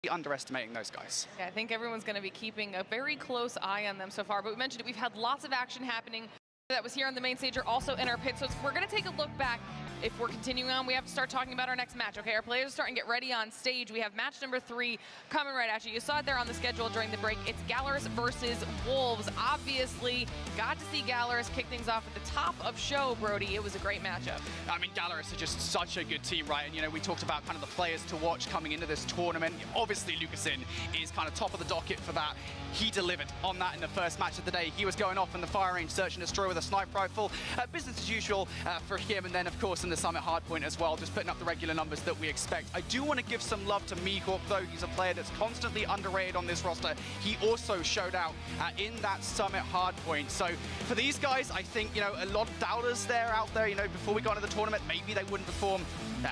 underestimating those guys. Yeah, I think everyone's going to be keeping a very close eye on them so far, but we mentioned it, we've had lots of action happening that was here on the main stage or also in our pit, so we're going to take a look back. If we're continuing on, we have to start talking about our next match. Okay, our players are starting to get ready on stage. We have match number 3 coming right at you. You saw it there on the schedule during the break. It's Gallerus versus Wolves. Obviously, got to see Gallerus kick things off at the top of show, Brody. It was a great matchup. I mean, Gallerus are just such a good team, right? And, you know, we talked about kind of the players to watch coming into this tournament. Obviously, Lucasin is kind of top of the docket for that. He delivered on that in the first match of the day. He was going off in the fire range, search and destroy with a sniper rifle. Business as usual for him. And then, of course, in the Summit hardpoint as well, just putting up the regular numbers that we expect. I do want to give some love to Mihawk, though. He's a player that's constantly underrated on this roster. He also showed out in that Summit hardpoint. So for these guys, I think, you know, a lot of doubters out there, you know, before we got into the tournament, maybe they wouldn't perform.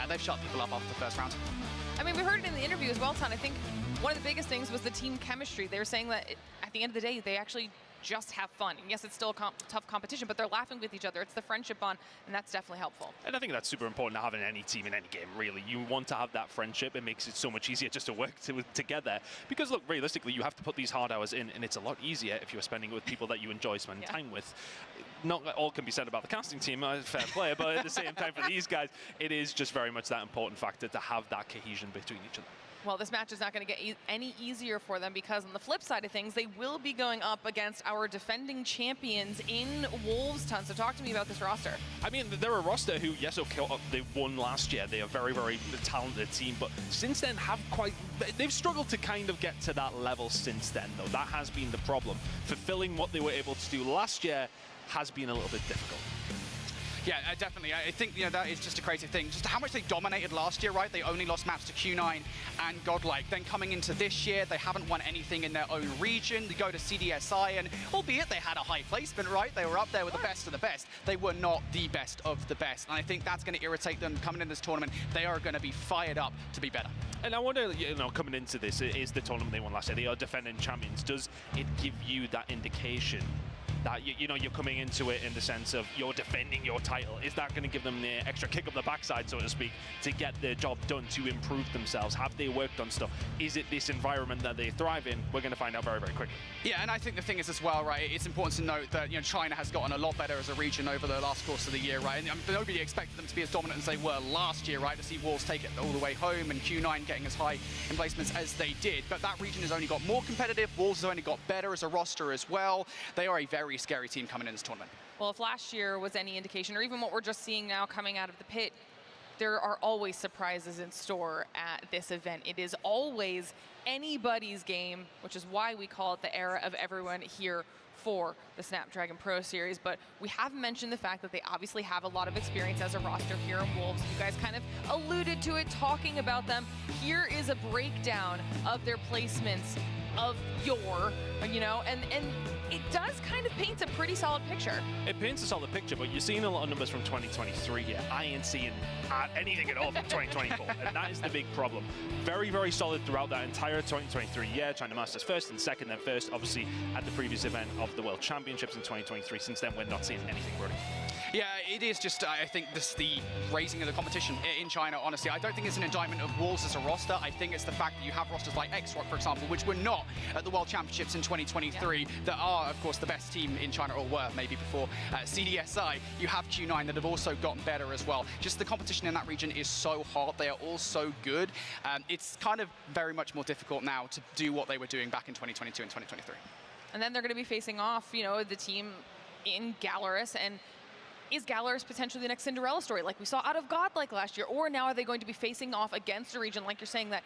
They've shut people up after the first round. I mean, we heard it in the interview as well, Ton. I think one of the biggest things was the team chemistry. They were saying that at the end of the day, they actually just have fun. And yes, it's still a tough competition, but they're laughing with each other. It's the friendship bond, and that's definitely helpful. And I think that's super important to have in any team, in any game, really. You want to have that friendship. It makes it so much easier just to work together. Because, look, realistically, you have to put these hard hours in, and it's a lot easier if you're spending it with people that you enjoy spending time with. Not all can be said about the casting team, fair play, but at the same time, for these guys, it is just very much that important factor to have that cohesion between each other. Well, this match is not going to get any easier for them because on the flip side of things, they will be going up against our defending champions in Wolves. Ton. So talk to me about this roster. I mean, they're a roster who, yes, okay, they won last year. They are a very, very talented team, but since then they've struggled to kind of get to that level since then, though. That has been the problem. Fulfilling what they were able to do last year has been a little bit difficult. Yeah, definitely. I think, you know, that is just a crazy thing. Just how much they dominated last year, right? They only lost maps to Q9 and Godlike. Then coming into this year, they haven't won anything in their own region. They go to CDSI, and albeit they had a high placement, right? They were up there with the best of the best. They were not the best of the best. And I think that's going to irritate them coming in this tournament. They are going to be fired up to be better. And I wonder, you know, coming into this, it is the tournament they won last year. They are defending champions. Does it give you that indication that you know, you're coming into it in the sense of you're defending your title? Is that going to give them the extra kick up the backside, so to speak, to get their job done, to improve themselves? Have they worked on stuff? Is it this environment that they thrive in? We're going to find out very, very quickly. Yeah, and I think the thing is as well, right, it's important to note that, you know, China has gotten a lot better as a region over the last course of the year, right? And nobody expected them to be as dominant as they were last year, right? To see Wolves take it all the way home and Q9 getting as high in placements as they did. But that region has only got more competitive. Wolves has only got better as a roster as well. They are a very scary team coming in this tournament. Well, if last year was any indication, or even what we're just seeing now coming out of the pit, there are always surprises in store at this event. It is always anybody's game, which is why we call it the era of everyone here for the Snapdragon Pro Series. But we have mentioned the fact that they obviously have a lot of experience as a roster here in Wolves. You guys kind of alluded to it, talking about them. Here is a breakdown of their placements of yore, you know, and it does kind of paint a pretty solid picture. It paints a solid picture, but you're seeing a lot of numbers from 2023 here. I ain't seeing anything at all from 2024, and that is the big problem. Very, very solid throughout that entire 2023 year, trying to Masters first and second, then first, obviously, at the previous event of the World Championships in 2023. Since then, we're not seeing anything, Brody. Yeah, it is just, I think, the raising of the competition in China, honestly. I don't think it's an indictment of Wolves as a roster. I think it's the fact that you have rosters like X-Rock, for example, which were not at the World Championships in 2023, that are, of course, the best team in China, or were maybe before CDSI. You have Q9 that have also gotten better as well. Just the competition in that region is so hot. They are all so good. It's kind of very much more difficult now to do what they were doing back in 2022 and 2023. And then they're going to be facing off, you know, the team in Gallerus, and is Gallerus potentially the next Cinderella story like we saw out of Godlike last year? Or now are they going to be facing off against a region, like you're saying, that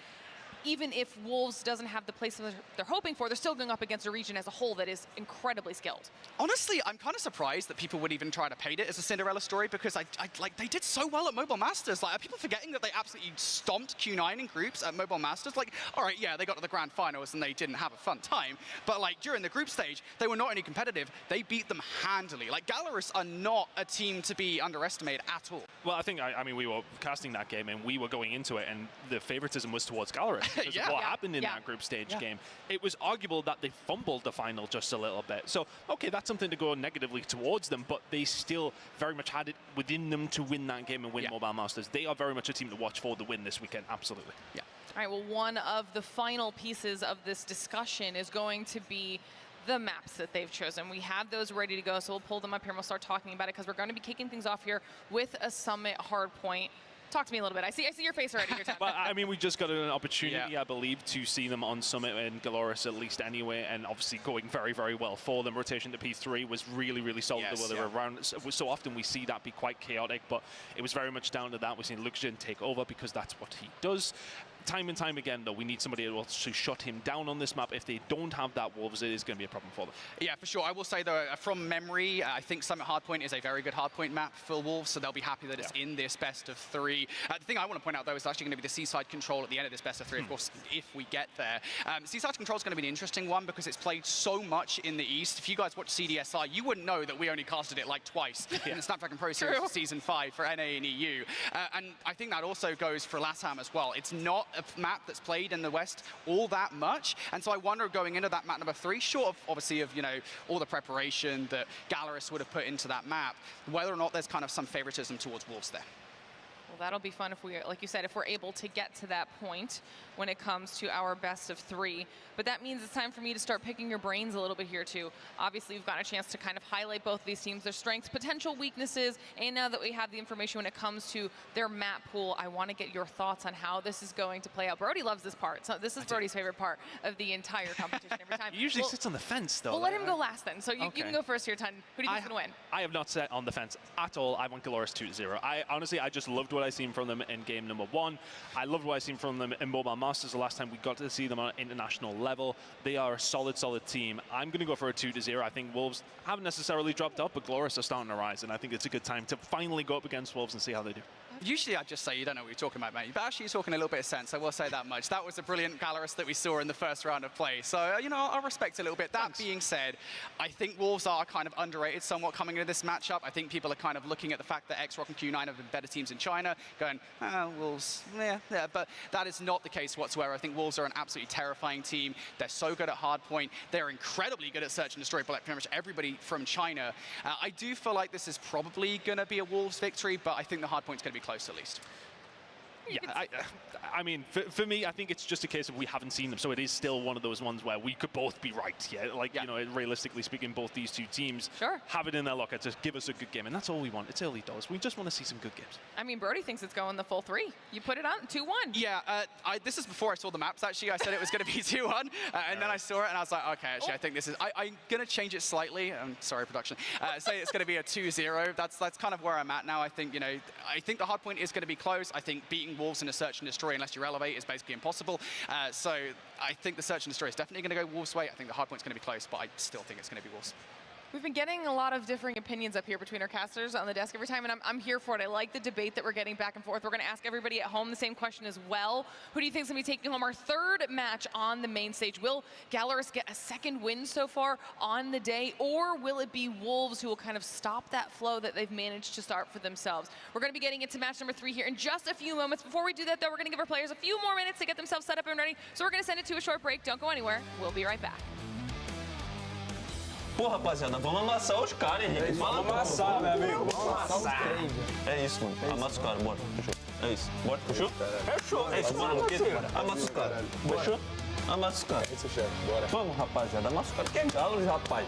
even if Wolves doesn't have the place that they're hoping for, they're still going up against a region as a whole that is incredibly skilled? Honestly, I'm kind of surprised that people would even try to paint it as a Cinderella story, because like they did so well at Mobile Masters. Like, are people forgetting that they absolutely stomped Q9 in groups at Mobile Masters? Like, all right, yeah, they got to the grand finals and they didn't have a fun time, but like during the group stage, they were not only competitive, they beat them handily. Like, Gallerus are not a team to be underestimated at all. Well, I think, I mean, we were casting that game and we were going into it, and the favoritism was towards Gallerus. Because of what happened in that group stage game. It was arguable that they fumbled the final just a little bit. So, okay, that's something to go negatively towards them, but they still very much had it within them to win that game and win Mobile Masters. They are very much a team to watch for the win this weekend, absolutely. Yeah. All right, well, one of the final pieces of this discussion is going to be the maps that they've chosen. We have those ready to go, so we'll pull them up here and we'll start talking about it because we're going to be kicking things off here with a Summit hardpoint. Talk to me a little bit. I see your face already here, Tom. But I mean, we just got an opportunity, I believe, to see them on Summit and Galorus at least anyway, and obviously going very, very well for them. Rotation to P3 was really, really solid the way they were around. So often we see that be quite chaotic, but it was very much down to that. We've seen Luxgen take over because that's what he does. Time and time again, though, we need somebody else to shut him down on this map. If they don't have that, Wolves, it is going to be a problem for them. Yeah, for sure. I will say, though, from memory, I think Summit Hardpoint is a very good hardpoint map for Wolves, so they'll be happy that it's in this best of 3. The thing I want to point out, though, is actually going to be the Seaside Control at the end of this best of 3, of course, if we get there. Seaside Control is going to be an interesting one because it's played so much in the East. If you guys watch CDSI, you wouldn't know that we only casted it like twice in the Snapdragon Pro Series for Season 5 for NA and EU. And I think that also goes for LATAM as well. It's not a map that's played in the West all that much, and so I wonder, going into that map number 3, short of obviously of all the preparation that Galorus would have put into that map, whether or not there's kind of some favoritism towards Wolves there. Well, that'll be fun if we, like you said, if we're able to get to that point when it comes to our best of 3. But that means it's time for me to start picking your brains a little bit here too. Obviously, we've got a chance to kind of highlight both of these teams, their strengths, potential weaknesses, and now that we have the information when it comes to their map pool, I want to get your thoughts on how this is going to play out. Brody loves this part. So this is Brody's favorite part of the entire competition every time. He usually sits on the fence, though. We'll let him go last then. So you can go first here, Ton. Who do you think's going to win? I have not sat on the fence at all. I want Galorus 2-0. I just loved what I seen from them in game number 1. I loved what I seen from them in Mobile Masters the last time we got to see them on an international level. They are a solid team. I'm going to go for a 2-0. I think Wolves haven't necessarily dropped up, but Galorus are starting to rise, and I think it's a good time to finally go up against Wolves and see how they do. Usually I'd just say you don't know what you're talking about, mate. But actually you're talking a little bit of sense, I will say that much. That was a brilliant Galorus that we saw in the first round of play. So, I respect it a little bit. That being said, I think Wolves are kind of underrated somewhat coming into this matchup. I think people are kind of looking at the fact that X-Rock and Q9 have been better teams in China, going, Wolves, yeah. But that is not the case whatsoever. I think Wolves are an absolutely terrifying team. They're so good at hardpoint. They're incredibly good at search and destroy, but pretty much everybody from China. I do feel like this is probably going to be a Wolves victory, but I think the hardpoint's going to be close at least. Yeah, I mean, for me, I think it's just a case of we haven't seen them, so it is still one of those ones where we could both be right. Realistically speaking, both these two teams have it in their locker to give us a good game, and that's all we want. It's early doors. We just want to see some good games. I mean, Brody thinks it's going the full 3. You put it on 2-1. Yeah, this is before I saw the maps, actually. I said it was going to be 2-1, and then I saw it, and I was like, okay, actually, I think this is... I'm going to change it slightly. Sorry, production. Say it's going to be a 2-0. That's kind of where I'm at now. I think, I think the hardpoint is going to be close. I think beating Wolves in a search and destroy unless you elevate is basically impossible. So I think the search and destroy is definitely going to go Wolves' way. I think the hardpoint's going to be close, but I still think it's going to be Wolves. We've been getting a lot of differing opinions up here between our casters on the desk every time, and I'm here for it. I like the debate that we're getting back and forth. We're going to ask everybody at home the same question as well. Who do you think is going to be taking home our 3rd match on the main stage? Will Galorus get a 2nd win so far on the day, or will it be Wolves who will kind of stop that flow that they've managed to start for themselves? We're going to be getting into match number 3 here in just a few moments. Before we do that, though, we're going to give our players a few more minutes to get themselves set up and ready. So we're going to send it to a short break. Don't go anywhere. We'll be right back. Pô, rapaziada, vamos amassar os caras, Henrique. Fala, vamos amassar, meu amigo. Vamos amassar. É isso, mano. Amassa os caras, bora. Fechou. É isso. Bora, fechou? Fechou. É isso, bora. Amassa os caras. Fechou? Amassa os caras. É isso, chefe. Bora. Vamos, rapaziada. Amassa os caras. Que é Galo, rapaz.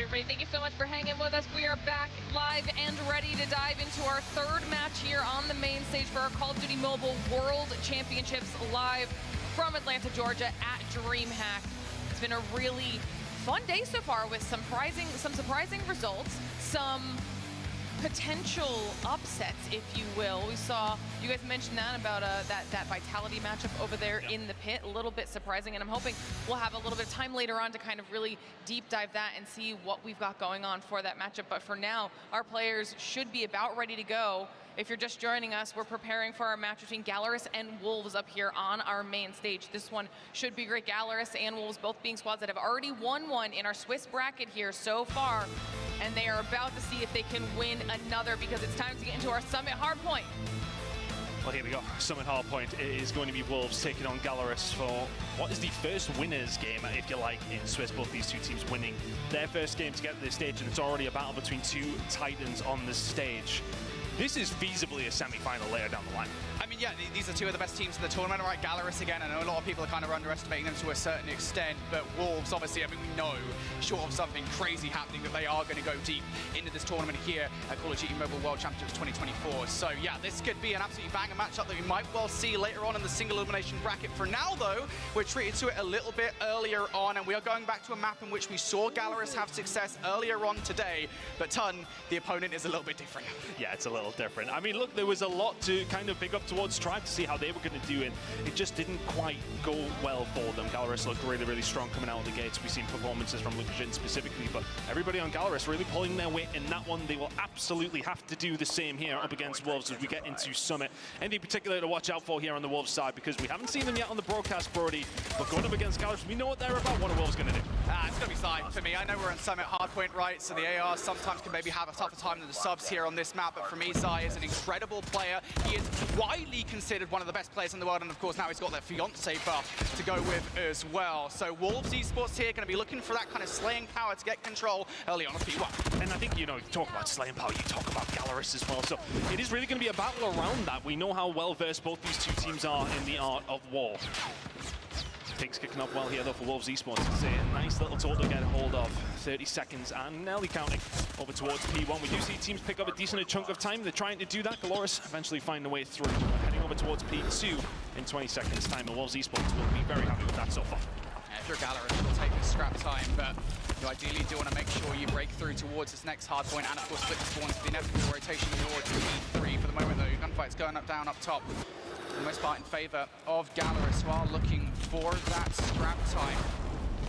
everybody. Thank you so much for hanging with us. We are back live and ready to dive into our third match here on the main stage for our Call of Duty Mobile World Championships live from Atlanta, Georgia at DreamHack. It's been a really fun day so far with some surprising results, some potential upsets, if you will. We saw, you guys mentioned that about that Vitality matchup over there in the pit, a little bit surprising, and I'm hoping we'll have a little bit of time later on to kind of really deep dive that and see what we've got going on for that matchup. But for now, our players should be about ready to go. If you're just joining us, we're preparing for our match between Gallerus and Wolves up here on our main stage. This one should be great. Gallerus and Wolves both being squads that have already won one in our Swiss bracket here so far, and they are about to see if they can win another, because it's time to get into our Summit Hardpoint. Well, here we go. Summit Hardpoint is going to be Wolves taking on Gallerus for what is the first winners game, if you like, in Swiss. Both these two teams winning their first game to get to this stage, and it's already a battle between two titans on the stage. This is feasibly a semi-final later down the line. I mean, yeah, these are two of the best teams in the tournament, right? Gallerus again, I know a lot of people are kind of underestimating them to a certain extent, but Wolves, obviously, I mean, we know, short of something crazy happening, that they are going to go deep into this tournament here at Call of Duty Mobile World Championships 2024. So, yeah, this could be an absolutely banger matchup that we might well see later on in the single elimination bracket. For now, though, we're treated to it a little bit earlier on, and we are going back to a map in which we saw Gallerus have success earlier on today, but Ton, the opponent, is a little bit different. Yeah, it's a little different. I mean, look, there was a lot to kind of pick up towards Tribe to see how they were going to do it. It just didn't quite go well for them. Gallerus looked really, really strong coming out of the gates. We've seen performances from Lucas specifically, but everybody on Gallerus really pulling their weight in that one. They will absolutely have to do the same here up against Wolves as we get into Summit. Anything particular to watch out for here on the Wolves side, because we haven't seen them yet on the broadcast, Brody, but going up against Gallerus, we know what they're about. What are Wolves going to do? It's going to be side for me. I know we're on Summit Hardpoint, right? So the AR sometimes can maybe have a tougher time than the subs here on this map, but for me, Zai is an incredible player. He is widely considered one of the best players in the world, and of course now he's got that fiance buff to go with as well. So Wolves Esports here going to be looking for that kind of slaying power to get control early on of P1. And I think, you know, you talk about slaying power, you talk about Gallerus as well. So it is really going to be a battle around that. We know how well versed both these two teams are in the art of war. Things kicking up well here though for Wolves Esports. It's a nice little total to get hold of. 30 seconds and nearly counting over towards P1. We do see teams pick up a decent chunk of time. They're trying to do that. Gallerus eventually find a way through. Heading over towards P2 in 20 seconds time, and Wolves Esports will be very happy with that so far. If you're Gallerus, you'll take this scrap time, but you ideally do want to make sure you break through towards this next hard point and of course split the spawns to the inevitable rotation towards P3. For the moment though, gunfight's going up, down, up top. For the most part in favor of Gallerus, while looking for that scrap time.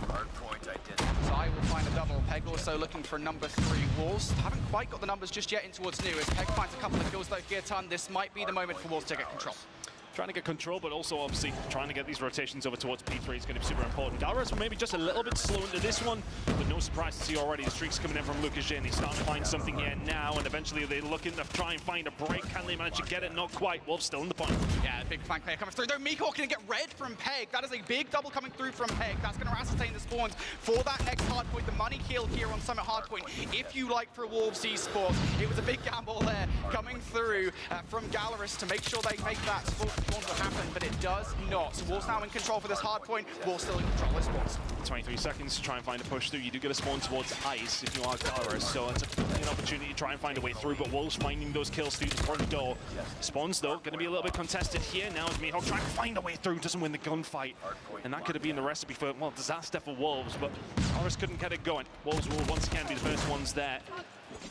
Hard point identified. Zai will find a double. Peg also looking for number 3. Wolves haven't quite got the numbers just yet in towards New. As Peg finds a couple of kills though here, Ton, this might be the moment for Wolves to get control. Trying to get control, but also obviously trying to get these rotations over towards P3 is going to be super important. Gallerus maybe just a little bit slow into this one, but no surprise to see already the streaks coming in from Lucas. He's starting to find something here now, and eventually they're looking to try and find a break. Can they manage to get it? Not quite. Wolves still in the point. Yeah, big flank player coming through. Though Miko going to get red from Peg. That is a big double coming through from Peg. That's going to ascertain the spawns for that next hard point. The money kill here on Summit Hardpoint, if you like, for Wolves Esports. It was a big gamble there coming through from Gallerus to make sure they make that spawns will happen, but it does not. So Wolves now in control for this hard point. Wolves still in control of spawns. 23 seconds to try and find a push through. You do get a spawn towards ice if you are Gallerus, so it's an opportunity to try and find a way through, but Wolves finding those kills through the front door. Spawns though, going to be a little bit contested here now as Mihawk trying to find a way through, doesn't win the gunfight, and that could have been the recipe for, well, disaster for Wolves, but Gallerus couldn't get it going. Wolves will once again be the first ones there.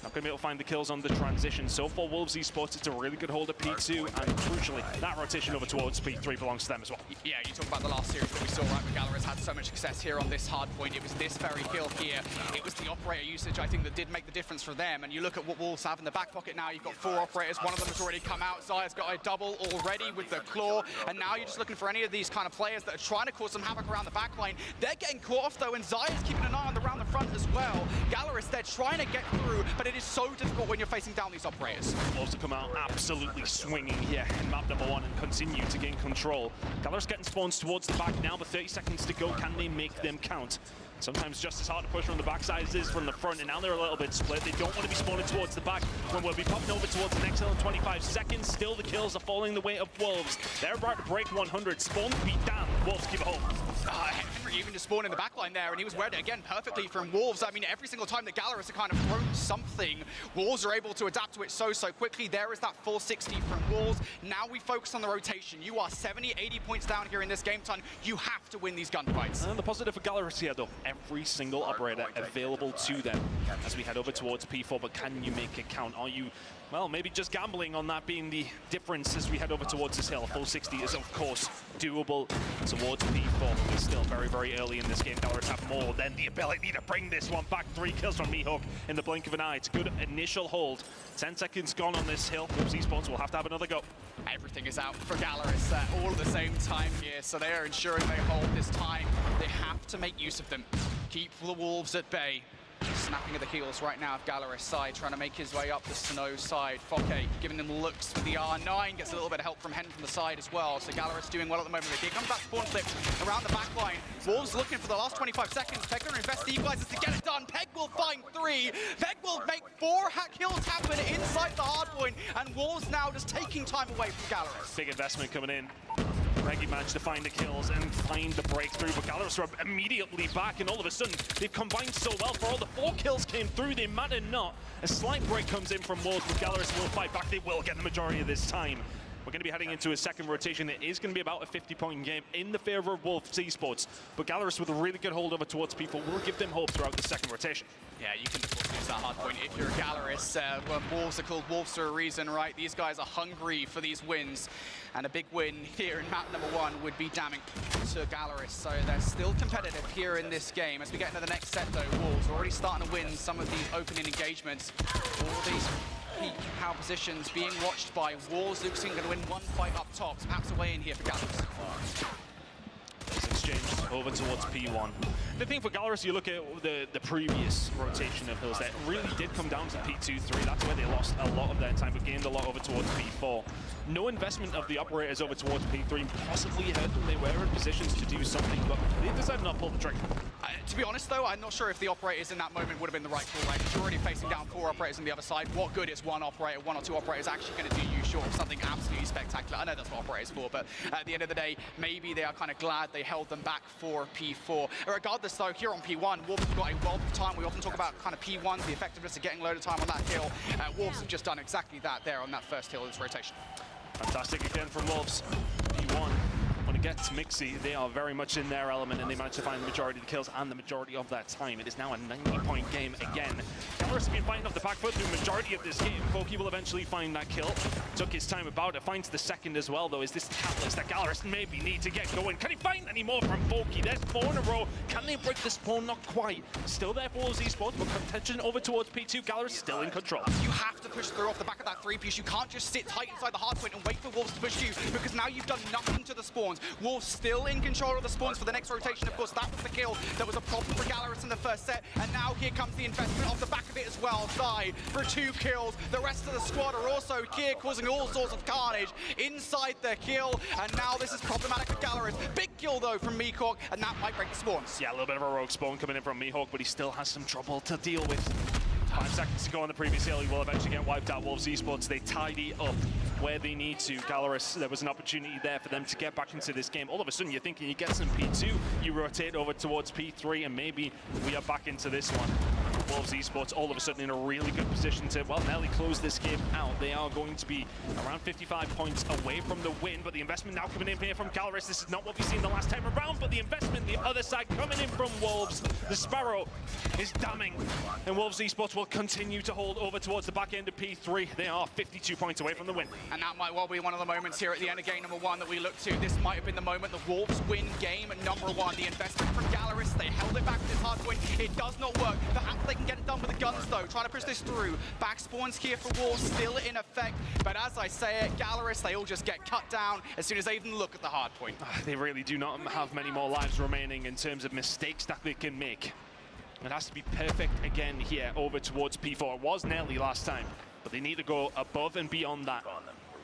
Not going to be able to find the kills on the transition. So for Wolves Esports, it's a really good hold at P2, and crucially, that rotation over towards P3 belongs to them as well. Yeah, you talk about the last series that we saw, right, where Gallerus had so much success here on this hard point. It was this very kill here. It was the operator usage, I think, that did make the difference for them. And you look at what Wolves have in the back pocket now. You've got 4 operators. One of them has already come out. Zaya's got a double already with the claw. And now you're just looking for any of these kind of players that are trying to cause some havoc around the back line. They're getting caught off, though, and Zaya's keeping an eye on around the front as well. Gallerus, they're trying to get through, but it is so difficult when you're facing down these operators. Wolves to come out absolutely swinging here in map number 1 and continue to gain control. Gallerus getting spawns towards the back now, but 30 seconds to go. Can they make them count? Sometimes just as hard to push from the backside as it is from the front, and now they're a little bit split. They don't want to be spawning towards the back when we'll be popping over towards the next hill in 25 seconds. Still, the kills are falling the way of Wolves. They're about to break 100. Spawn beat down. Wolves keep it home. Henry even just spawned in the backline there, and he was read again perfectly from Wolves. I mean, every single time that Gallerus have kind of thrown something, Wolves are able to adapt to it so quickly. There is that full 60 from Wolves. Now we focus on the rotation. You are 70, 80 points down here in this game, Ton. You have to win these gunfights. And the positive for Gallerus here, though, every single operator available to them as we head over towards P4, but can you make it count? Are you, well, maybe just gambling on that being the difference as we head over towards this hill? Full 60 is, of course, doable towards P4. It's still very early in this game. Gallerus have more than the ability to bring this one back. 3 kills from Mihawk in the blink of an eye. It's a good initial hold. 10 seconds gone on this hill. Wolves Esports will have to have another go. Everything is out for Gallerus all at the same time here, so they are ensuring they hold this time. They have to make use of them. Keep the Wolves at bay. Snapping at the heels right now of Gallerus' side, trying to make his way up the Snow side. Fokke giving them looks with the R9, gets a little bit of help from Hen from the side as well. So Gallerus doing well at the moment. Here comes that spawn flip around the back line. Wolves looking for the last 25 seconds. Peg going to invest the equalizers to get it done. Peg will find 3. Peg will make 4 kills happen inside the hard point, and Wolves now just taking time away from Gallerus. Big investment coming in. Reggie managed to find the kills and find the breakthrough, but Gallerus are immediately back, and all of a sudden they've combined so well. For all the 4 kills came through, they matter not. A slight break comes in from Wolves, but Gallerus will fight back. They will get the majority of this time. We're going to be heading into a second rotation. It is going to be about a 50-point game in the favor of Wolves Esports, but Gallerus with a really good hold over towards people will give them hope throughout the second rotation. Yeah, you can of course use that hard point if you're a Gallerus. Well, Wolves are called Wolves for a reason, right? These guys are hungry for these wins, and a big win here in map number 1 would be damning to Gallerus. So they're still competitive here in this game. As we get into the next set, though, Wolves are already starting to win some of these opening engagements. All these peak power positions being watched by Wolves. Luke's going to win one fight up top, so perhaps a way in here for Gallerus. Exchanged over towards P1. The thing for Gallerus, you look at the previous rotation of hills, that really did come down to P2-3. That's where they lost a lot of their time, but gained a lot over towards P4. No investment of the operators over towards P3 possibly hurt them. They were in positions to do something, but they decided not to pull the trigger. To be honest, though, I'm not sure if the operators in that moment would have been the right call. Like, you're already facing down 4 operators on the other side. What good is 1 operator, 1 or 2 operators actually going to do you short of something absolutely spectacular? I know that's what operators for, but at the end of the day, maybe they are kind of glad they held them back for P4. Regardless, though, here on P1, Wolves have got a wealth of time. We often talk about kind of P1s, the effectiveness of getting load of time on that hill. Wolves have just done exactly that there on that first hill of this rotation. Fantastic again from Wolves. P1. When it gets mixy, they are very much in their element, and they manage to find the majority of the kills and the majority of that time. It is now a 90-point game again. Gallerus has been fighting off the back foot through the majority of this game. Fokke will eventually find that kill. Took his time about it. Finds the second as well, though. Is this the catalyst that Gallerus maybe need to get going? Can he find any more from Fokke? There's 4 in a row. Can they break the spawn? Not quite. Still there for Wolves Esports, but contention over towards P2. Gallerus still in control. You have to push through off the back of that 3-piece. You can't just sit tight inside the hard point and wait for Wolves to push you, because now you've done nothing to the spawns. Wolves still in control of the spawns for the next rotation. Of course, that was the kill. There was a problem for Gallerus in the first set, and now here comes the investment off the back of it as well. Zai for 2 kills. The rest of the squad are also here, causing all sorts of carnage inside the kill, and now this is problematic for Gallerus. Big kill, though, from Mihawk, and that might break the spawns. Yeah, a little bit of a rogue spawn coming in from Mihawk, but he still has some trouble to deal with. 5 seconds to go on the previous hill. He will eventually get wiped out. Wolves Esports, they tidy up where they need to. Gallerus, there was an opportunity there for them to get back into this game. All of a sudden, you're thinking you get some P2, you rotate over towards P3, and maybe we are back into this one. Wolves Esports all of a sudden in a really good position to, well, nearly close this game out. They are going to be around 55 points away from the win, but the investment now coming in here from Gallerus. This is not what we've seen the last time around, but the investment the other side coming in from Wolves. The Sparrow is damning, and Wolves Esports will continue to hold over towards the back end of P3. They are 52 points away from the win. And that might well be one of the moments here at the end of game number 1 that we look to. This might have been the moment the Wolves win game number 1. The investment from Gallerus, they held it back to this hard point. It does not work. Perhaps they can get it done with the guns, though. Trying to push this through. Back spawns here for Wolves still in effect. But as I say it, Gallerus, they all just get cut down as soon as they even look at the hard point. They really do not have many more lives remaining in terms of mistakes that they can make. It has to be perfect again here over towards P4. It was nearly last time, but they need to go above and beyond that.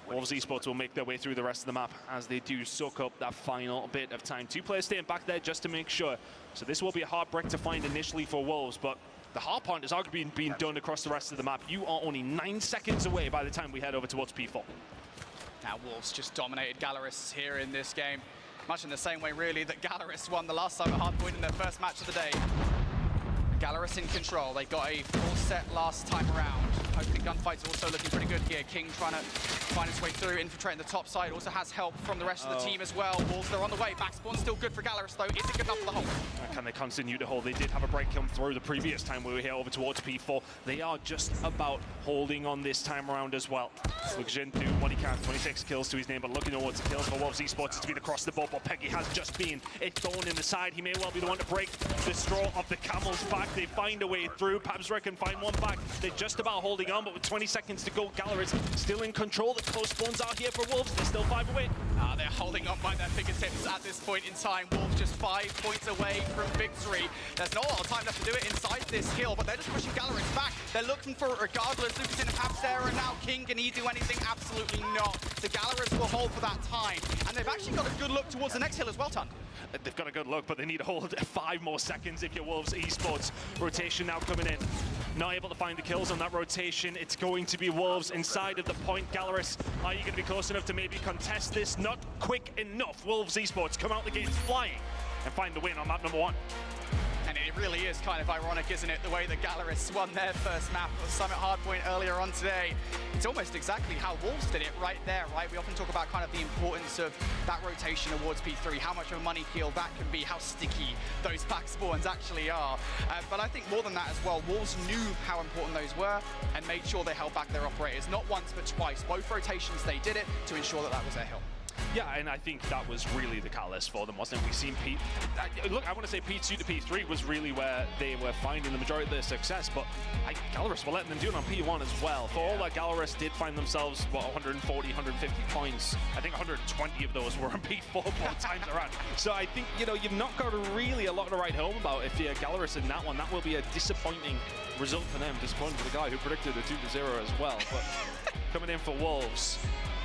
Wolves Esports will make their way through the rest of the map as they do soak up that final bit of time. 2 players staying back there just to make sure. So this will be a hard break to find initially for Wolves, but the hard point is arguably being done across the rest of the map. You are only 9 seconds away by the time we head over towards P4. Now Wolves just dominated Gallerus here in this game. much in the same way, really, that Gallerus won the last Summit Hardpoint in their first match of the day. Gallerus in control. They got a full set last time around. Opening gunfight's also looking pretty good here. King trying to find his way through, infiltrating the top side. Also has help from the rest of the team as well. Wolves, they're on the way. Back spawn still good for Gallerus, though. Is it good enough for the hold? Can they continue to hold? They did have a break come through the previous time we were here over towards P4. They are just about holding on this time around as well. Luxin doing what he can. 26 kills to his name, but looking towards the kills for Wolves Esports. It's been across the board, but Peggy has just been a thorn in the side. He may well be the one to break the straw of the camel's back. They find a way through. Pabsra can find one back. They're just about holding on, but with 20 seconds to go, Gallerus still in control. The close spawns are here for Wolves. They're still 5 away. They're holding on by their fingertips at this point in time. Wolves just 5 points away from victory. There's not a lot of time left to do it inside this hill, but they're just pushing Gallerus back. They're looking for it regardless. Lucas in the Pabs there, and now King, can he do anything? Absolutely not. So Gallerus will hold for that time. And they've actually got a good look towards the next hill as well, Ton. They've got a good look, but they need to hold 5 more seconds if you're Wolves Esports. Rotation now coming in. Not able to find the kills on that rotation. It's going to be Wolves inside of the point. Gallerus, are you going to be close enough to maybe contest this? Not quick enough. Wolves Esports come out the gates flying and find the win on map number 1. And it really is kind of ironic, isn't it, the way that Gallerus won their first map of Summit Hardpoint earlier on today. It's almost exactly how Wolves did it right there, right? We often talk about kind of the importance of that rotation towards P3, how much of a money kill that can be, how sticky those back spawns actually are. But I think more than that as well, Wolves knew how important those were and made sure they held back their operators, not once but twice. Both rotations they did it to ensure that that was their hill. Yeah, and I think that was really the catalyst for them, wasn't it? We've seen look, I want to say P2 to P3 was really where they were finding the majority of their success, but Gallerus were letting them do it on P1 as well. For all that, Gallerus did find themselves, what, 140, 150 points. I think 120 of those were on P4 both times around. So I think, you know, you've not got really a lot to write home about if you're Gallerus in that one. That will be a disappointing result for them. Disappointing for the guy who predicted a 2-0 as well. But coming in for Wolves,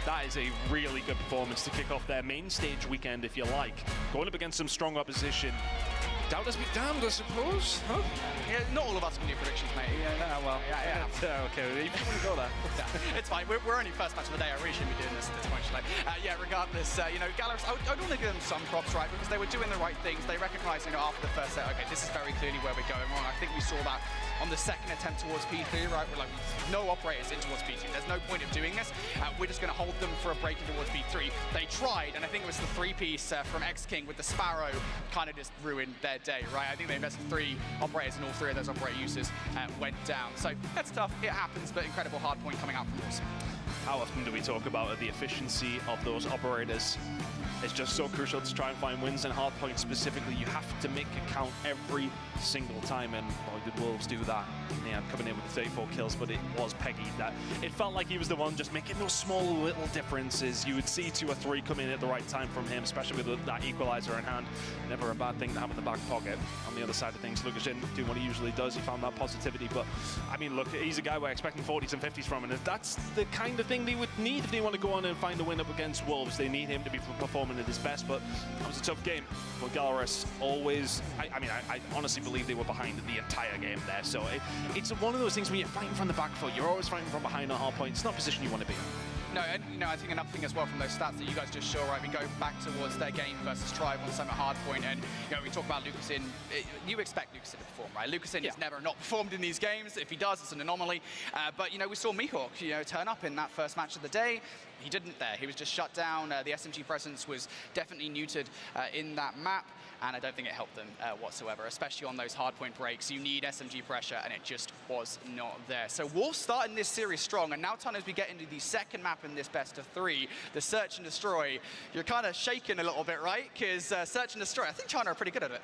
that is a really good performance to kick off their main stage weekend, if you like. Going up against some strong opposition. Doubters be damned, I suppose. Huh? Yeah, not all of us can do predictions, mate. Yeah, well, yeah. Okay, you want to go there. It's fine. We're only first match of the day. I really shouldn't be doing this at this point. Yeah, regardless, you know, Gallerus, I would want to give them some props, right? Because they were doing the right things. They recognized, you know, after the first set, okay, this is very clearly where we're going wrong. I think we saw that on the second attempt towards P3, right? We're like, no operators in towards P2. There's no point of doing this. We're just going to hold them for a break in towards P3. They tried, and I think it was the 3-piece from X-King with the Sparrow kind of just ruined their day, right? I think they invested 3 operators, and all 3 of those operator uses went down. So that's tough. It happens, but incredible hard point coming out from Wolves. How often do we talk about the efficiency of those operators? It's just so crucial to try and find wins, and hardpoint specifically, you have to make it count every single time, and boy, did Wolves do that. Yeah, coming in with 34 kills, but it was Peggy that it felt like he was the one just making those small little differences. You would see 2 or 3 come in at the right time from him, especially with that equalizer in hand. Never a bad thing to have in the back pocket. On the other side of things, Lucas doing what he usually does. He found that positivity, but I mean, look, he's a guy we're expecting 40s and 50s from, and that's the kind of thing they would need if they want to go on and find a win up against Wolves. They need him to be performing at his best, but it was a tough game. But Gallerus always, I honestly believe they were behind the entire game there. So it's one of those things when you're fighting from the back foot, you're always fighting from behind on hard point. It's not a position you want to be in. No, and you know, I think another thing as well from those stats that you guys just show, right? We go back towards their game versus Tribe on Summit Hardpoint, and you know, we talk about Lucasin. You expect Lucasin to perform, right? Lucasin has never not performed in these games. If he does, it's an anomaly. But you know, we saw Mihawk, you know, turn up in that first match of the day. He didn't there. He was just shut down. The SMG presence was definitely neutered in that map, and I don't think it helped them whatsoever, especially on those hardpoint breaks. You need SMG pressure, and it just was not there. So Wolves starting this series strong, and now, Ton, as we get into the second map in this best of 3, the Search and Destroy, you're kind of shaking a little bit, right? Because Search and Destroy, I think China are pretty good at it.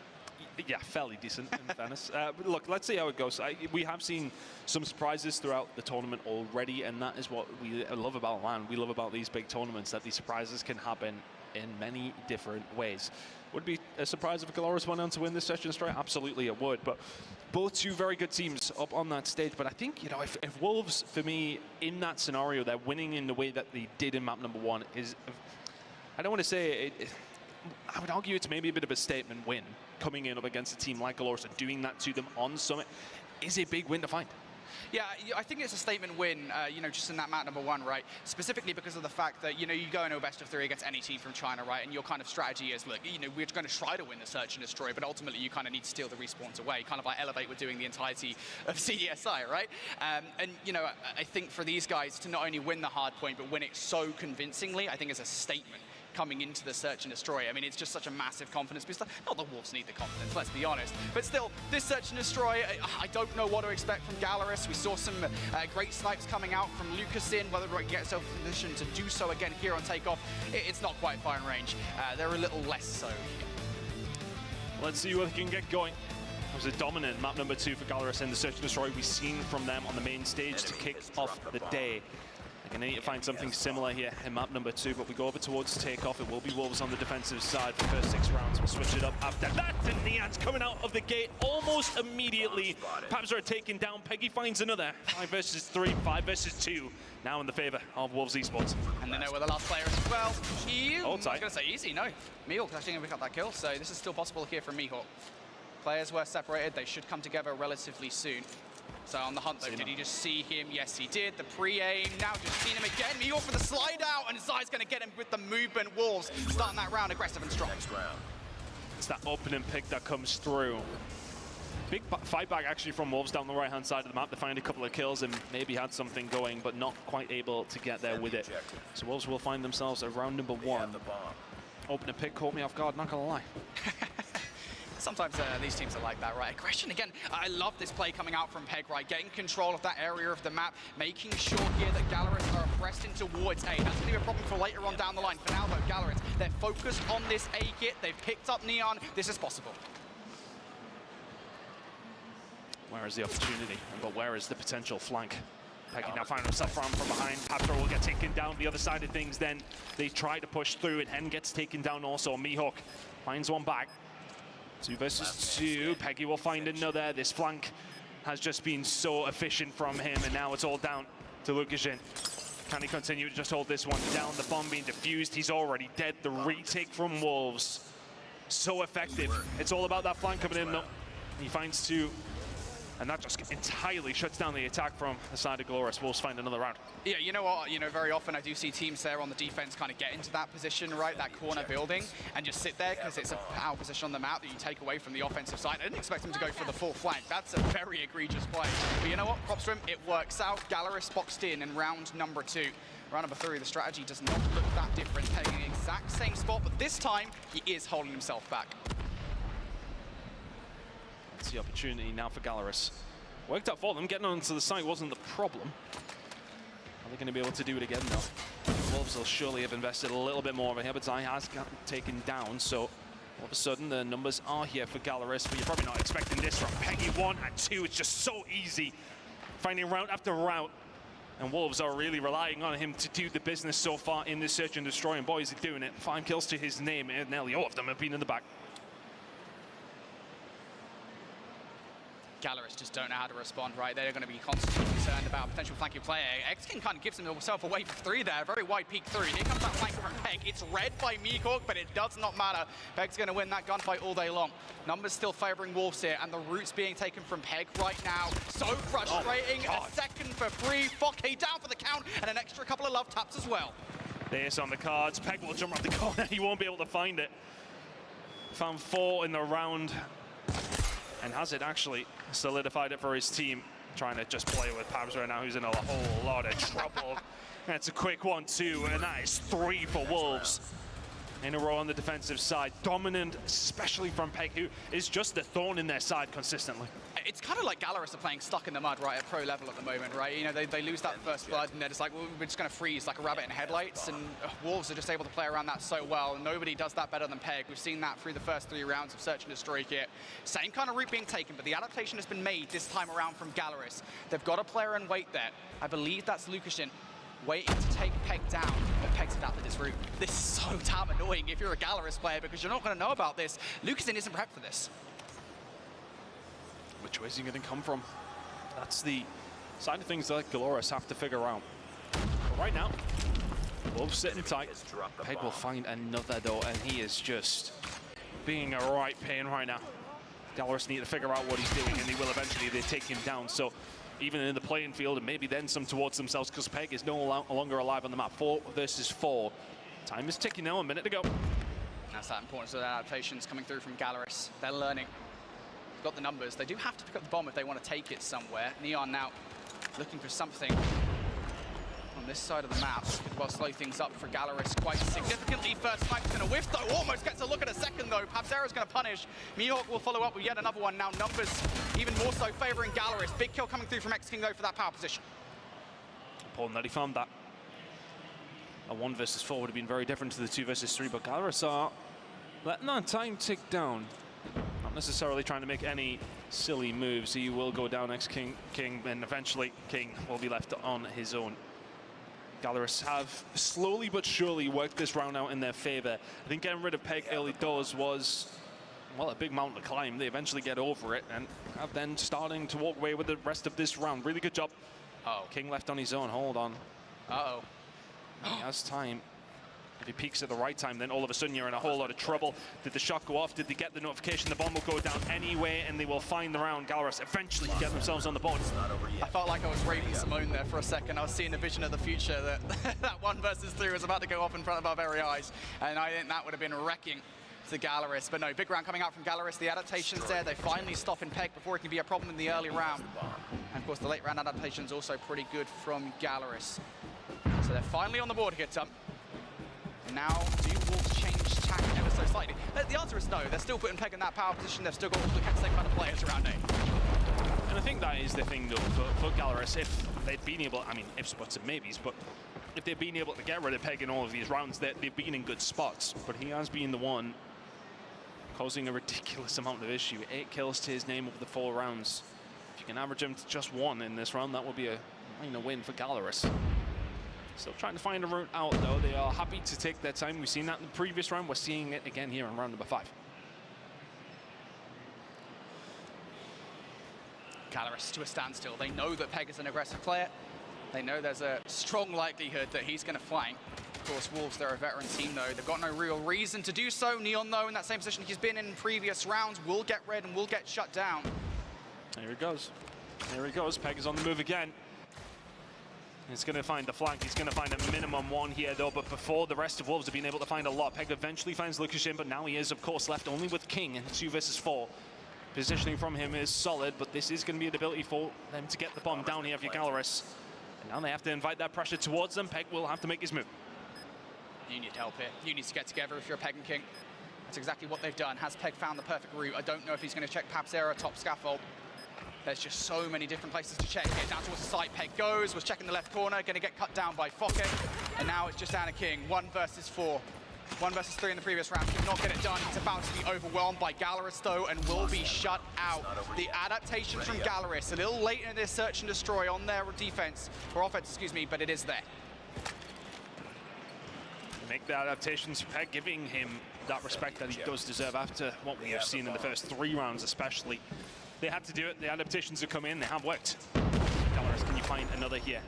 Yeah, fairly decent in fairness. But look, let's see how it goes. We have seen some surprises throughout the tournament already, and that is what we love about LAN. We love about these big tournaments, that these surprises can happen in many different ways. Would it be a surprise if Gallerus went on to win this session straight? Absolutely, it would. But both 2 very good teams up on that stage. But I think, you know, if Wolves, for me, in that scenario, they're winning in the way that they did in map number 1, is, I don't want to say it, I would argue it's maybe a bit of a statement win. Coming in up against a team like Gallerus and doing that to them on Summit is a big win to find. Yeah, I think it's a statement win, you know, just in that map number 1, right? Specifically because of the fact that, you know, you go into a best of 3 against any team from China, right? And your kind of strategy is, look, you know, we're going to try to win the search and destroy, but ultimately you kind of need to steal the respawns away, kind of like Elevate were doing the entirety of CDSI, right? And, you know, I think for these guys to not only win the hard point, but win it so convincingly, I think is a statement coming into the search and destroy. I mean, it's just such a massive confidence booster. Not the Wolves need the confidence, let's be honest. But still, this search and destroy, I don't know what to expect from Gallerus. We saw some great snipes coming out from Lucasin, whether it gets itself in position to do so again here on takeoff. It's not quite firing range. They're a little less so here. Let's see what they can get going. It was a dominant map number 2 for Gallerus in the search and destroy we've seen from them on the main stage to kick off the day. They're going to need to find something similar here in map number 2, but we go over towards takeoff. It will be Wolves on the defensive side for the first 6 rounds. We'll switch it up after that, and Neon's coming out of the gate almost immediately. Pabs are taken down. Peggy finds another. 5 versus 3, 5 versus 2. Now in the favor of Wolves Esports. And they know where the last player is as well. Hold I was tight. going to say easy, no. Mihawk actually going to pick up that kill, so this is still possible here from Mihawk. Players were separated. They should come together relatively soon. So on the hunt though, did he just see him? Yes, he did. The pre-aim, now just seen him again. Mihawk for the slide out, and Zai's going to get him with the movement. Wolves starting that round aggressive and strong. Next round. It's that opening pick that comes through. Big fight back actually from Wolves down the right-hand side of the map. They find a couple of kills and maybe had something going, but not quite able to get there with it. So Wolves will find themselves at round number 1. Opening pick caught me off guard, not gonna lie. Sometimes these teams are like that, right? Aggression again. I love this play coming out from Peg, right? Getting control of that area of the map, making sure here that Gallerus are pressed in towards A. That's going to be a problem for later on down the line. For now, though, Gallerus, they're focused on this A kit. They've picked up Neon. This is possible. Where is the opportunity? But where is the potential flank? Peggy now finding himself from behind. Pabstra will get taken down. The other side of things, then they try to push through, and Hen gets taken down also. Mihawk finds one back. 2 versus 2. Peggy will find another. This flank has just been so efficient from him, and now it's all down to Lukashin. Can he continue to just hold this one down? The bomb being defused. He's already dead. The retake from Wolves. So effective. It's all about that flank coming in, though. He finds 2. And that just entirely shuts down the attack from the side of Glorious. Wolves find another round. Yeah, you know what? You know, very often I do see teams there on the defense kind of get into that position, right? That corner building, and just sit there because it's a power position on the map that you take away from the offensive side. I didn't expect him to go for the full flank. That's a very egregious play. But you know what? Props to him. It works out. Gallerus boxed in round number 2. Round number 3, the strategy does not look that different. Taking the exact same spot, but this time he is holding himself back. That's the opportunity now for Gallerus. Worked out for them. Getting onto the site wasn't the problem. Are they going to be able to do it again, though? Wolves will surely have invested a little bit more over here, but Zai has gotten taken down, so all of a sudden the numbers are here for Gallerus, but you're probably not expecting this from Peggy. 1 and 2, it's just so easy. Finding route after route, and Wolves are really relying on him to do the business so far in this search and destroy, and boy, is he doing it. 5 kills to his name, and nearly all of them have been in the back. Gallerus just don't know how to respond, right? They're going to be constantly concerned about a potential flanking player. Xkin kind of gives himself away for 3 there. Very wide peek through. Here comes that flank from Peg. It's read by Mihawk, but it does not matter. Peg's going to win that gunfight all day long. Numbers still favoring Wolves here, and the routes being taken from Peg right now. So frustrating. Oh, a second for free. Fokke down for the count, and an extra couple of love taps as well. This on the cards. Peg will jump around the corner. He won't be able to find it. Found 4 in the round. And has it actually solidified it for his team. Trying to just play with Pabs right now, who's in a whole lot of trouble. That's a quick 1-2, and that is 3 for Wolves. In a row on the defensive side. Dominant, especially from Peg, who is just a thorn in their side consistently. It's kind of like Gallerus are playing stuck in the mud, right, at pro level at the moment, right? You know, they lose that first blood, and they're just like, well, we're just going to freeze like a rabbit in headlights, and Wolves are just able to play around that so well, and nobody does that better than Peg. We've seen that through the first 3 rounds of Search and Destroy kit. Same kind of route being taken, but the adaptation has been made this time around from Gallerus. They've got a player and wait there. I believe that's Lukashin, waiting to take Peg down, but Peg's adapted this route. This is so damn annoying if you're a Gallerus player, because you're not going to know about this. Lucasin isn't prepped for this. Which way is he going to come from? That's the side of things that Gallerus have to figure out. But right now, Wolves sitting tight. Peg will find another though, and he is just being a right pain right now. Gallerus need to figure out what he's doing, and he will eventually. They take him down. So even in the playing field, and maybe then some towards themselves, because Peg is no longer alive on the map. 4 versus 4. Time is ticking now, a minute to go. That's that importance of the adaptations coming through from Galaris. They're learning. They've got the numbers. They do have to pick up the bomb if they want to take it somewhere. Neon now looking for something on this side of the map. Could well slow things up for Galaris quite significantly. First snipe's going to whiff though. Almost gets a look at a second though. Pabzera's going to punish. Mihawk will follow up with yet another one. Now numbers even more so favoring Galaris. Big kill coming through from X-King though for that power position. Important that he found that. A 1 versus 4 would have been very different to the 2 versus 3, but Galaris are letting that time tick down. Not necessarily trying to make any silly moves. He will go down X-King, and eventually King will be left on his own. Galaris have slowly but surely worked this round out in their favor. I think getting rid of Peg early doors was, well, a big mountain to climb. They eventually get over it and have then starting to walk away with the rest of this round. Really good job. Oh. King left on his own. Hold on. Uh-oh. He has time. If he peaks at the right time, then all of a sudden you're in a whole lot of trouble. Did the shot go off? Did they get the notification? The bomb will go down anyway, and they will find the round. Galaris eventually get themselves on the board. I felt like I was Raven Simone there for a second. I was seeing a vision of the future that that 1 versus 3 was about to go off in front of our very eyes, and I think that would have been wrecking to Galaris. But no, big round coming out from Galaris. The adaptations there, they finally stop in Peg before it can be a problem in the early round. And of course, the late round adaptations also pretty good from Galaris. So they're finally on the board here, Tom. Now, do Wolves change tack ever so slightly? The answer is no. They're still putting Peg in that power position. They've still got all the same kind of players around it. And I think that is the thing, though, for Galaris. If they'd been able, I mean, ifs, buts, and maybes, but if they've been able to get rid of Peg in all of these rounds, they've been in good spots. But he has been the one causing a ridiculous amount of issue. 8 kills to his name over the 4 rounds. If you can average him to just 1 in this round, that would be a minor win for Galaris. Still trying to find a route out, though. They are happy to take their time. We've seen that in the previous round. We're seeing it again here in round number 5. Galaris to a standstill. They know that Peg is an aggressive player. They know there's a strong likelihood that he's going to flank. Of course, Wolves, they're a veteran team, though. They've got no real reason to do so. Neon, though, in that same position he's been in previous rounds, will get red and will get shut down. There he goes. There he goes. Peg is on the move again. He's going to find the flank. He's going to find a minimum 1 here, though. But before the rest of Wolves have been able to find a lot, Peg eventually finds Lukashin, but now he is, of course, left only with King in 2 versus 4. Positioning from him is solid, but this is going to be an ability for them to get the bomb down here for Galaris. And now they have to invite that pressure towards them. Peg will have to make his move. You need help here. You need to get together if you're Peg and King. That's exactly what they've done. Has Peg found the perfect route? I don't know if he's going to check Pabzera top scaffold. There's just so many different places to check. Get down towards the side. Peg goes, was checking the left corner, going to get cut down by Fokke. And now it's just down to King. 1 versus 4. 1 versus 3 in the previous round. Could not get it done. He's about to be overwhelmed by Galaris, though, and will be shut out. The adaptation from Galaris, a little late in this search and destroy on their defense, or offense, excuse me, but it is there. Make the adaptations, Peg giving him that respect that he does deserve after what we have seen in the first 3 rounds, especially. They had to do it. The adaptations have come in. They have worked. Galaris, can you find another here?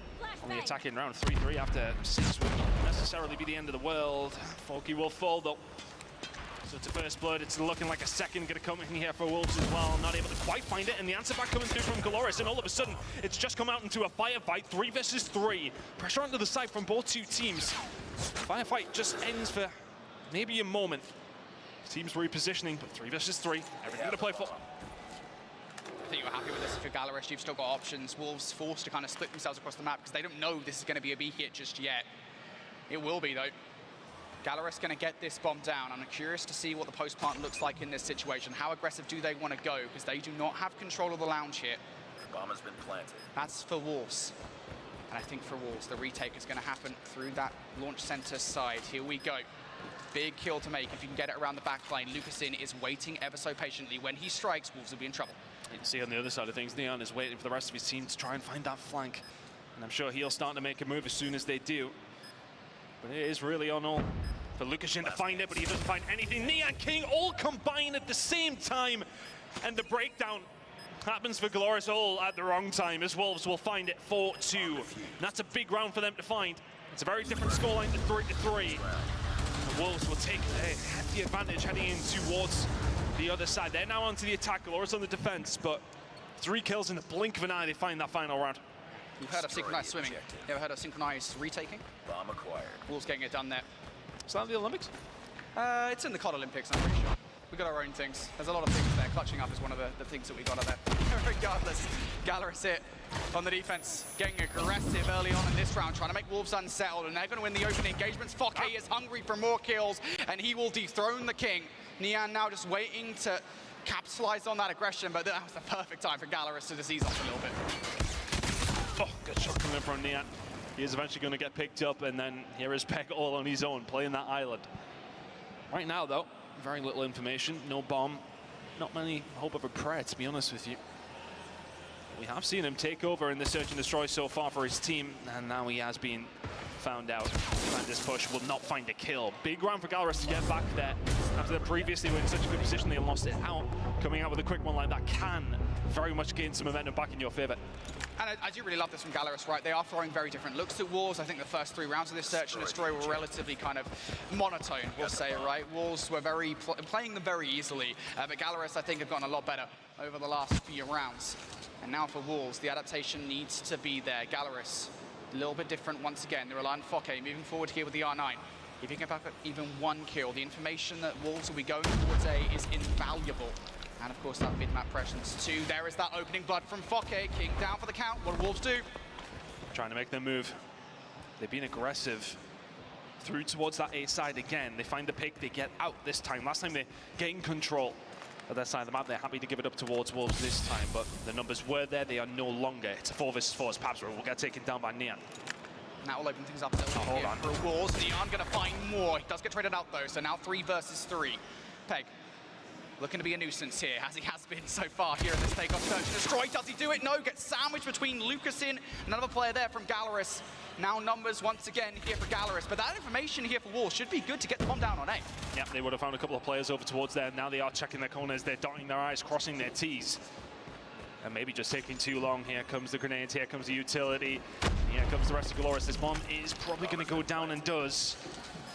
On the attack in round 3-3 after 6 would not necessarily be the end of the world. Fokke will fall, though. So it's a first blood. It's looking like a second going to come in here for Wolves as well. Not able to quite find it. And the answer back coming through from Galoris. And all of a sudden, it's just come out into a firefight. 3 versus 3. Pressure onto the side from both 2 teams. Firefight just ends for maybe a moment. Teams repositioning, but 3 versus 3. Everything to play for. I think you're happy with this if you're Galaris. You've still got options. Wolves forced to kind of split themselves across the map because they don't know this is going to be a B hit just yet. It will be, though. Galaris going to get this bomb down. I'm curious to see what the post plant looks like in this situation. How aggressive do they want to go? Because they do not have control of the lounge here. Bomb has been planted. That's for Wolves. And I think for Wolves, the retake is going to happen through that launch center side. Here we go. Big kill to make if you can get it around the back line. Lucasin is waiting ever so patiently. When he strikes, Wolves will be in trouble. You can see on the other side of things, Neon is waiting for the rest of his team to try and find that flank. And I'm sure he'll start to make a move as soon as they do. But it is really on all for Lukashin to find it, but he doesn't find anything. Neon King all combine at the same time. And the breakdown happens for Glorious all at the wrong time as Wolves will find it 4-2. And that's a big round for them to find. It's a very different scoreline to 3-3. The Wolves will take a hefty advantage heading in towards the other side. They're now onto the attack. Glorious on the defense, but 3 kills in the blink of an eye. They find that final round. You've heard of synchronized swimming. You ever heard of synchronized retaking? Bomb acquired. Wolves getting it done there. Is that the Olympics? It's in the COD Olympics, I'm pretty sure. We got our own things. There's a lot of things there. Clutching up is one of the things that we got up there. Regardless, Gallerus hit on the defense, getting aggressive early on in this round, trying to make Wolves unsettled, and they're going to win the open engagements. Fokke is hungry for more kills, and he will dethrone the king. Nian now just waiting to capitalize on that aggression, but that was the perfect time for Gallerus to just ease off a little bit. Oh, good shot coming in from Nian. He is eventually going to get picked up, and then here is Peg all on his own, playing that island. Right now, though, very little information, no bomb, not many hope of a prayer, to be honest with you. We have seen him take over in the search and destroy so far for his team, and now he has been found out. And this push will not find a kill. Big round for Gallerus to get back there. After previously were in such a good position, they lost it out. Coming out with a quick one like that can very much gain some momentum back in your favor. And I do really love this from Gallerus, right? They are throwing very different looks at Wolves. I think the first 3 rounds of this search and destroy were relatively kind of monotone, we'll say, right? Wolves were playing them very easily, but Gallerus, I think, have gotten a lot better over the last few rounds. And now for Wolves, the adaptation needs to be there. Gallerus, a little bit different once again. They rely on Fokke moving forward here with the R9. If you can back up even 1 kill, the information that Wolves will be going towards A is invaluable. And of course, that mid-map presence too. There is that opening blood from Fokke. King down for the count. What do Wolves do? Trying to make their move. They've been aggressive through towards that A side again. They find the pick, they get out this time. Last time they gained control of their side of the map. They're happy to give it up towards Wolves this time, but the numbers were there. They are no longer. It's a 4 versus 4 as Pabs will get taken down by Nian. That will open things up a little bit here for Wolves. Nian going to find more. He does get traded out though, so now 3 versus 3. Peg looking to be a nuisance here, as he has been so far here in this takeoff search and destroy. Does he do it? No, gets sandwiched between Lucasin, another player there from Gallerus. Now numbers once again here for Gallerus, but that information here for Wolves should be good to get the bomb down on A. Yeah, they would have found a couple of players over towards there. Now they are checking their corners, they're dotting their I's, crossing their T's. And maybe just taking too long. Here comes the grenades, here comes the utility, here comes the rest of Gallerus. This bomb is probably going to go down and does.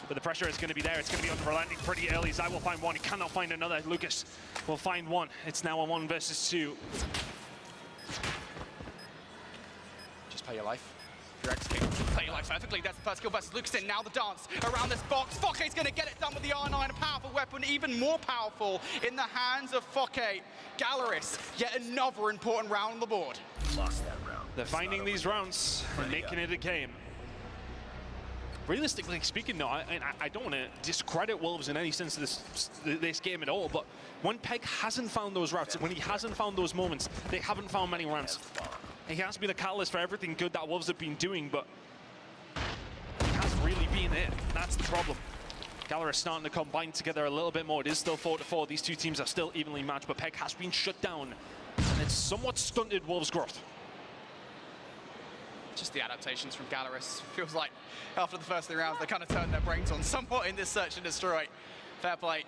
But the pressure is going to be there. It's going to be on for landing pretty early. Zai will find one. He cannot find another. Lucas will find one. It's now a 1 versus 2. Just play your life. Your ex-king. Play your life perfectly. That's the first kill versus Lucasin. Now the dance around this box. Fokke's going to get it done with the R9. A powerful weapon, even more powerful in the hands of Fokke. Gallerus, yet another important round on the board. Lost that round. They're finding these rounds and making it a game. Realistically speaking, though, I don't want to discredit Wolves in any sense of this game at all, but when Peg hasn't found those routes, when he hasn't found those moments, they haven't found many rounds. He has been a catalyst for everything good that Wolves have been doing, but he hasn't really been it. That's the problem. Gallerus starting to combine together a little bit more. It is still 4-4. These 2 teams are still evenly matched, but Peg has been shut down, and it's somewhat stunted Wolves' growth. Just the adaptations from Gallerus. Feels like after the first 3 rounds, they kind of turned their brains on somewhat in this search and destroy. Fair play.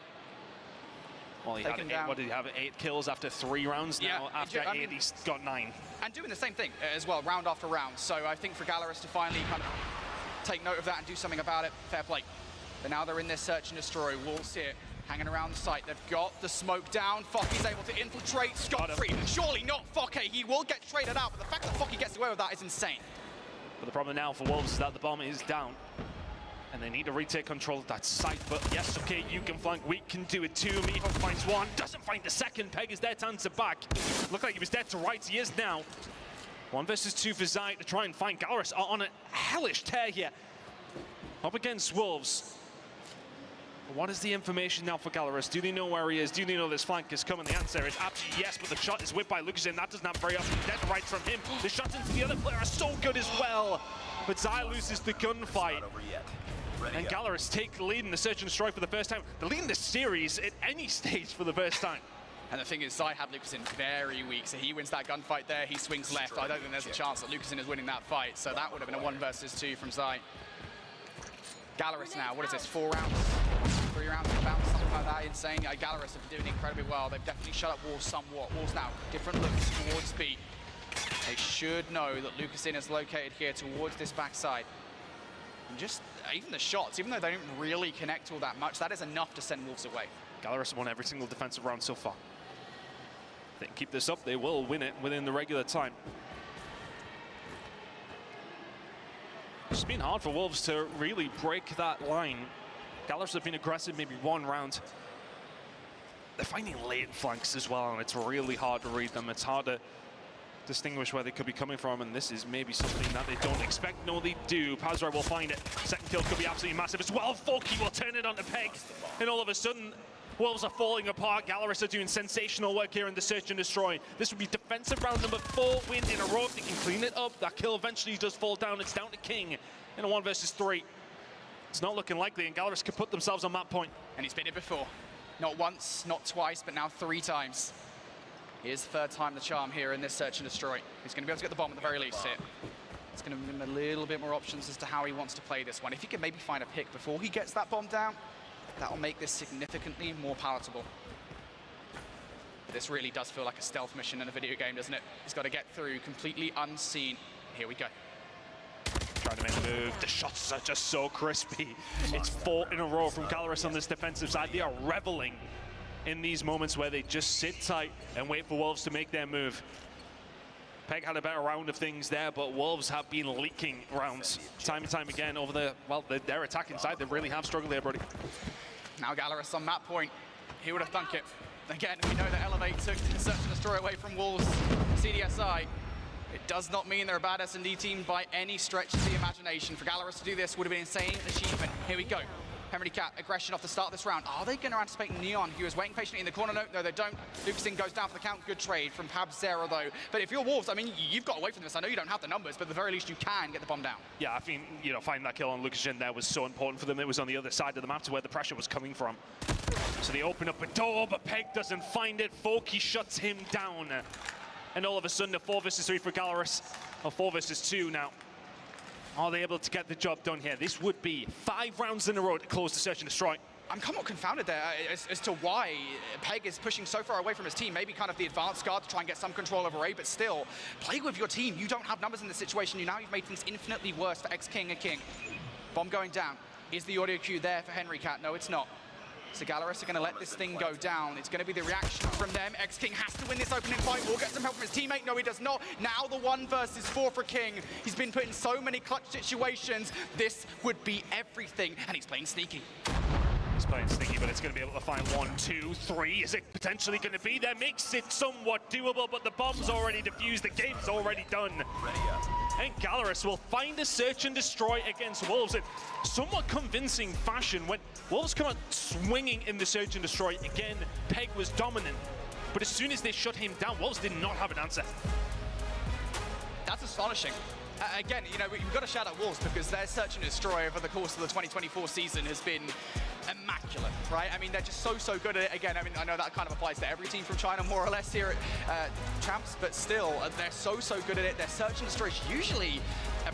Well, he had 8, what did he have? 8 kills after 3 rounds. Now after 8, he's got 9. And doing the same thing as well, round after round. So I think for Gallerus to finally kind of take note of that and do something about it, fair play. But now they're in this search and destroy. Wolves here, hanging around the site. They've got the smoke down. Fokke's able to infiltrate scot-free. Surely not Fokke. He will get traded out, but the fact that Fokke gets away with that is insane. But the problem now for Wolves is that the bomb is down. And they need to retake control of that site. But yes, okay, you can flank. We can do it too. Miho finds one, doesn't find the second. Peg is there to answer back. Looked like he was dead to rights. He is now. 1 versus 2 for Zai to try and find Gallerus on a hellish tear here. Up against Wolves. What is the information now for Gallerus? Do they know where he is? Do they know this flank is coming? The answer is absolutely yes, but the shot is whipped by Lucasin. That doesn't happen very often. Dead rights from him. The shots into the other player are so good as well. But Zai loses the gunfight. And Gallerus take the lead in the search and destroy for the first time. The lead in the series at any stage for the first time. And the thing is, Zai had Lucasin very weak, so he wins that gunfight there. He swings left. I don't think there's a chance that Lucasin is winning that fight, so that would have been a 1 versus 2 from Zai. Gallerus now, what is this, 4 rounds? 3 rounds of bounce, something like that, insane. Gallerus have been doing incredibly well. They've definitely shut up Wolves somewhat. Wolves now, different looks towards B. They should know that Lucasin is located here towards this backside. And just, even the shots, even though they don't really connect all that much, that is enough to send Wolves away. Gallerus won every single defensive round so far. If they can keep this up, they will win it within the regular time. It's been hard for Wolves to really break that line. Gallerus have been aggressive maybe one round. They're finding late flanks as well, and it's really hard to read them. It's hard to distinguish where they could be coming from, and this is maybe something that they don't expect. No, they do. Pazra will find it. Second kill could be absolutely massive as well. Folky will turn it onto Peg, and all of a sudden, Wolves are falling apart. Gallerus are doing sensational work here in the search and destroy. This would be defensive round number 4 win in a row. If they can clean it up, that kill eventually does fall down. It's down to King in a 1 versus 3. It's not looking likely, and Gallerus could put themselves on that point. And he's been here before. Not once, not twice, but now 3 times. Here's the 3rd time the charm here in this search and destroy. He's going to be able to get the bomb at the very least here. It's going to give him a little bit more options as to how he wants to play this one. If he can maybe find a pick before he gets that bomb down, that'll make this significantly more palatable. This really does feel like a stealth mission in a video game, doesn't it? He's got to get through completely unseen. Here we go. Trying to make the move. The shots are just so crispy. It's 4 in a row from Gallerus on this defensive side. They are reveling in these moments where they just sit tight and wait for Wolves to make their move. Peg had a better round of things there, but Wolves have been leaking rounds time and time again over the, well, their attacking side. They really have struggled there, buddy. Now Gallerus on that point. He would have thunk it. Again, we know that Elevate took the search and destroy away from Wolves CDSI. It does not mean they're a bad S&D team by any stretch of the imagination. For Gallerus to do this would have been an insane achievement. Here we go. Henry Cat, aggression off the start of this round. Are they going to anticipate Neon? He was waiting patiently in the corner. No, they don't. Lucasing goes down for the count. Good trade from Pabzera, though. But if you're Wolves, I mean, you've got away from this. I know you don't have the numbers, but at the very least, you can get the bomb down. Yeah, I think, you know, finding that kill on Lucasing there was so important for them. It was on the other side of the map to where the pressure was coming from. So they open up a door, but Peg doesn't find it. Folky shuts him down. And all of a sudden, a 4 versus 3 for Gallerus. Or 4 versus 2 now. Are they able to get the job done here? This would be 5 rounds in a row to close the search and destroy. I'm somewhat confounded there as to why Peg is pushing so far away from his team. Maybe kind of the advanced guard to try and get some control over A, but still, play with your team. You don't have numbers in this situation. You've made things infinitely worse for X-King and King. Bomb going down. Is the audio cue there for Henry Cat? No, it's not. So Gallerus are going to let this thing go down. It's going to be the reaction from them. X-King has to win this opening fight or get some help from his teammate. No, he does not. Now the 1 versus 4 for King. He's been put in so many clutch situations. This would be everything, and he's playing sneaky. He's playing sneaky, but it's going to be able to find 1, 2, 3. Is it potentially going to be there? Makes it somewhat doable, but the bomb's already defused. The game's already done. And Gallerus will find a search and destroy against Wolves in somewhat convincing fashion. When Wolves come out swinging in the search and destroy, again, Peg was dominant. But as soon as they shut him down, Wolves did not have an answer. That's astonishing. Again, you know, we've got to shout out Wolves because their search and destroy over the course of the 2024 season has been immaculate, right? I mean, they're just so good at it. Again, I mean, I know that kind of applies to every team from China, more or less, here at Champs, but still, they're so good at it. Their search and destroy is usually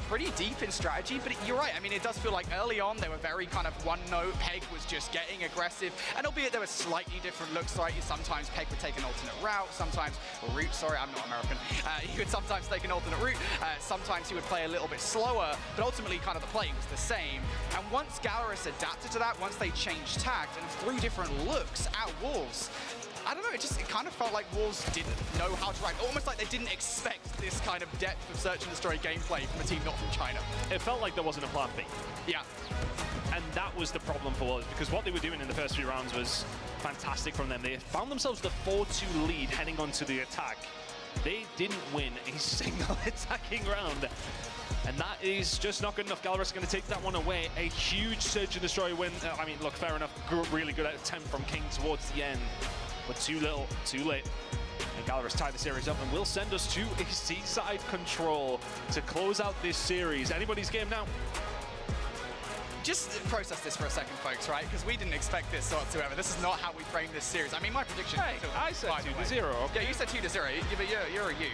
pretty deep in strategy, but you're right. I mean, it does feel like early on they were very kind of one note. Peg was just getting aggressive, and albeit there were slightly different looks, right? Sometimes Peg would take an alternate route, sometimes, or route, sorry, I'm not American. He would sometimes take an alternate route, sometimes he would play a little bit slower, but ultimately kind of the play was the same. And once Gallerus adapted to that, once they changed tact and threw different looks at Wolves, I don't know, it kind of felt like Wolves didn't know how to write, almost like they didn't expect this kind of depth of search and destroy gameplay from a team not from China. It felt like there wasn't a plan B. Yeah. And that was the problem for Wolves, because what they were doing in the first 3 rounds was fantastic from them. They found themselves the 4-2 lead heading onto the attack. They didn't win a single attacking round. And that is just not good enough. Gallerus is going to take that one away. A huge search and destroy win. I mean, look, fair enough. Really good attempt from King towards the end. But too little, too late. And Gallerus tied the series up and will send us to a seaside control to close out this series. Anybody's game now. Just process this for a second, folks, right? Because we didn't expect this whatsoever. This is not how we framed this series. I mean, my prediction... Hey, I said 2-0. Okay. Yeah, you said 2-0, but you're a you.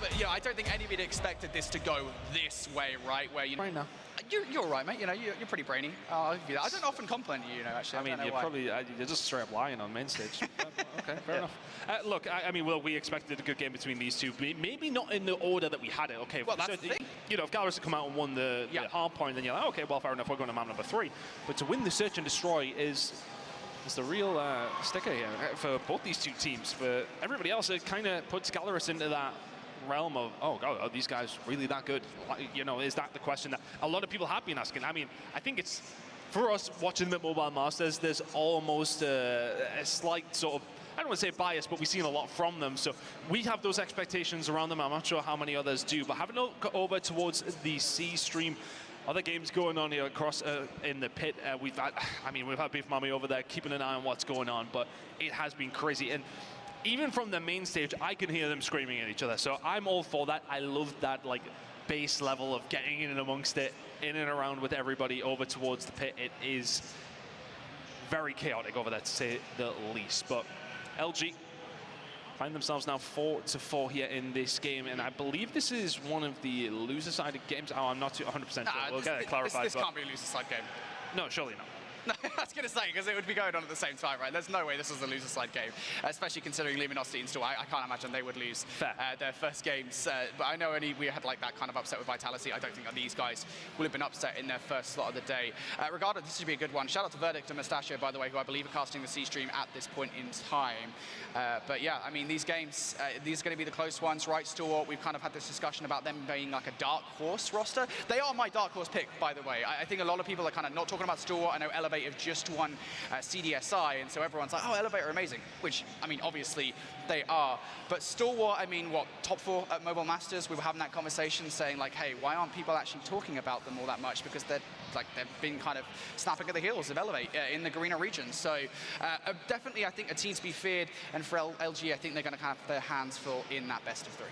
But, you know, I don't think anybody expected this to go this way, right? Where, you know... Right now. You're right, mate. You know, you're pretty brainy. I'll give you that. I don't often compliment you, actually. I mean, you're just straight up lying on main stage. Okay, fair enough. Look, I mean, well, we expected a good game between these two. Maybe not in the order that we had it. Okay, well, that's the thing. You know, if Gallerus had come out and won the hard point, then you're like, okay, well, fair enough, we're going to map number 3. But to win the search and destroy is is the real sticker here for both these two teams. For everybody else, it kind of puts Gallerus into that realm of, oh God, are these guys really that good? You know, is that the question that a lot of people have been asking? I mean, I think it's, for us watching the Mobile Masters, there's almost a slight sort of, I don't want to say bias, but we've seen a lot from them. So we have those expectations around them. I'm not sure how many others do, but having a look over towards the C stream, other games going on here across in the pit. We've had Beef Mommy over there keeping an eye on what's going on, but it has been crazy. And even from the main stage, I can hear them screaming at each other. So I'm all for that. I love that like base level of getting in and amongst it, in and around with everybody over towards the pit. It is very chaotic over there, to say the least. But LG find themselves now 4-4 here in this game, and I believe this is one of the loser-sided games. Oh, I'm not 100% sure. We'll get it clarified. This can't be a loser-side game. No, surely not. I was going to say, because it would be going on at the same time, right? There's no way this was a loser-side game, especially considering Luminosity and Store. I can't imagine they would lose their first games. But I know we had like that kind of upset with Vitality. I don't think that these guys will have been upset in their first slot of the day. Regardless, this should be a good one. Shout out to Verdict and Mustachio, by the way, who I believe are casting the C stream at this point in time. But yeah, I mean, these games, these are going to be the close ones, right? Store, we've kind of had this discussion about them being like a dark horse roster. They are my dark horse pick, by the way. I think a lot of people are kind of not talking about Store. I know Elevate have just won CDSI, and so everyone's like, oh, Elevate are amazing, which, I mean, obviously they are. But Stalwart, I mean, what, top 4 at Mobile Masters? We were having that conversation saying, like, hey, why aren't people actually talking about them all that much? Because they've been kind of snapping at the heels of Elevate in the Garena region. So definitely, I think a team to be feared, and for LG, I think they're going to kind of have their hands full in that best of 3.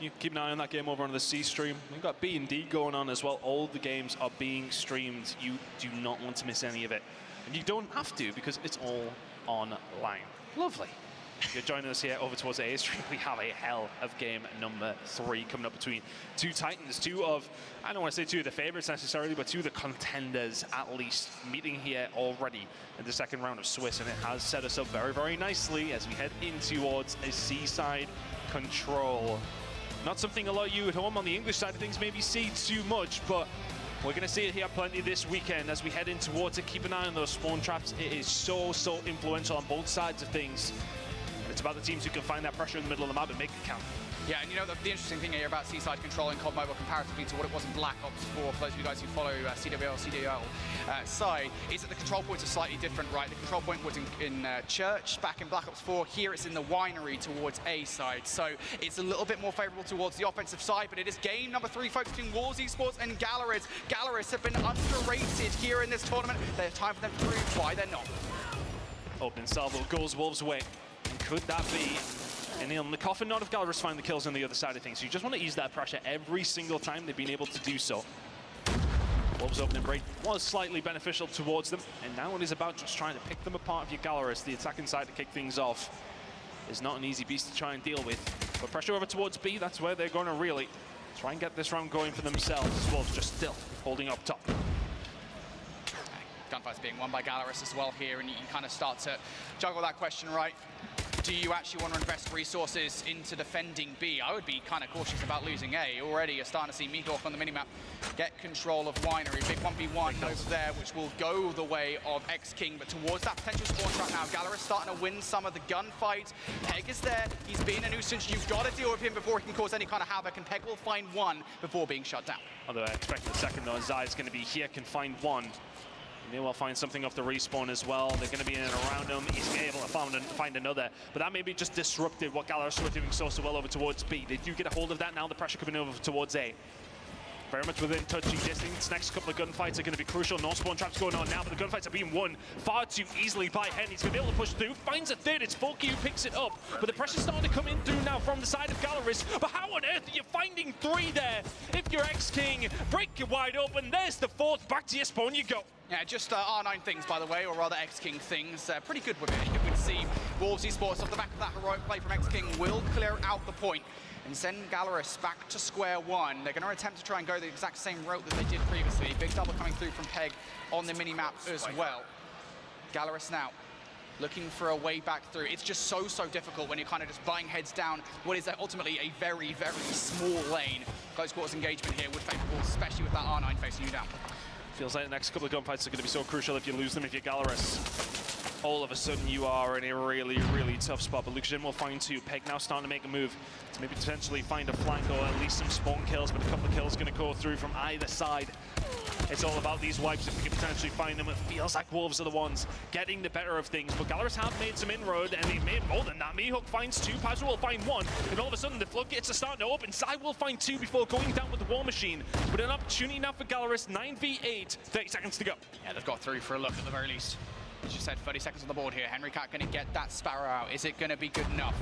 You keep an eye on that game over on the C stream. We've got B and D going on as well. All the games are being streamed. You do not want to miss any of it. And you don't have to, because it's all online. Lovely. If you're joining us here over towards the A stream, we have a hell of game number 3 coming up between two Titans, two of, I don't want to say two of the favorites necessarily, but two of the contenders at least, meeting here already in the second round of Swiss, and it has set us up very, very nicely as we head in towards a seaside control. Not something a lot of you at home on the English side of things maybe see too much, but we're going to see it here plenty this weekend as we head in towards it. Keep an eye on those spawn traps. It is so influential on both sides of things. It's about the teams who can find that pressure in the middle of the map and make it count. Yeah, and you know, the interesting thing here about Seaside Control in COD Mobile comparatively to what it was in Black Ops 4, for those of you guys who follow CDL side, is that the control points are slightly different, right? The control point was in Church back in Black Ops 4. Here it's in the Winery towards A side. So it's a little bit more favorable towards the offensive side, but it is game number 3 focusing Wolves Esports and Gallerist. Gallerist have been underrated here in this tournament. There's time for them to prove why they're not. Opening salvo goes Wolves' way. And could that be and on the coffin nod of Gallerist find the kills on the other side of things? So you just want to ease that pressure every single time they've been able to do so. Wolves' opening break was slightly beneficial towards them, and now it is about just trying to pick them apart of your Gallerist. The attacking side to kick things off is not an easy beast to try and deal with. But pressure over towards B, that's where they're going to really try and get this round going for themselves. Wolves just still holding up top. Gunfight's being won by Gallerist as well here, and you kind of start to juggle that question, right? Do you actually want to invest resources into defending B? I would be kind of cautious about losing A. Already you're starting to see Meathawk on the minimap get control of Winery. Big 1v1 over there, which will go the way of X-King, but towards that potential spawn trap now. Gallerist starting to win some of the gunfight. Peg is there. He's been a nuisance. You've got to deal with him before he can cause any kind of havoc, and Peg will find one before being shut down. Although I expect the second though, Zai is going to be here, can find one. May well find something off the respawn as well. They're going to be in and around him. He's able to find another. But that maybe just disrupted what Gallerist were doing so well over towards B. They do get a hold of that now. The pressure coming over towards A. Very much within touching distance. Next couple of gunfights are going to be crucial. No spawn traps going on now, but the gunfights are being won far too easily by Hen. He's going to be able to push through. Finds a third. It's Volky who picks it up. But the pressure's starting to come in through now from the side of Gallerist. But how on earth are you finding 3 there? If you're X-King, break it wide open. There's the 4th. Back to your spawn you go. Yeah, just R9 things, by the way, or rather X-King things. Pretty good with it. It would seem Wolves Esports, off the back of that heroic play from X-King, will clear out the point and send Gallerist back to square one. They're going to attempt to try and go the exact same route that they did previously. Big double coming through from Peg on the mini-map as well. Gallerist now looking for a way back through. It's just so difficult when you're kind of just buying heads down what is ultimately a very, very small lane. Close quarters engagement here would favour Wolves, especially with that R9 facing you down. Feels like the next couple of gunfights are going to be so crucial if you lose them if you're Gallerist. all of a sudden you are in a really, really tough spot. But Lucas will find two. Peg now starting to make a move to maybe potentially find a flank or at least some spawn kills, but a couple of kills going to go through from either side. It's all about these wipes. If we can potentially find them, it feels like Wolves are the ones getting the better of things. But Gallerus have made some inroad, and they've made more than that. Mehook finds two, Pazza will find one, and all of a sudden the floodgates are starting to open. Sai will find two before going down with the War Machine. But an opportunity now for Gallerus, 9v8, 30 seconds to go. Yeah, they've got through for a look at the very least. As you said, 30 seconds on the board here. Henricat going to get that Sparrow out. Is it going to be good enough?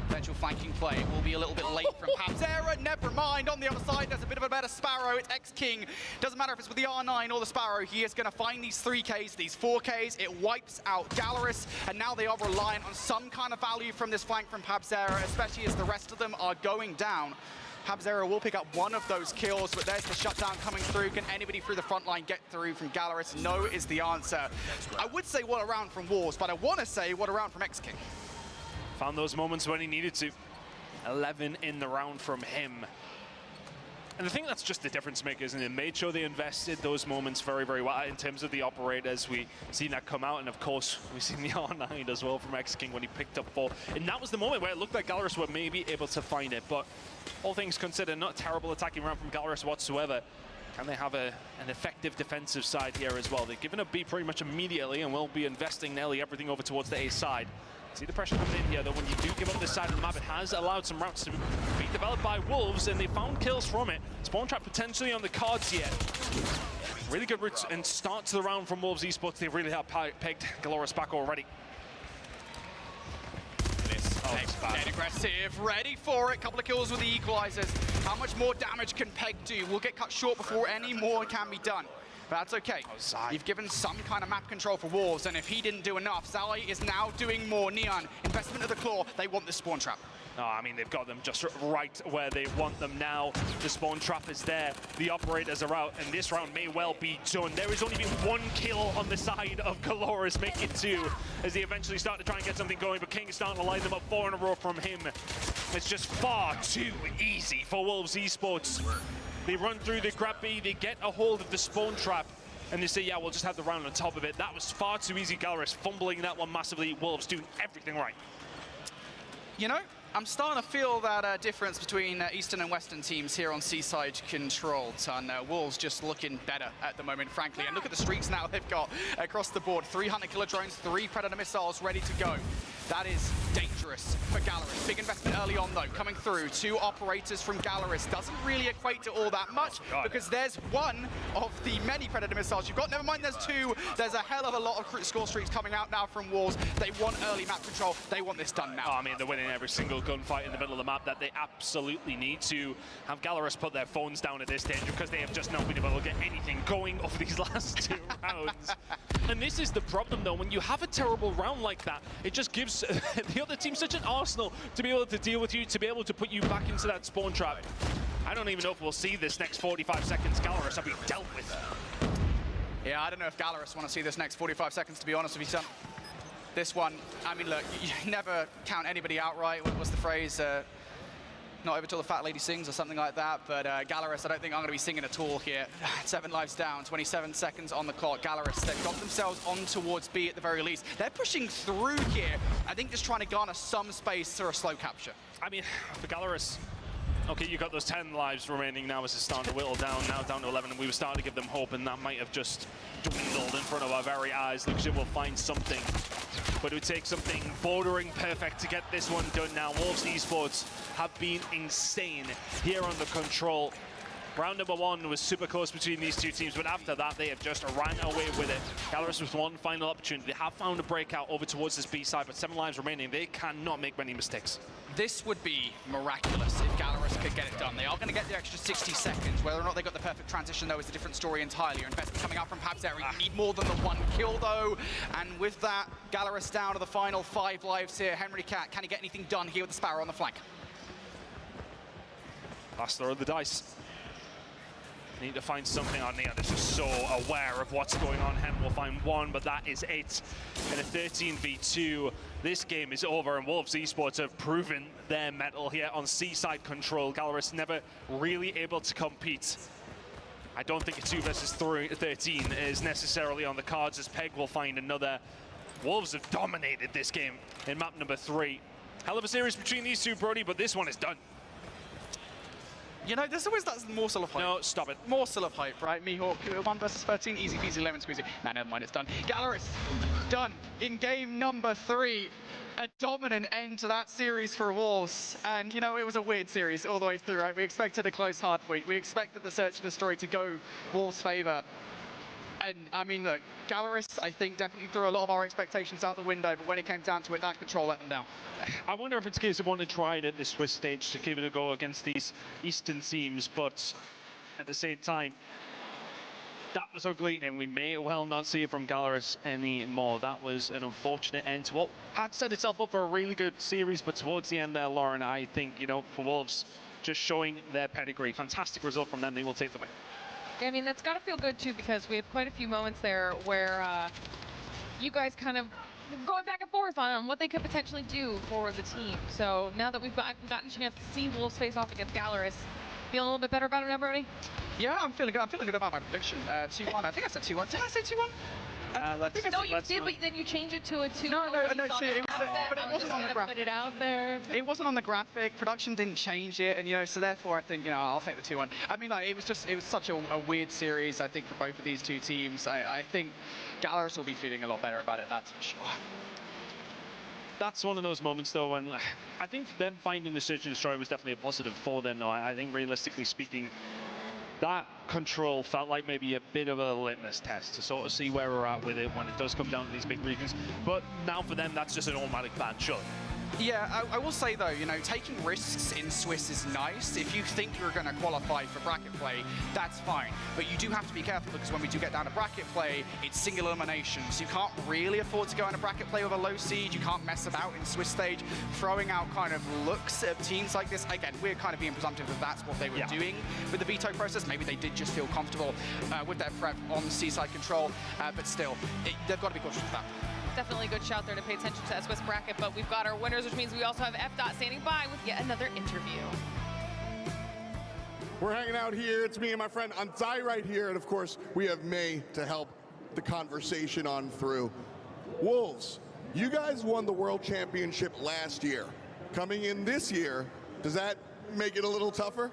Potential flanking play. It will be a little bit late from Pabzera. Never mind. On the other side, there's a bit of a better Sparrow. It's X-King. Doesn't matter if it's with the R9 or the Sparrow. He is going to find these 3Ks, these 4Ks. It wipes out Gallerus, and now they are reliant on some kind of value from this flank from Pabzera, especially as the rest of them are going down. Pabzera will pick up one of those kills, but there's the shutdown coming through. Can anybody through the front line get through from Gallerus? No is the answer. I would say what a round from Wars, but I want to say what a round from X-King. Found those moments when he needed to. 11 in the round from him. And I think that's just the difference maker, isn't it? Made sure they invested those moments very, very well in terms of the operators. We've seen that come out, and of course, we've seen the R9 as well from X-King when he picked up 4. And that was the moment where it looked like Gallerus were maybe able to find it. But all things considered, not a terrible attacking round from Gallerus whatsoever. Can they have an effective defensive side here as well? They've given a B pretty much immediately, and will be investing nearly everything over towards the A side. See the pressure coming in here, though. When you do give up this side of the map, it has allowed some routes to be developed by Wolves, and they found kills from it. Spawn trap potentially on the cards yet. Really good route and start to the round from Wolves Esports. They really have pegged Gallerus back already. Dead aggressive, ready for it. Couple of kills with the equalizers. How much more damage can Peg do? We'll get cut short before any more can be done. But that's okay. You've given some kind of map control for Wolves, and if he didn't do enough, Zali is now doing more. Neon, investment of the claw. They want the spawn trap. Oh, I mean, they've got them just right where they want them now. The spawn trap is there. The operators are out, and this round may well be done. There has only been one kill on the side of Gallerus, make it 2, as they eventually start to try and get something going, but King is starting to line them up 4 in a row from him. It's just far too easy for Wolves Esports. They run through the grab B, they get a hold of the spawn trap, and they say, yeah, we'll just have the round on top of it. That was far too easy. Gallerus fumbling that one massively. Wolves doing everything right. You know, I'm starting to feel that difference between Eastern and Western teams here on Seaside Control. And Wolves just looking better at the moment, frankly. And look at the streaks now they've got across the board. 300 killer drones, 3 Predator missiles ready to go. That is dangerous for Gallerus. Big investment early on, though, coming through. 2 operators from Gallerus. Doesn't really equate to all that much, because there's one of the many Predator missiles you've got. Never mind, there's 2. There's a hell of a lot of score streaks coming out now from Wolves. They want early map control. They want this done now. Oh, I mean, they're winning every single gunfight in the middle of the map that they absolutely need to have Gallerus put their phones down at this stage, because they have just not been able to get anything going over these last 2 rounds. And this is the problem, though. When you have a terrible round like that, it just gives the other team such an arsenal to be able to deal with you, to be able to put you back into that spawn trap. I don't even know if we'll see this next 45 seconds. Gallerus will be dealt with. Yeah, I don't know if Gallerus want to see this next 45 seconds, to be honest with you, son. This one, I mean, look, you never count anybody outright. What's the phrase? Not over till the fat lady sings or something like that. But Gallerus, I don't think I'm going to be singing at all here. 7 lives down, 27 seconds on the clock. Gallerus, they've got themselves on towards B at the very least. They're pushing through here, I think just trying to garner some space for a slow capture. I mean, for Gallerus, okay, you got those 10 lives remaining now as it's starting to whittle down, now down to 11, and we were starting to give them hope, and that might have just dwindled in front of our very eyes. Luxin will find something, but it would take something bordering perfect to get this one done now. Wolves Esports have been insane here on the control. Round number 1 was super close between these 2 teams, but after that, they have just ran away with it. Gallerus with one final opportunity. They have found a breakout over towards this B side, but 7 lives remaining. They cannot make many mistakes. This would be miraculous if Gallerus could get it done. They are going to get the extra 60 seconds. Whether or not they got the perfect transition, though, is a different story entirely. Investment coming out from Pabzera. You need more than the 1 kill, though. And with that, Gallerus down to the final 5 lives here. Henricat, can he get anything done here with the Sparrow on the flank? Last throw of the dice. Need to find something on Neon. Is just so aware of what's going on. Hen will find 1, but that is it. In a 13v2, this game is over, and Wolves Esports have proven their mettle here on Seaside Control. Gallerus never really able to compete. I don't think a 2 versus 13 is necessarily on the cards, as Peg will find another Wolves have dominated this game in map number 3. Hell of a series between these two, Brody, but this one is done. You know, there's always that morsel of hype. No, stop it. Morsel of hype, right? Mihawk, 1 versus 13, easy peasy, lemon squeezy. Nah, never mind, it's done. Galaris, done in game number 3. A dominant end to that series for Wolves. And, you know, it was a weird series all the way through, right? We expected a close hard point. We expected the search and destroy to go Wolves' favor. And, I mean, look, Galaris, I think, definitely threw a lot of our expectations out the window, but when it came down to it, that control let them down. I wonder if it's a case of wanting to try it at this Swiss stage to give it a go against these Eastern teams, but at the same time, that was ugly, and we may well not see it from Galaris anymore. That was an unfortunate end to what had set itself up for a really good series, but towards the end there, Lauren, I think, you know, for Wolves, just showing their pedigree. Fantastic result from them. They will take the win. I mean, that's got to feel good, too, because we had quite a few moments there where you guys kind of going back and forth on what they could potentially do for the team. So now that we've gotten a chance to see Wolves face off against Galaris, feeling a little bit better about it now, Brody? Yeah, I'm feeling good. I'm feeling good about my prediction. 2-1. I think I said 2-1. Did I say 2-1? No, you did, but then you changed it to a 2. No, see, but it wasn't on the graphic. Put it out there. It wasn't on the graphic. Production didn't change it, and you know, so therefore, I think I'll take the 2-1. I mean, like, it was such a weird series. I think for both of these two teams, I think Galaris will be feeling a lot better about it. That's for sure. That's one of those moments, though, when I think them finding the search and destroy was definitely a positive for them. Though I think, realistically speaking, that control felt like maybe a bit of a litmus test to sort of see where we're at with it when it does come down to these big regions. But now for them, that's just an automatic ban, surely. Yeah, I will say though, you know, taking risks in Swiss is nice. If you think you're going to qualify for bracket play, that's fine. But you do have to be careful because when we do get down to bracket play, it's single elimination. So you can't really afford to go into bracket play with a low seed. You can't mess about in Swiss stage, throwing out kind of looks at teams like this. Again, we're kind of being presumptive that that's what they were doing with the veto process. Maybe they did just feel comfortable with their prep on seaside control, but still, they've got to be cautious with that. Definitely a good shout there to pay attention to that Swiss bracket, but we've got our winners, which means we also have F. standing by with yet another interview. We're hanging out here. It's me and my friend Anzai right here, and of course, we have May to help the conversation on through. Wolves, you guys won the World Championship last year. Coming in this year, does that make it a little tougher?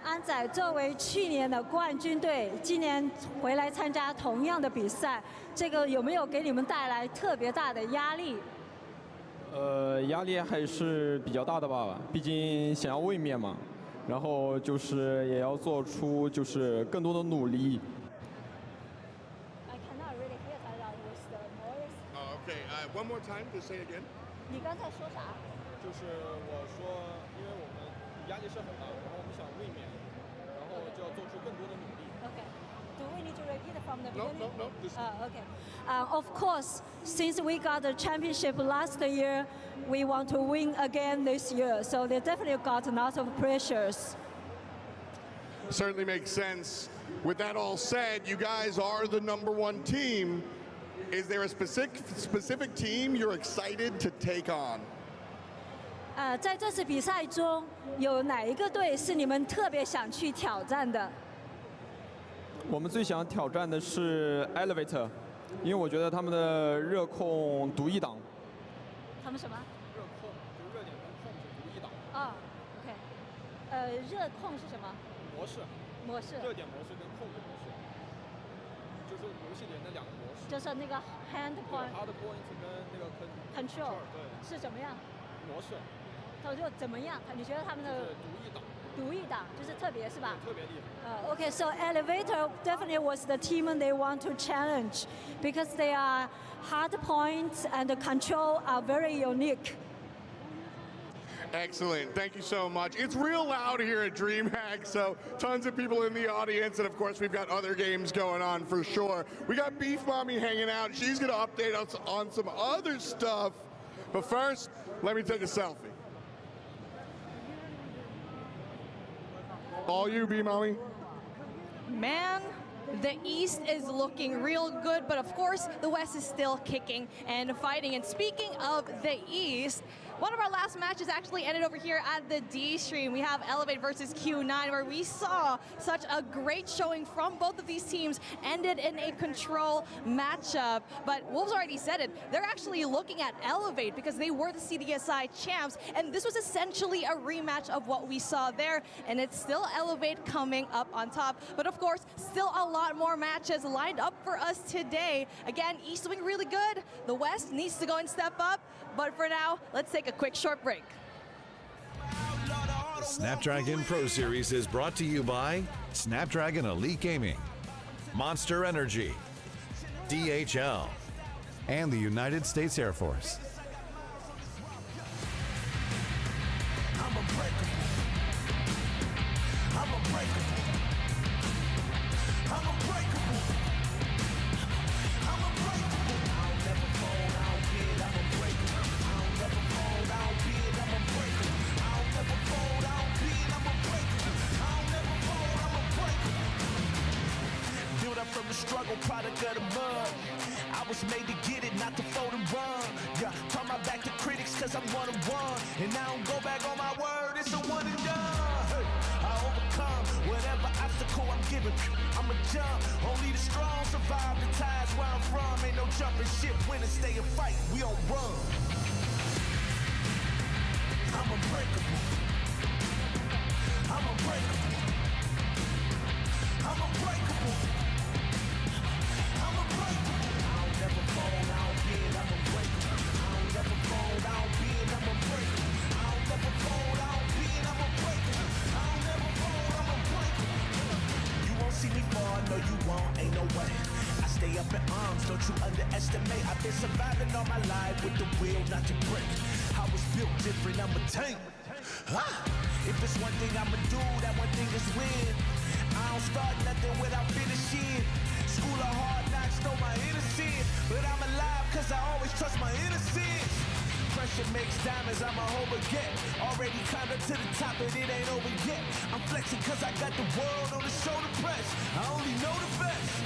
安仔作为去年的冠军队，今年回来参加同样的比赛，这个有没有给你们带来特别大的压力？压力还是比较大的吧，毕竟想要卫冕嘛，然后就是也要做出就是更多的努力。I cannot really hear that with the noise. Oh, okay. One more time, just say again. 你刚才说啥？就是我说，因为我们压力是很大，然后我们想卫冕，然后就要做出更多的努力。Okay. Do we need to repeat from the No, beginning? no, no. Just Okay. Of course, since we got the championship last year, we want to win again this year. So they definitely got lots of pressures. certainly makes sense. With that all said, you guys are the #1 team. Is there a specific team you're excited to take on? 在这次比赛中，有哪一个队是你们特别想去挑战的？我们最想挑战的是 Elevator， 因为我觉得他们的热控独一档。他们什么？热控就热点跟控制独一档。啊 ，OK。热控是什么？模式。模式。热点模式跟控制模式，就是游戏里的两个模式。就是那个 hand point。hard point 跟那个 control。对。是怎么样？模式。他就怎么样？你觉得他们的？独一档。独一档就是特别是吧？特别厉害。Okay, so Elevator definitely was the team they want to challenge because they are hard points and the control are very unique. Excellent. Thank you so much. It's real loud here at DreamHack, so tons of people in the audience, and of course we've got other games going on for sure. We got Beef Mommy hanging out. She's going to update us on some other stuff. But first, let me take a selfie. All you, Beef Mommy. Man, the East is looking real good, but of course the West is still kicking and fighting. And speaking of the East, One of our last matches actually ended over here at the D stream. We have Elevate versus Q9, where we saw such a great showing from both of these teams, ended in a control matchup. But Wolves already said it, they're actually looking at Elevate because they were the CDSI champs, and this was essentially a rematch of what we saw there, and it's still Elevate coming up on top. But of course, still a lot more matches lined up for us today. Again, East doing really good. The West needs to go and step up. But for now, let's take a quick short break. The Snapdragon Pro Series is brought to you by Snapdragon Elite Gaming, Monster Energy, DHL, and the United States Air Force. From the struggle, product of the mud. I was made to get it, not to fold and run. Yeah, turn my back to critics cause I'm one-on-one. And I don't go back on my word, it's a one and done. Hey, I overcome whatever obstacle I'm given. I'ma jump, only the strong survive the tides where I'm from. Ain't no jumping ship, win and stay and fight, we don't run. I'm unbreakable. I'm unbreakable. I'm unbreakable. See me fall, no you won't, ain't no way. I stay up in arms, don't you underestimate. I've been surviving all my life with the will not to break. I was built different, I'm a tank. If it's one thing I'ma do, that one thing is win. I don't start nothing without finishing. School of hard knocks stole my innocence, but I'm alive cause I always trust my innocence. Pressure makes diamonds, I'm a whole baguette. Already climbed up to the top, but it ain't over yet. I'm flexing cause I got the world on the shoulder press. I only know the best.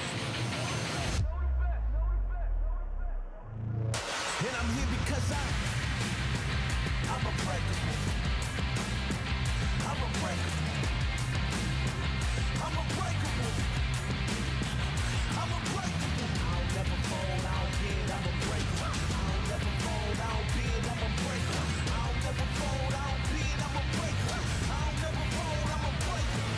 And I'm here because I'm unbreakable. I'm unbreakable. I'm unbreakable. I'm unbreakable. I'll never fold, I'll bend, I'm unbreakable. I'll never fold, I'll bend, I'm unbreakable. I'll never fold, I'll bend, I'm unbreakable. I'll never fold, I'm unbreakable.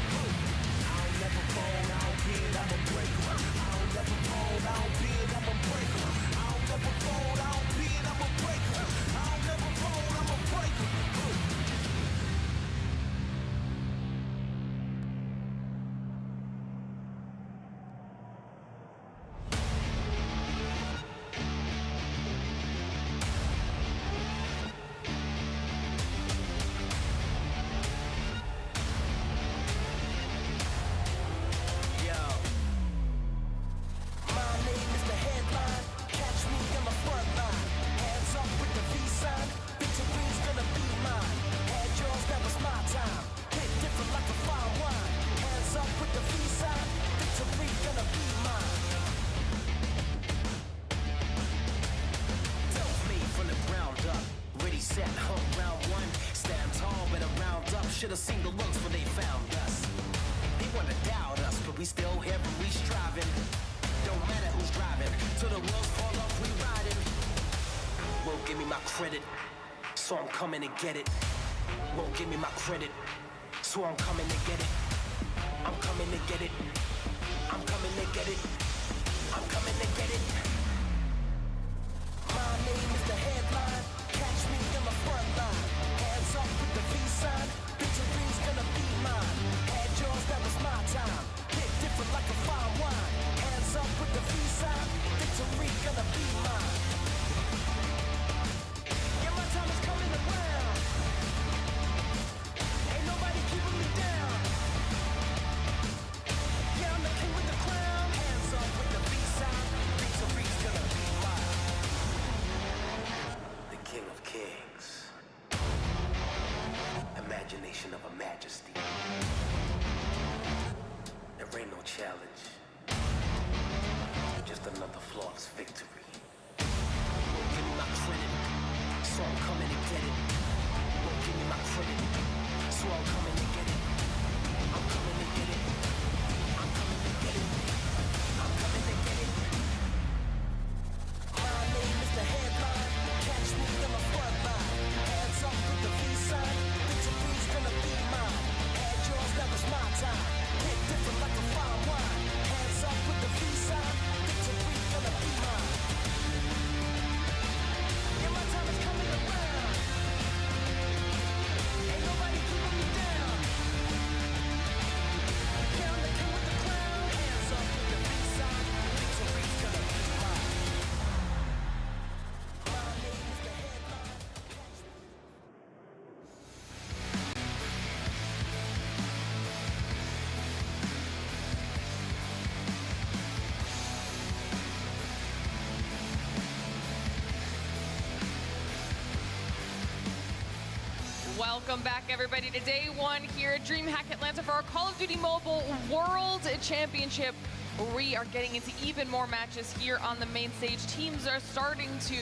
I'll never fold, I'll bend, I'm unbreakable. I'll never fold, I'll bend, I'm unbreakable. I'll never fold, I'll bend, I'm unbreakable. I'll never fold, I'm unbreakable. Should have seen the looks when they found us. They wanna doubt us, but we still here and we striving. Don't matter who's driving, till the wheels fall off, we riding. Won't give me my credit, so I'm coming to get it. Won't give me my credit, so I'm coming to get it. I'm coming to get it. I'm coming to get it. I'm coming to get it. My name is the headline. Catch me in my front line. Hands up with the V-sign. Victory's gonna be mine. Had yours, that was my time. Hit different like a fine wine. Hands up with the V-sign. Victory gonna be mine. Yeah, my time is coming around. Ain't nobody keeping me down. Yeah, I'm the king with the crown. Hands up with the V-sign. Victory's gonna be mine. The king of kings. Imagination of a majesty. There ain't no challenge. Just another flawless victory. Give me my credit, so I'm coming to get it. Welcome back, everybody, to day one here at DreamHack Atlanta for our Call of Duty Mobile World Championship. We are getting into even more matches here on the main stage. Teams are starting to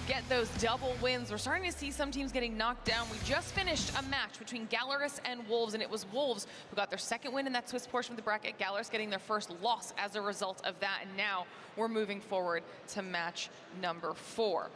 get those double wins. We're starting to see some teams getting knocked down. We just finished a match between Gallerus and Wolves, and it was Wolves who got their second win in that Swiss portion of the bracket. Gallerus getting their first loss as a result of that, and now we're moving forward to match number 4.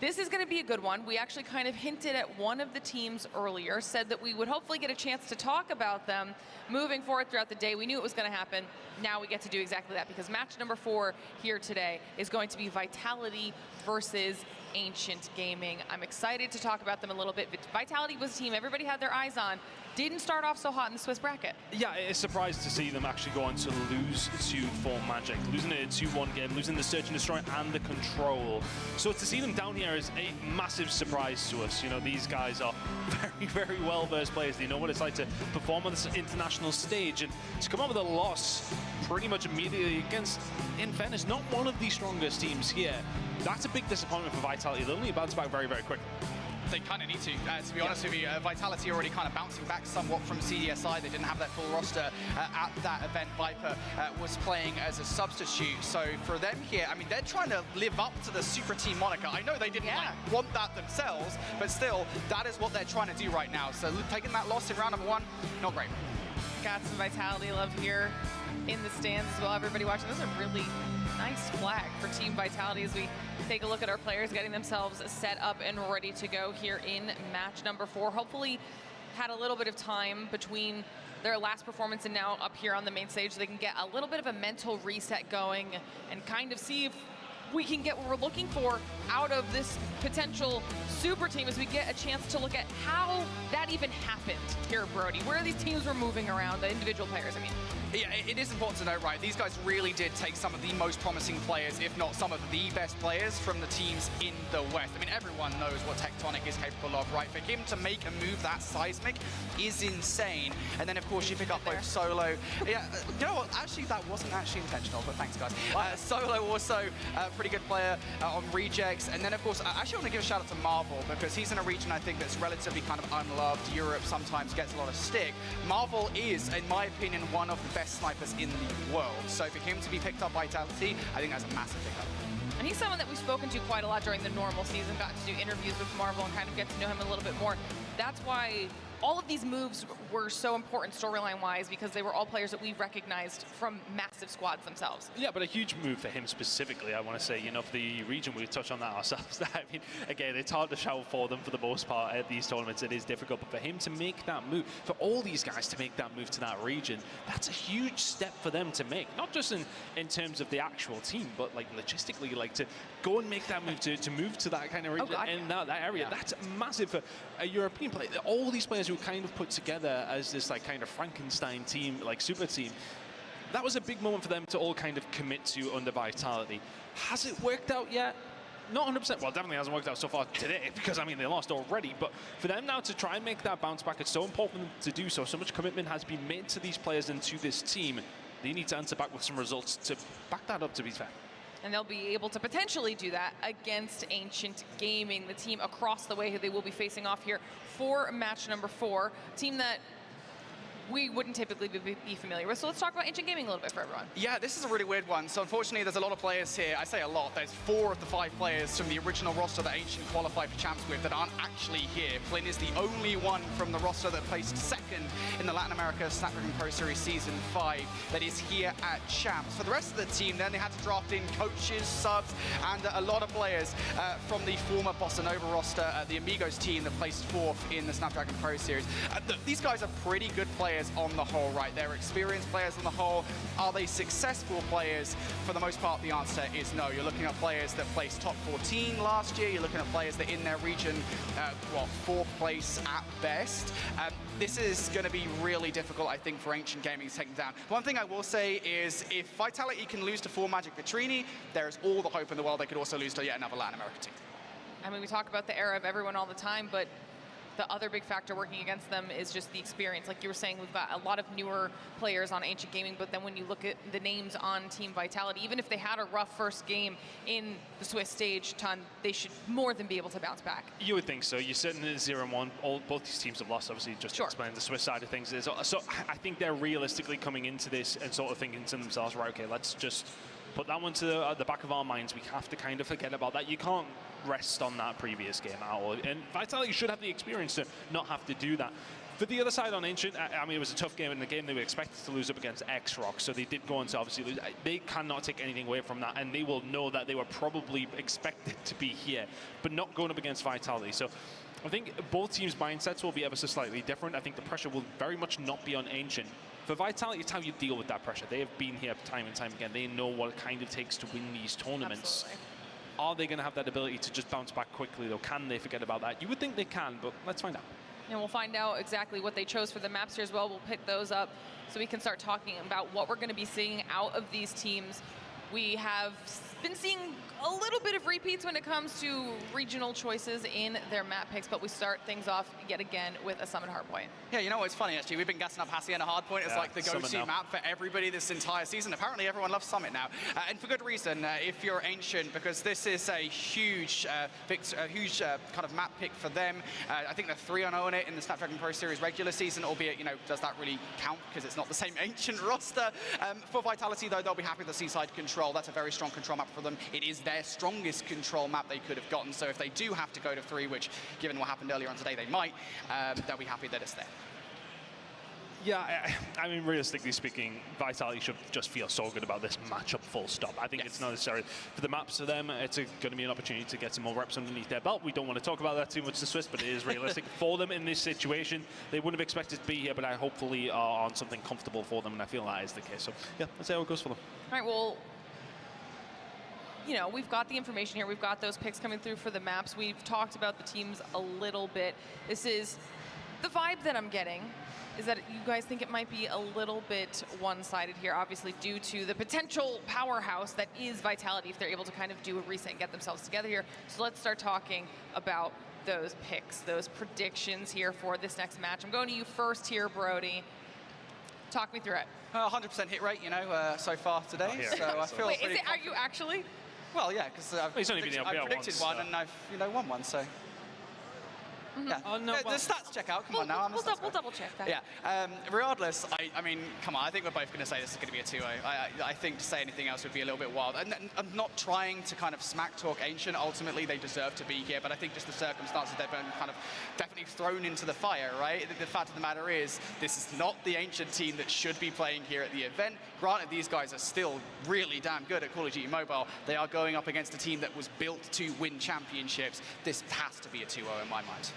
This is going to be a good one. We actually kind of hinted at one of the teams earlier, said that we would hopefully get a chance to talk about them moving forward throughout the day. We knew it was going to happen. Now we get to do exactly that, because match number 4 here today is going to be Vitality versus Ancient Gaming. I'm excited to talk about them a little bit. Vitality was a team everybody had their eyes on. Didn't start off so hot in the Swiss bracket. Yeah, it's surprised to see them actually go on to lose to Form Magic, losing a 2-1 game, losing the Search and Destroy and the Control. So to see them down here is a massive surprise to us. You know, these guys are very, very well-versed players. They know what it's like to perform on this international stage, and to come out with a loss pretty much immediately against, in fairness, not one of the strongest teams here. That's a big disappointment for Vitality. They'll only bounce back very, very quickly. They kind of need to be honest with you. Vitality already kind of bouncing back somewhat from CDSI. They didn't have their full roster at that event. Viper was playing as a substitute. So for them here, I mean, they're trying to live up to the super team moniker. I know they didn't want that themselves, but still, that is what they're trying to do right now. So taking that loss in round number 1, not great. Got some Vitality love here in the stands as well. Everybody watching, this is a really nice flag for Team Vitality as we take a look at our players getting themselves set up and ready to go here in match number 4. Hopefully had a little bit of time between their last performance and now up here on the main stage so they can get a little bit of a mental reset going and kind of see if we can get what we're looking for out of this potential super team as we get a chance to look at how that even happened here at Brody, where these teams were moving around, the individual players, I mean. Yeah, it is important to note, right, these guys really did take some of the most promising players, if not some of the best players from the teams in the West. I mean, everyone knows what Tectonic is capable of, right? For him to make a move that seismic is insane. And then, of course, you pick up both Solo. Yeah, you know what? Actually, that wasn't actually intentional, but thanks, guys. Solo also a pretty good player on rejects. And then, of course, I actually want to give a shout out to Marvel, because he's in a region, I think, that's relatively kind of unloved. Europe sometimes gets a lot of stick. Marvel is, in my opinion, one of the best snipers in the world. So for him to be picked up by Vitality, I think that's a massive pickup. And he's someone that we've spoken to quite a lot during the normal season, got to do interviews with Marvel and kind of get to know him a little bit more. That's why all of these moves were so important storyline-wise, because they were all players that we recognized from massive squads themselves. Yeah, but a huge move for him specifically, I want to say. You know, for the region, we touch on that ourselves. I mean, again, it's hard to shout for them for the most part at these tournaments. It is difficult, but for him to make that move, for all these guys to make that move to that region, that's a huge step for them to make. Not just in terms of the actual team, but like logistically, like to go and make that move to move to that kind of region in that area. Yeah. That's massive for a European player. All these players who kind of put together as this like kind of Frankenstein team, like super team, that was a big moment for them to all kind of commit to under Vitality. Has it worked out yet? Not 100%. Well, definitely hasn't worked out so far today, because I mean they lost already. But for them now to try and make that bounce back, it's so important to do so. So much commitment has been made to these players and to this team. They need to answer back with some results to back that up, to be fair. And they'll be able to potentially do that against Ancient Gaming, the team across the way who they will be facing off here for match number 4. Team that we wouldn't typically be familiar with. So let's talk about Ancient Gaming a little bit for everyone. Yeah, this is a really weird one. So unfortunately, there's a lot of players here. I say a lot. There's 4 of the 5 players from the original roster that Ancient qualified for champs with that aren't actually here. Flynn is the only one from the roster that placed second in the Latin America Snapdragon Pro Series Season 5 that is here at champs. For the rest of the team, then they had to draft in coaches, subs, and a lot of players from the former Bossa Nova roster, the Amigos team that placed 4th in the Snapdragon Pro Series. These guys are pretty good players on the whole, right? They're experienced players on the whole. Are they successful players? For the most part, the answer is no. You're looking at players that placed top 14 last year. You're looking at players that in their region, 4th place at best. This is going to be really difficult, I think, for Ancient Gaming to take them down. One thing I will say is if Vitality can lose to 4 Magic Vitrini, there is all the hope in the world they could also lose to yet another Latin American team. I mean, we talk about the era of everyone all the time, but the other big factor working against them is just the experience. Like you were saying, we've got a lot of newer players on Ancient Gaming, but then when you look at the names on Team Vitality, even if they had a rough first game in the Swiss stage, they should more than be able to bounce back. You would think so. You're sitting at 0-1. Both these teams have lost, obviously, just to explain the Swiss side of things. So I think they're realistically coming into this and sort of thinking to themselves, right, okay, let's just put that one to the back of our minds. We have to kind of forget about that. You can't rest on that previous game at all. And Vitality should have the experience to not have to do that. For the other side on Ancient, I mean, it was a tough game in the game. They were expected to lose up against X-Rock, so they did go on to obviously lose. They cannot take anything away from that, and they will know that they were probably expected to be here, but not going up against Vitality. So I think both teams' mindsets will be ever so slightly different. I think the pressure will very much not be on Ancient. For Vitality, it's how you deal with that pressure. They have been here time and time again. They know what it kind of takes to win these tournaments. Absolutely. Are they going to have that ability to just bounce back quickly, though? Can they forget about that? You would think they can, but let's find out. And we'll find out exactly what they chose for the maps here as well. We'll pick those up so we can start talking about what we're going to be seeing out of these teams. We have been seeing a little bit of repeats when it comes to regional choices in their map picks, but we start things off yet again with a Summon Hardpoint. Yeah, you know what's funny actually? We've been gassing up Hacienda Hardpoint as like the go-to map for everybody this entire season. Apparently everyone loves Summit now, and for good reason. If you're Ancient, because this is a huge, kind of map pick for them. I think they're 3-0 in it in the Snapdragon Pro Series regular season, albeit, you know, does that really count because it's not the same Ancient roster? For Vitality though, they'll be happy with the Seaside Control. That's a very strong control map for them. It is their strongest control map they could have gotten, so if they do have to go to 3, which given what happened earlier on today they might, they'll be happy that it's there. Yeah, I mean, realistically speaking, Vitality should just feel so good about this matchup, full stop. I think it's not necessary for the maps for them. It's going to be an opportunity to get some more reps underneath their belt. We don't want to talk about that too much to Swiss, but it is realistic for them in this situation. They wouldn't have expected to be here, but I hopefully are on something comfortable for them, and I feel that is the case. So, yeah, let's see how it goes for them. All right, well, you know, we've got the information here. We've got those picks coming through for the maps. We've talked about the teams a little bit. This is the vibe that I'm getting, is that you guys think it might be a little bit one-sided here, obviously due to the potential powerhouse that is Vitality if they're able to kind of do a reset and get themselves together here. So let's start talking about those picks, those predictions here for this next match. I'm going to you first here, Brody. Talk me through it. 100% hit rate, you know, so far today. So I feel Wait, pretty are you actually? Well, yeah, because I've predicted one and I've, you know, won one, so. Yeah. Oh, no, the stats check out. Come on now. We'll double check that. Yeah. Regardless, I mean, come on. I think we're both going to say this is going to be a 2-0. I think to say anything else would be a little bit wild. And I'm not trying to kind of smack talk Ancient. Ultimately, they deserve to be here. But I think just the circumstances they've been kind of definitely thrown into the fire, right? The fact of the matter is, this is not the Ancient team that should be playing here at the event. Granted, these guys are still really damn good at Call of Duty Mobile. They are going up against a team that was built to win championships. This has to be a 2-0 in my mind.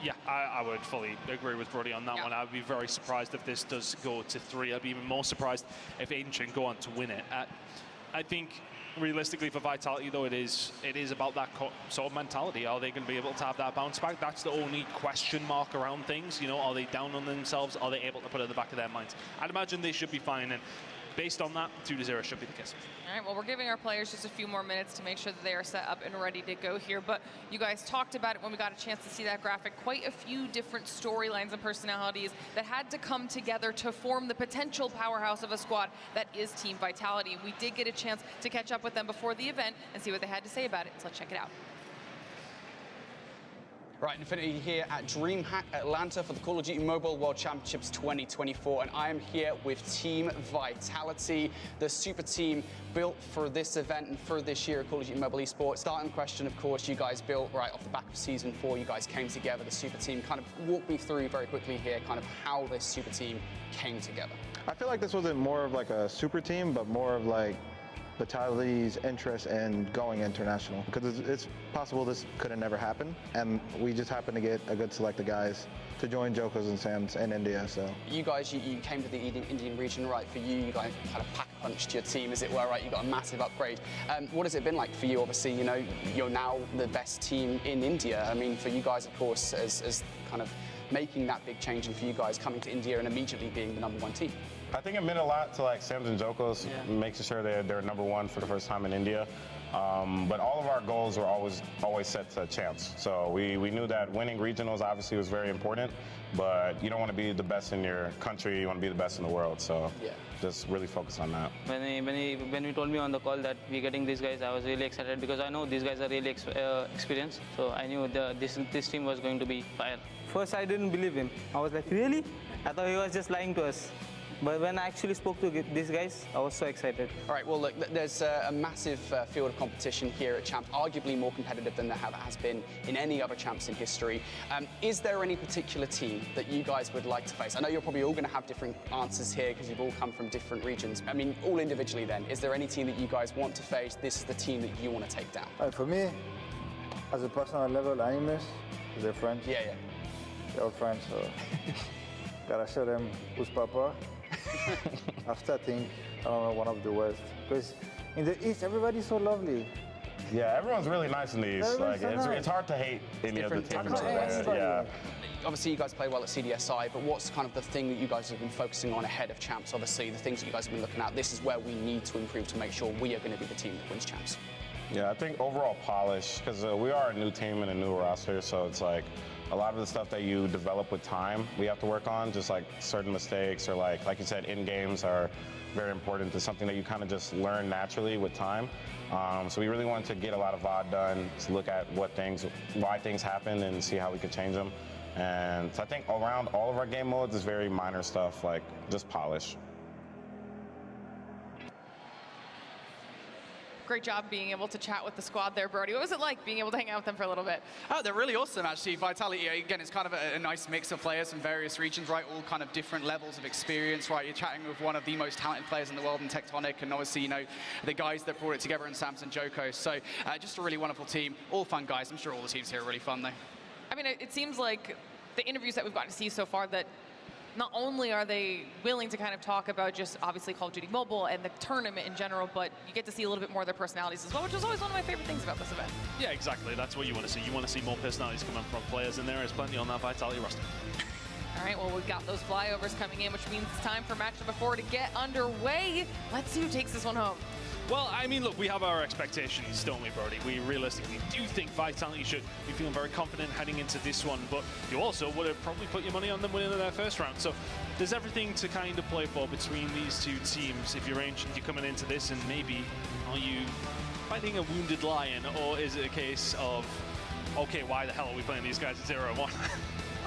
Yeah, I would fully agree with Brody on that one. I would be very surprised if this does go to 3. I'd be even more surprised if Ancient go on to win it. I think realistically for Vitality, though, it is about that sort of mentality. Are they going to be able to have that bounce back? That's the only question mark around things. You know, are they down on themselves? Are they able to put it in the back of their minds? I'd imagine they should be fine, and based on that, 2-0 should be the case. All right, well, we're giving our players just a few more minutes to make sure that they are set up and ready to go here. But you guys talked about it when we got a chance to see that graphic. Quite a few different storylines and personalities that had to come together to form the potential powerhouse of a squad that is Team Vitality. We did get a chance to catch up with them before the event and see what they had to say about it. So let's check it out. Right, Infinity here at DreamHack Atlanta for the Call of Duty Mobile World Championships 2024, and I am here with Team Vitality, the super team built for this event and for this year of Call of Duty Mobile Esports. Starting question, of course, you guys built right off the back of Season 4. You guys came together, the super team. Kind of walk me through very quickly here, kind of how this super team came together. I feel like this wasn't more of like a super team, but more of like Vitality's interest in going international, because it's possible this could have never happened, and we just happened to get a good select of guys to join Jokos and Sams in India. So you guys, you came to the Indian region, right? For you guys kind of pack-punched your team, as it were, right? You got a massive upgrade. What has it been like for you? Obviously, you know, you're now the best team in India. I mean, for you guys, of course, as kind of making that big change, and for you guys coming to India and immediately being the #1 team. I think it meant a lot to like Sams and Jokos, making sure they're #1 for the first time in India. But all of our goals were always set to champs. So we knew that winning regionals obviously was very important, but you don't want to be the best in your country, you want to be the best in the world. So just really focus on that. When we told me on the call that we're getting these guys, I was really excited because I know these guys are really experienced. So I knew this team was going to be fire. First, I didn't believe him. I was like, really? I thought he was just lying to us. But when I actually spoke to these guys, I was so excited. All right, well, look, there's a massive field of competition here at Champs, arguably more competitive than there has been in any other Champs in history. Is there any particular team that you guys would like to face? I know you're probably all going to have different answers here because you've all come from different regions. I mean, all individually then, is there any team that you guys want to face? This is the team that you want to take down. For me, as a personal level, Animes, they're friends. Yeah. They're all friends, so gotta show them who's Papa. After I think, I don't know, one of the West. Because in the East, everybody's so lovely. Yeah, everyone's really nice in the East. Everyone's Like, so nice. it's hard to hate any of the teams. Yeah. Obviously, you guys play well at CDSI, but what's kind of the thing that you guys have been focusing on ahead of Champs? Obviously, the things that you guys have been looking at, this is where we need to improve to make sure we are going to be the team that wins Champs. Yeah, I think overall polish, because we are a new team and a new roster, so it's like a lot of the stuff that you develop with time, we have to work on, just like certain mistakes or like you said, in games are very important. It's something that you kind of just learn naturally with time. So we really wanted to get a lot of VOD done, to look at why things happen and see how we could change them. And so I think around all of our game modes is very minor stuff, like just polish. Great job being able to chat with the squad there, Brody. What was it like being able to hang out with them for a little bit? Oh, they're really awesome, actually. Vitality, again, it's kind of a nice mix of players from various regions, right? All kind of different levels of experience, right? You're chatting with one of the most talented players in the world in Tectonic, and obviously, you know, the guys that brought it together in Samson Joko. So just a really wonderful team. All fun guys. I'm sure all the teams here are really fun, though. I mean, it seems like the interviews that we've gotten to see so far that not only are they willing to kind of talk about just obviously Call of Duty Mobile and the tournament in general, but you get to see a little bit more of their personalities as well, which is always one of my favorite things about this event. Yeah, exactly. That's what you want to see. You want to see more personalities coming from players, and there is plenty on that Vitality roster. All right, well, we've got those flyovers coming in, which means it's time for match number 4 to get underway. Let's see who takes this one home. Well, I mean, look, we have our expectations, don't we, Brody? We realistically do think Vitality should be feeling very confident heading into this one, but you also would have probably put your money on them winning their first round. So there's everything to kind of play for between these two teams. If you're Ancient, you're coming into this, and maybe are you fighting a wounded lion, or is it a case of, okay, why the hell are we playing these guys at 0-1?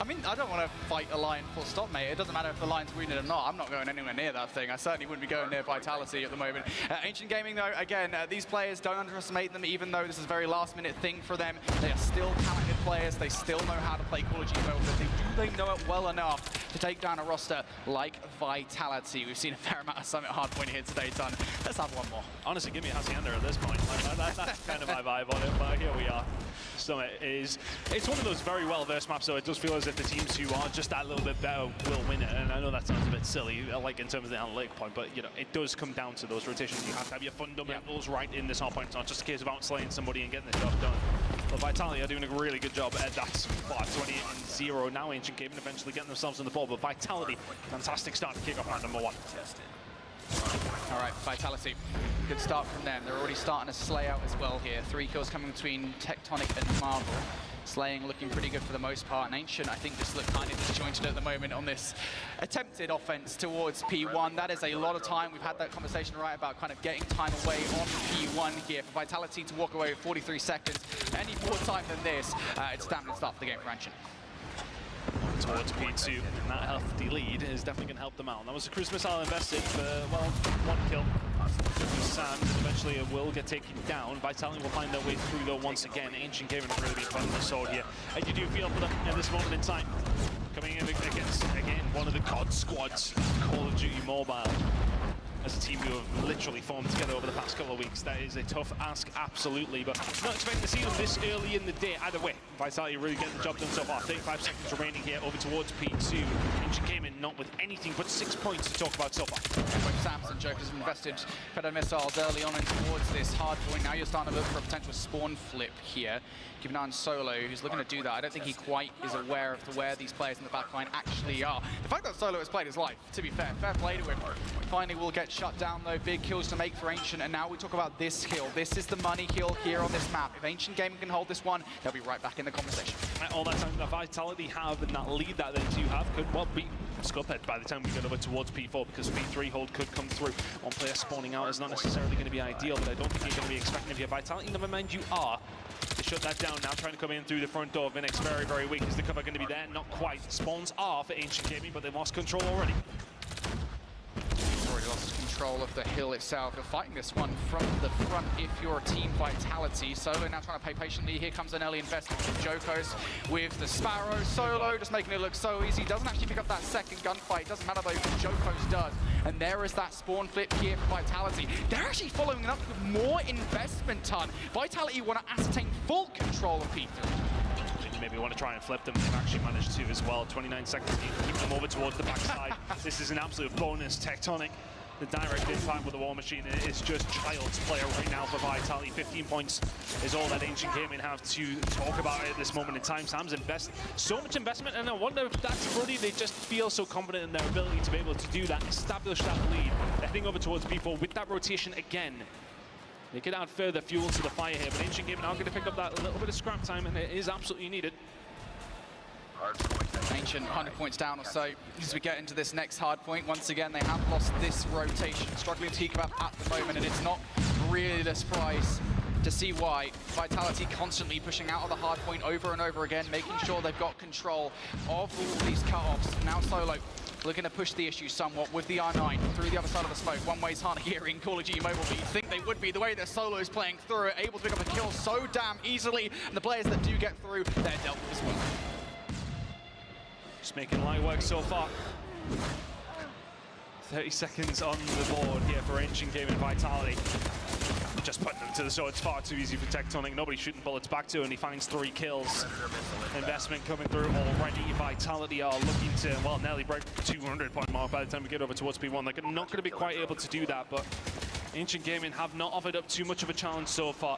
I mean, I don't want to fight a lion full stop, mate. It doesn't matter if the lion's wounded or not. I'm not going anywhere near that thing. I certainly wouldn't be going near Vitality at the moment. Ancient Gaming, though, again, these players, don't underestimate them, even though this is a very last-minute thing for them. They are still talented players. They still know how to play Call of Duty Mobile, but they know it well enough to take down a roster like Vitality. We've seen a fair amount of Summit hardpoint here today, Ton. Let's have one more. Honestly, give me a Hacienda at this point. Like, that's kind of my vibe on it, but here we are. Summit it's one of those very well-versed maps, so it does feel as if the teams who are just that little bit better will win it. And I know that sounds a bit silly, like in terms of the analytic point, but you know, it does come down to those rotations. You have to have your fundamentals right in this hardpoint. It's not just a case of outslaying somebody and getting the job done. But Vitality are doing a really good job at that spot. 20-0 now. Ancient Gaming eventually getting themselves in the ball, but Vitality, fantastic start to kick off round number 1. All right, Vitality, good start from them. They're already starting to slay out as well here. 3 kills coming between Tectonic and Marvel. Slaying looking pretty good for the most part, and Ancient, I think, just look kind of disjointed at the moment on this attempted offense towards P1. That is a lot of time. We've had that conversation right about kind of getting time away on P1 here. For Vitality to walk away with 43 seconds, any more time than this, it's a damn start for the game for Ancient. Towards P2, and that hefty lead is definitely going to help them out. That was a cruise missile invested for, well, 1 kill. Sand eventually it will get taken down. Vitality will find their way through though once again. Ancient Gaming really been fighting the sword here. And you do feel for them at this moment in time. Coming in against, again, one of the COD squads, Call of Duty Mobile. As a team who have literally formed together over the past couple of weeks. That is a tough ask, absolutely, but not expecting to see them this early in the day. Either way, Vitality really getting the job done so far. 35 seconds remaining here over towards P2. Ancient Gaming not with anything but 6 points to talk about so far. Both Samson Jokers have invested better missiles early on and towards this hard point. Now you're starting to look for a potential spawn flip here. Keep an eye on Solo, who's looking to do that. I don't think he quite is aware of where these players in the backline actually are. The fact that Solo has played his life, to be fair play to him. Finally, we'll get get shut down though. Big kills to make for Ancient, and now we talk about this kill. This is the money kill here on this map. If Ancient Gaming can hold this one, they'll be right back in the conversation. All that time, the Vitality have and that lead that they do have could well be scuppered by the time we get over towards P4, because P3 hold could come through. One player spawning out is not necessarily going to be ideal, but I don't think you're going to be expecting if you're Vitality. Never mind, you are. They shut that down now, trying to come in through the front door. Vinix very, very weak. Is the cover going to be there? Not quite. Spawns are for Ancient Gaming, but they've lost control already. Already lost control of the hill itself. You're fighting this one from the front if you're Team Vitality. Solo now trying to play patiently. Here comes an early investment from Jokos with the Sparrow. Solo just making it look so easy. Doesn't actually pick up that second gunfight. Doesn't matter though, Jokos does. And there is that spawn flip here for Vitality. They're actually following it up with more investment ton. Vitality want to ascertain full control of P3. Maybe want to try and flip them. They've actually managed to as well. 29 seconds, keep them over towards the backside. This is an absolute bonus. Tectonic, the direct impact with the War Machine is just child's play right now for Vitality. 15 points is all that Ancient Gaming have to talk about at this moment in time. Sam's invested so much investment, and I wonder if that's really, they just feel so confident in their ability to be able to do that, establish that lead. They're heading over towards B4 with that rotation again. They could add further fuel to the fire here, but Ancient Gaming are going to pick up that little bit of scrap time, and it is absolutely needed. Ancient 100 points down or so as we get into this next hard point. Once again, they have lost this rotation, struggling to keep up at the moment, and it's not really a surprise to see why. Vitality constantly pushing out of the hard point over and over again, making sure they've got control of all these cut-offs. Now Solo looking to push the issue somewhat with the R9 through the other side of the smoke. One way's harder here in Call of Duty Mobile, but you'd think they would be the way their Solo is playing through it, able to pick up a kill so damn easily, and the players that do get through, they're dealt with as well. Just making light work so far. 30 seconds on the board here for Ancient Gaming Vitality. Just putting them to the sword. It's far too easy for Tectonic. Nobody's shooting bullets back to, and he finds 3 kills. Investment coming through already. Vitality are looking to, well, nearly break the 200 point mark by the time we get over towards P1. They're not going to be quite able to do that, but Ancient Gaming have not offered up too much of a challenge so far.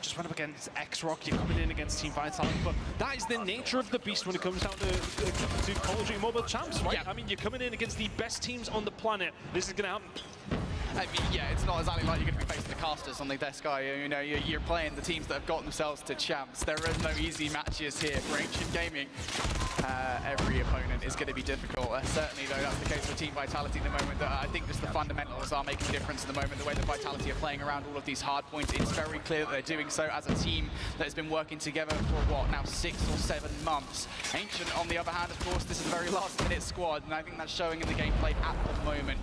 Just went up against X-Rock, you're coming in against Team Vitality, but that is the nature of the beast when it comes down to Call of Duty Mobile Champs, right? Yeah. I mean, you're coming in against the best teams on the planet. This is going to happen. I mean, yeah, it's not exactly like you're going to be facing the casters on the desk, are you? You know, you're playing the teams that have gotten themselves to champs. There is no easy matches here for Ancient Gaming. Every opponent is going to be difficult. Certainly, though, that's the case for Team Vitality at the moment. I think just the fundamentals are making a difference at the moment. The way that Vitality are playing around all of these hard points, it's very clear that they're doing so as a team that has been working together for, what, now 6 or 7 months. Ancient, on the other hand, of course, this is a very last-minute squad, and I think that's showing in the gameplay at the moment.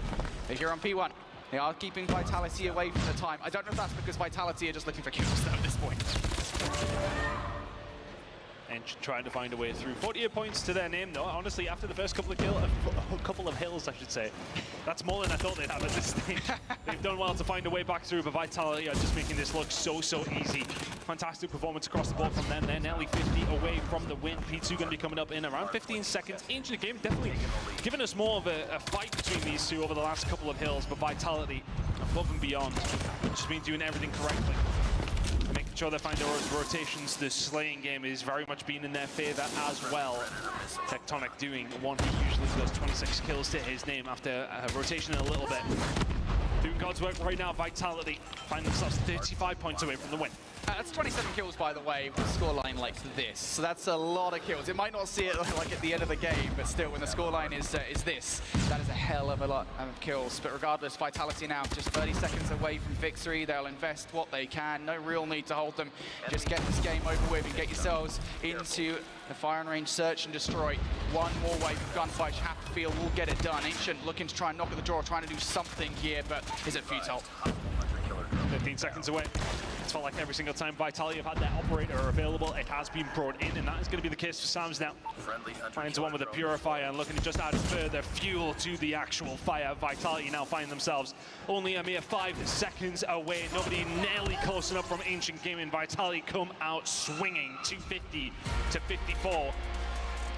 They're here on P1. They are keeping Vitality away from the time. I don't know if that's because Vitality are just looking for kills though at this point. And trying to find a way through. 48 points to their name though. Honestly, after the first couple of hills, I should say, that's more than I thought they'd have at this stage. They've done well to find a way back through, but Vitality are just making this look so easy. Fantastic performance across the board from them. They're nearly 50 away from the win. P2 going to be coming up in around 15 seconds. Ancient Game definitely giving us more of a fight between these two over the last couple of hills, but Vitality above and beyond. Just been doing everything correctly. Making sure they find those rotations. The slaying game is very much being in their favor as well. Tectonic doing one he usually does, 26 kills to his name after rotation in a little bit. Doing God's work right now. Vitality find themselves 35 points away from the win. That's 27 kills, by the way, with a scoreline like this. So that's a lot of kills. It might not see it like at the end of the game, but still, when the scoreline is this, that is a hell of a lot of kills. But regardless, Vitality now just 30 seconds away from victory. They'll invest what they can. No real need to hold them. Just get this game over with and get yourselves into the firing range, search and destroy. One more wave of gunfights you have to feel will get it done. Ancient looking to try and knock at the door, trying to do something here, but is it futile? 15 seconds away. It's felt like every single time Vitality have had their operator available, it has been brought in, and that is going to be the case for Sams now. Trying to one with a Purifier and looking to just add further fuel to the actual fire. Vitality now find themselves only a mere 5 seconds away. Nobody nearly close enough from Ancient Gaming. Vitality come out swinging 250 to 54.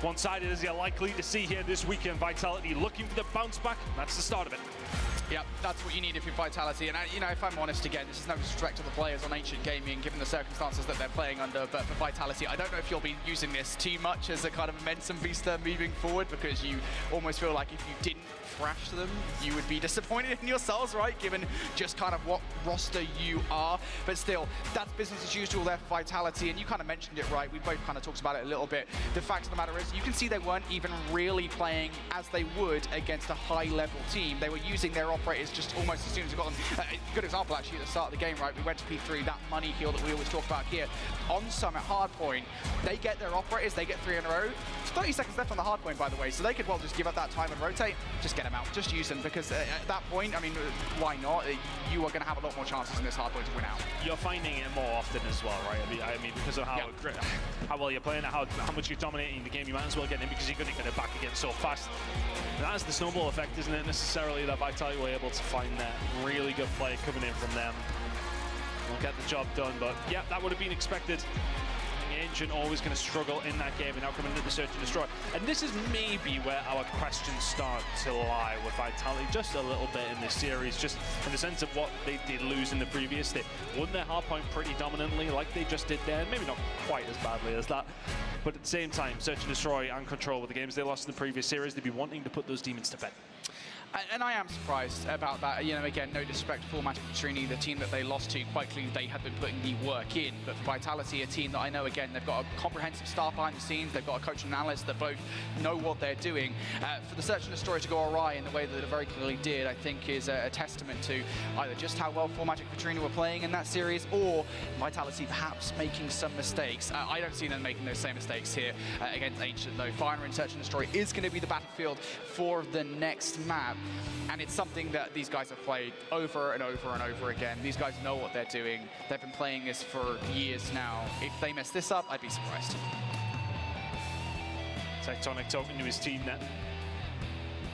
One-sided as you're likely to see here this weekend. Vitality looking for the bounce back. That's the start of it. Yep, that's what you need if you're Vitality. And, you know, if I'm honest, again, this is no disrespect to the players on Ancient Gaming, given the circumstances that they're playing under, but for Vitality, I don't know if you'll be using this too much as a kind of momentum booster moving forward, because you almost feel like if you didn't thrash them, you would be disappointed in yourselves, right, given just kind of what roster you are. But still, that's business as usual there for Vitality, and you kind of mentioned it, right? We both kind of talked about it a little bit. The fact of the matter is, you can see they weren't even really playing as they would against a high-level team. They were using their operators just almost as soon as we got them. A good example, actually, at the start of the game, right? We went to P3, that money heal that we always talk about here. On Summit Hardpoint, they get their operators, they get 3 in a row. It's 30 seconds left on the hardpoint, by the way, so they could well just give up that time and rotate, just get them out, just use them, because at that point, I mean, why not? You are going to have a lot more chances in this hardpoint to win out. You're finding it more often as well, right? I mean because of how well you're playing, how much you're dominating the game, you might as well get in because you're going to get it back again so fast. And that's the snowball effect, isn't it? Necessarily that Vitality were able to find that really good play coming in from them. We'll get the job done, but yeah, that would have been expected. Ancient always going to struggle in that game, and now coming into the Search and Destroy. And this is maybe where our questions start to lie with Vitality just a little bit in this series, just in the sense of what they did lose in the previous. They won their hardpoint pretty dominantly, like they just did there, maybe not quite as badly as that. But at the same time, Search and Destroy and Control with the games they lost in the previous series, they'd be wanting to put those demons to bed. And I am surprised about that. You know, again, no disrespect for Magic Trini, the team that they lost to, quite clearly they have been putting the work in. But for Vitality, a team that I know, again, they've got a comprehensive staff behind the scenes, they've got a coach and analyst that both know what they're doing. For the Search and Destroy to go awry in the way that it very clearly did, I think is a testament to either just how well for Magic Trini were playing in that series, or Vitality perhaps making some mistakes. I don't see them making those same mistakes here against Ancient, though. Fire and Search and Destroy is going to be the battlefield for the next map. And it's something that these guys have played over and over and over again. These guys know what they're doing. They've been playing this for years now. If they mess this up, I'd be surprised. Tectonic talking to his team net,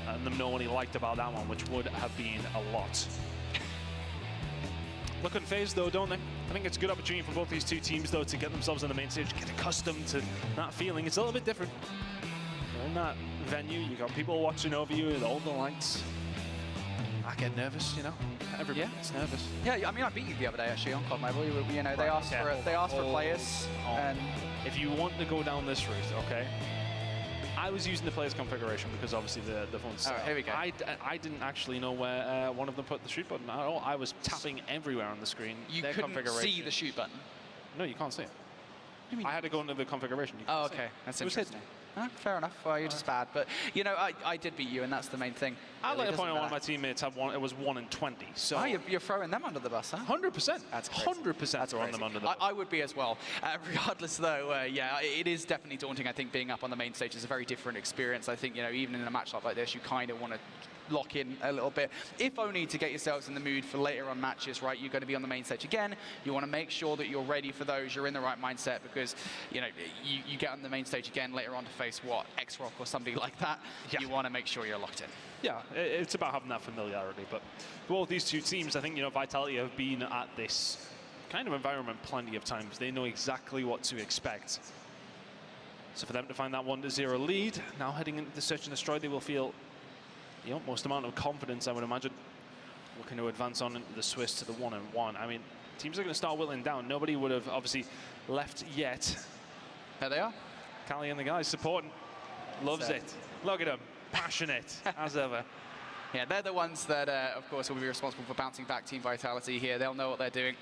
letting them know what he liked about that one, which would have been a lot. Looking phased though, don't they? I think it's a good opportunity for both these two teams though to get themselves on the main stage, get accustomed to that feeling. It's a little bit different. You're in that venue, you got people watching over you with all the lights. I get nervous, you know. Everybody gets nervous. Yeah, I mean, I beat you the other day actually on COD Mobile. You know, they asked for players, and if you want to go down this route, okay. I was using the players configuration because obviously the phone's set up. Here we go. I didn't actually know where one of them put the shoot button at all. I was tapping everywhere on the screen. You couldn't see the shoot button. No, you can't see it. I had to go into the configuration. Oh, okay, that's interesting. Fair enough. Well, you're just bad, but you know, I did beat you, and that's the main thing. I'd like to point out one of my teammates had one. It was 1 in 20. So you're throwing them under the bus, huh? 100%. That's crazy. 100% throwing them under the bus. I would be as well. Regardless, though, yeah, it is definitely daunting. I think being up on the main stage is a very different experience. I think, you know, even in a matchup like this, you kind of want to lock in a little bit, if only to get yourselves in the mood for later on matches, right? You're going to be on the main stage again. You want to make sure that you're ready for those. You're in the right mindset, because, you know, you get on the main stage again later on to face what, X-Rock or somebody like that. Yeah. You want to make sure you're locked in. Yeah, it's about having that familiarity. But both these two teams, I think, you know, Vitality have been at this kind of environment plenty of times. They know exactly what to expect. So for them to find that 1-0 lead, now heading into the Search and Destroy, they will feel the utmost amount of confidence, I would imagine, looking to advance on into the Swiss to the 1-1. I mean, teams are going to start whittling down. Nobody would have obviously left yet. There they are. Callie and the guys supporting. Loves it. Look at them. Passionate, as ever. Yeah, they're the ones that, of course, will be responsible for bouncing back Team Vitality here. They'll know what they're doing,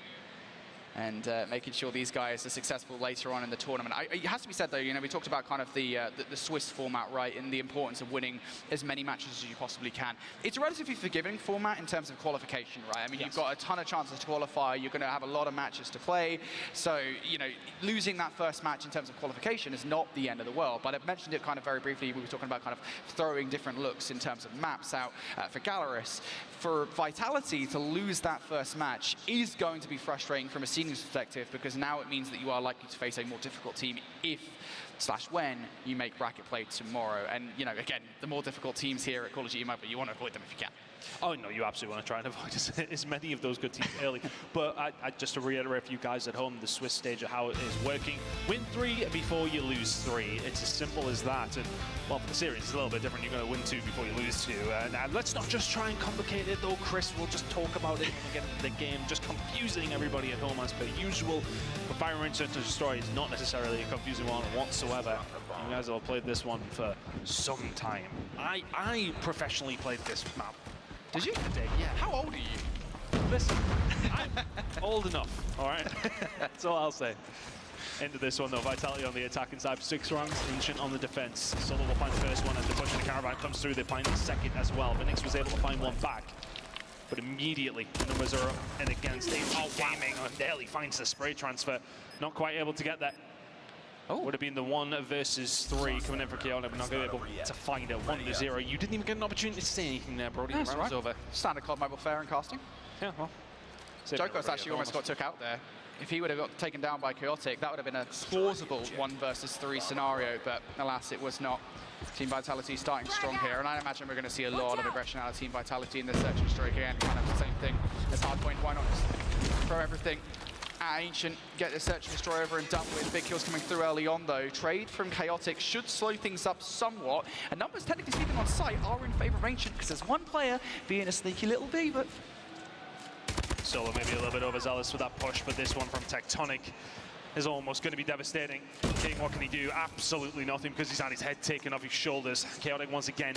and making sure these guys are successful later on in the tournament. It has to be said, though, you know, we talked about kind of the Swiss format, right, and the importance of winning as many matches as you possibly can. It's a relatively forgiving format in terms of qualification, right? I mean, you've got a ton of chances to qualify. You're going to have a lot of matches to play. So, you know, losing that first match in terms of qualification is not the end of the world. But I've mentioned it kind of very briefly. We were talking about kind of throwing different looks in terms of maps out for Gallerus. For Vitality to lose that first match is going to be frustrating from a seniors perspective, because now it means that you are likely to face a more difficult team if/when you make bracket play tomorrow. And, you know, again, the more difficult teams here at Call of Duty Mobile, you want to avoid them if you can. Oh, no, you absolutely want to try and avoid as many of those good teams early. But just to reiterate for you guys at home, the Swiss stage of how it is working. Win 3 before you lose 3. It's as simple as that. And, well, for the series, it's a little bit different. You're going to win 2 before you lose 2. And let's not just try and complicate it, though, Chris. We'll just talk about it when we get into the game. Just confusing everybody at home as per usual. But Fire Range Search and Destroy is not necessarily a confusing one whatsoever. You guys have played this one for some time. I professionally played this map. Did you? Yeah. How old are you? Listen, I'm old enough, all right? That's all I'll say. Into this one, though. Vitality on the attacking side for 6 rounds. Ancient on the defense. Solo will find the first one as the touch of the caravan comes through. They find the second as well. Vinix was able to find one back. But immediately, the numbers are up and against Ancient Gaming. Nearly finds the spray transfer. Not quite able to get that. Oh. Would have been the 1 versus 3 coming in for Chaotic, but not going to be able to find it. 1-0. You didn't even get an opportunity to say anything there, Brody. That's Round's over. Standard COD Mobile fair and casting. Yeah, well. Jokos actually almost got took out there. If he would have got taken down by Chaotic, that would have been a plausible 1 versus 3 scenario, but alas, it was not. Team Vitality starting strong here, and I imagine we're going to see a lot of aggression out of Team Vitality in this search and destroy again. Kind of the same thing as Hardpoint. Why not just throw everything at Ancient, get the search and destroy over and done with. Big kills coming through early on, though. Trade from Chaotic should slow things up somewhat, and numbers technically speaking on site are in favor of Ancient because there's one player being a sneaky little bee, but Solo maybe a little bit overzealous with that push, but this one from Tectonic is almost going to be devastating. King, what can he do? Absolutely nothing because he's had his head taken off his shoulders. Chaotic once again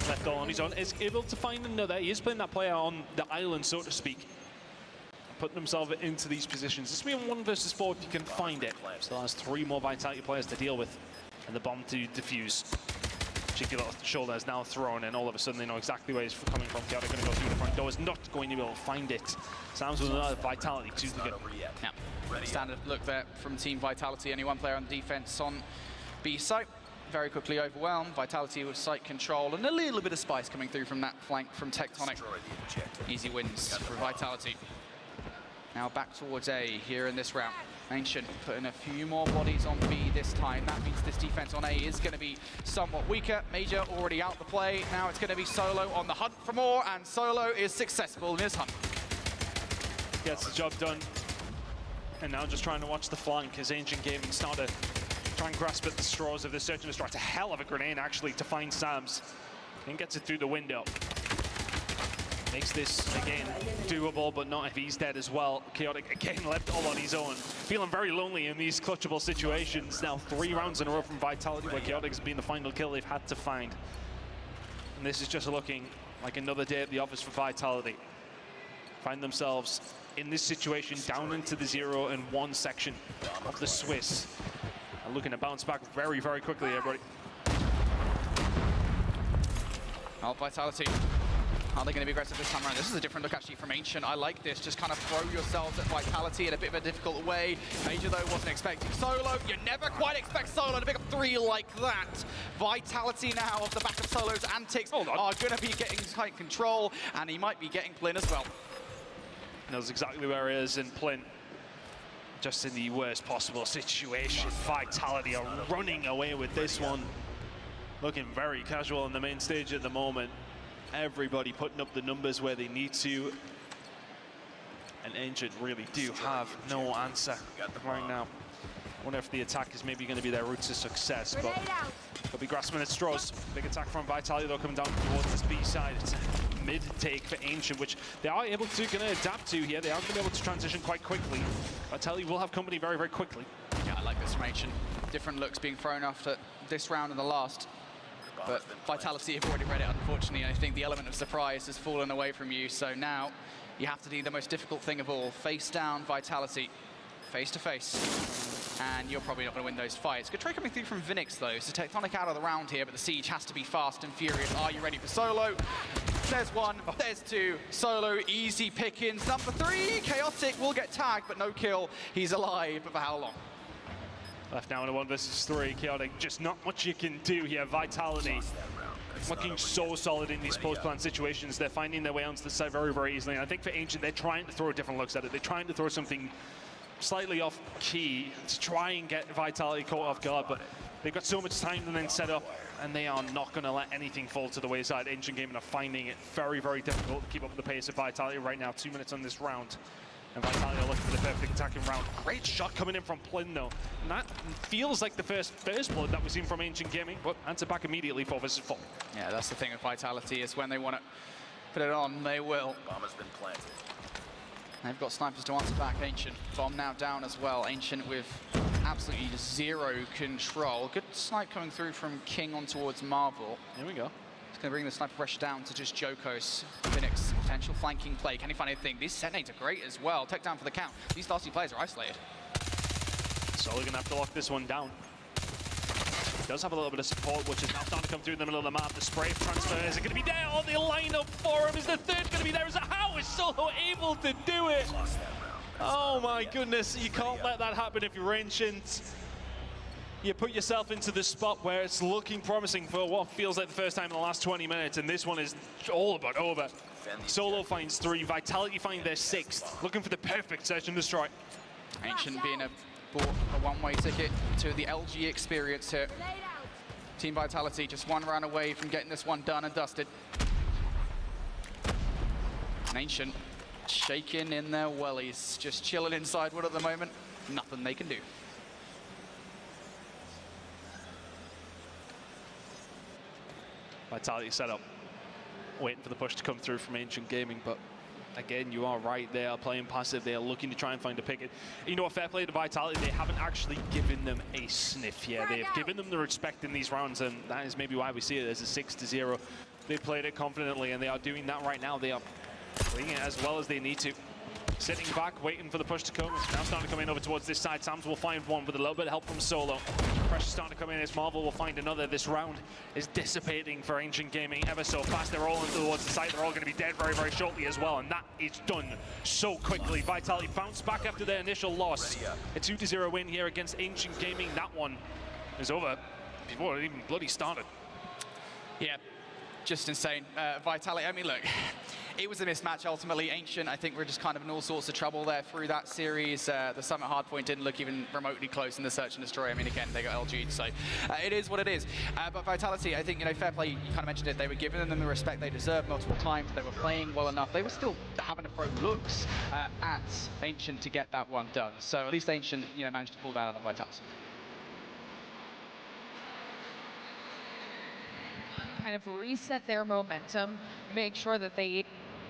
left all on his own. Is able to find another. He is playing that player on the island, so to speak. Putting himself into these positions. This will be a 1 versus 4 if you can find it. Still has 3 more Vitality players to deal with. And the bomb to defuse. Cheeky little shoulder is now thrown, and all of a sudden they know exactly where he's coming from. Chaotic going to go through the front door. Is not going to be able to find it. Sounds with another Vitality. Too good. Yeah. Standard look there from Team Vitality. Only one player on the defense on B site. Very quickly overwhelmed. Vitality with site control and a little bit of spice coming through from that flank from Tectonic. Easy wins for Vitality. Now back towards A here in this round. Ancient putting a few more bodies on B this time. That means this defense on A is going to be somewhat weaker. Major already out the play. Now it's going to be Solo on the hunt for more, and Solo is successful in his hunt. Gets the job done. And now just trying to watch the flank as Ancient Gaming start to try and grasp at the straws of the search and destroy. It's a hell of a grenade actually to find Sams. And gets it through the window. Makes this, again, doable, but not if he's dead as well. Chaotic, again, left all on his own. Feeling very lonely in these clutchable situations. Now 3 rounds in a row from Vitality, where Chaotic has been the final kill they've had to find. And this is just looking like another day at the office for Vitality. Find themselves in this situation, down into the 0 and 1 section of the Swiss. And looking to bounce back very, very quickly, everybody. Oh, Vitality. Are they going to be aggressive this time around? This is a different look actually from Ancient. I like this. Just kind of throw yourselves at Vitality in a bit of a difficult way. Major, though, wasn't expecting Solo. You never quite expect Solo to pick up 3 like that. Vitality now off the back of Solo's antics are going to be getting tight control, and he might be getting Plin as well. Knows exactly where he is, and Plin just in the worst possible situation. Vitality are running away with this one. Looking very casual on the main stage at the moment. Everybody putting up the numbers where they need to. And Ancient really do have no answer right now. I wonder if the attack is maybe going to be their route to success, but they'll be grasping at straws. Big attack from Vitality, though, coming down towards this B side. It's a mid-take for Ancient, which they are able to adapt to here. They are going to be able to transition quite quickly. Vitality will have company very, very quickly. Yeah, I like this from Ancient. Different looks being thrown after this round and the last. But Vitality have already read it, unfortunately. I think the element of surprise has fallen away from you. So now you have to do the most difficult thing of all. Face down Vitality, face to face. And you're probably not going to win those fights. Good trade coming through from Vinix, though. So Tectonic out of the round here, but the siege has to be fast and furious. Are you ready for Solo? There's 1, there's 2. Solo, easy pickings. Number 3, Chaotic will get tagged, but no kill. He's alive, but for how long? Left now in a 1 versus 3. Chaotic, just not much you can do here. Vitality looking so solid in these post-plan situations. They're finding their way onto the side very, very easily. And I think for Ancient, they're trying to throw different looks at it. They're trying to throw something slightly off key to try and get Vitality caught off guard. But they've got so much time to then set up and they are not going to let anything fall to the wayside. Ancient Gaming are finding it very, very difficult to keep up with the pace of Vitality right now. 2 minutes on this round. And Vitality are looking for the perfect attacking round. Great shot coming in from Plin, though. And that feels like the first blood that we've seen from Ancient Gaming, but answer back immediately 4 versus 4. Yeah, that's the thing with Vitality, is when they want to put it on, they will. Bomb has been planted. They've got snipers to answer back. Ancient bomb now down as well. Ancient with absolutely zero control. Good snipe coming through from King on towards Marvel. Here we go. It's going to bring the sniper pressure down to just Jokos. Phoenix, potential flanking play. Can he find anything? These Senate are great as well. Take down for the count. These last 2 players are isolated. So we're going to have to lock this one down. He does have a little bit of support, which is now starting to come through in the middle of the map. The spray transfer, is it going to be there? Oh, the lineup for him. Is the third going to be there? How is Solo able to do it? Oh my goodness, you can't let that happen if you're Ancient. You put yourself into the spot where it's looking promising for what feels like the first time in the last 20 minutes, and this one is all but over. Solo finds 3, Vitality find their 6th, looking for the perfect search and destroy. Ancient being bought a one-way ticket to the LG experience here. Team Vitality just 1 round away from getting this one done and dusted. And Ancient shaking in their wellies, just chilling inside wood at the moment. Nothing they can do. Vitality set up, waiting for the push to come through from Ancient Gaming, but again, you are right, they are playing passive, they are looking to try and find a picket. You know, a fair play to Vitality, they haven't actually given them a sniff yet. They have given them the respect in these rounds, and that is maybe why we see it as a 6-0. They played it confidently, and they are doing that right now. They are playing it as well as they need to. Sitting back, waiting for the push to come. It's now starting to come in over towards this side. Sams will find one with a little bit of help from Solo. Pressure starting to come in as Marvel will find another. This round is dissipating for Ancient Gaming ever so fast. They're all towards the side. They're all going to be dead very, very shortly as well. And that is done so quickly. Vitality bounced back after their initial loss. A 2-0 win here against Ancient Gaming. That one is over before it even bloody started. Yeah, just insane. Vitality, I mean, look. It was a mismatch ultimately. Ancient, I think we're just kind of in all sorts of trouble there through that series. The Summit hardpoint didn't look even remotely close in the search and destroy. I mean, again, they got LG'd, so it is what it is. But Vitality, I think, you know, fair play, you kind of mentioned it, they were giving them the respect they deserved multiple times. They were playing well enough. They were still having to throw looks at Ancient to get that one done. So at least Ancient, you know, managed to pull that out of Vitality. Kind of reset their momentum, make sure that they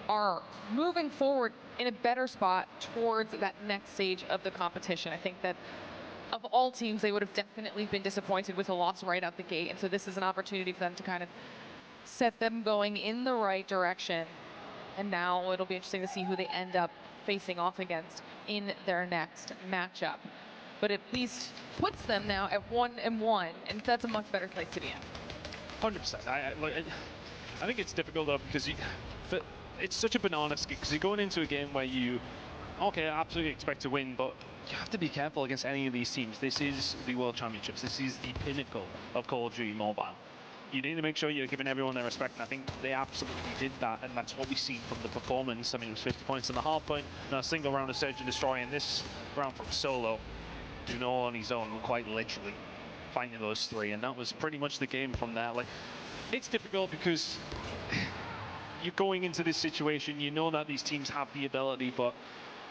are moving forward in a better spot towards that next stage of the competition. I think that of all teams, they would have definitely been disappointed with a loss right out the gate, and so this is an opportunity for them to kind of set them going in the right direction. And now it'll be interesting to see who they end up facing off against in their next matchup. But at least puts them now at 1-1, and that's a much better place to be in. 100%. I think it's difficult though because it's such a banana skin because you're going into a game where you, okay, absolutely expect to win, but you have to be careful against any of these teams. This is the World Championships. This is the pinnacle of Call of Duty Mobile. You need to make sure you're giving everyone their respect, and I think they absolutely did that, and that's what we've seen from the performance. I mean, it was 50 points on the hard point, and a single round of Search and Destroy, and this round from Solo, doing all on his own, quite literally, finding those 3, and that was pretty much the game from there. Like, it's difficult because you're going into this situation, you know that these teams have the ability, but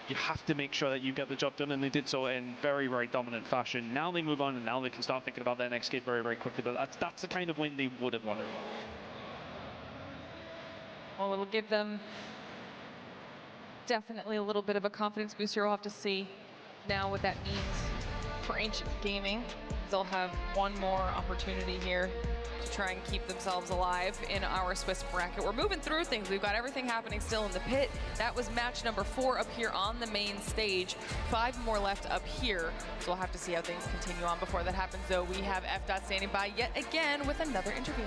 you have to make sure that you get the job done, and they did so in very, very dominant fashion. Now they move on, and now they can start thinking about their next game very, very quickly, but that's the kind of win they would have wanted. Well, it'll give them definitely a little bit of a confidence booster. We'll have to see now what that means for Ancient Gaming. They'll have one more opportunity here to try and keep themselves alive in our Swiss bracket. We're moving through things. We've got everything happening still in the pit. That was match number 4 up here on the main stage. 5 more left up here. So we'll have to see how things continue on. Before that happens, though, we have F. standing by yet again with another interview.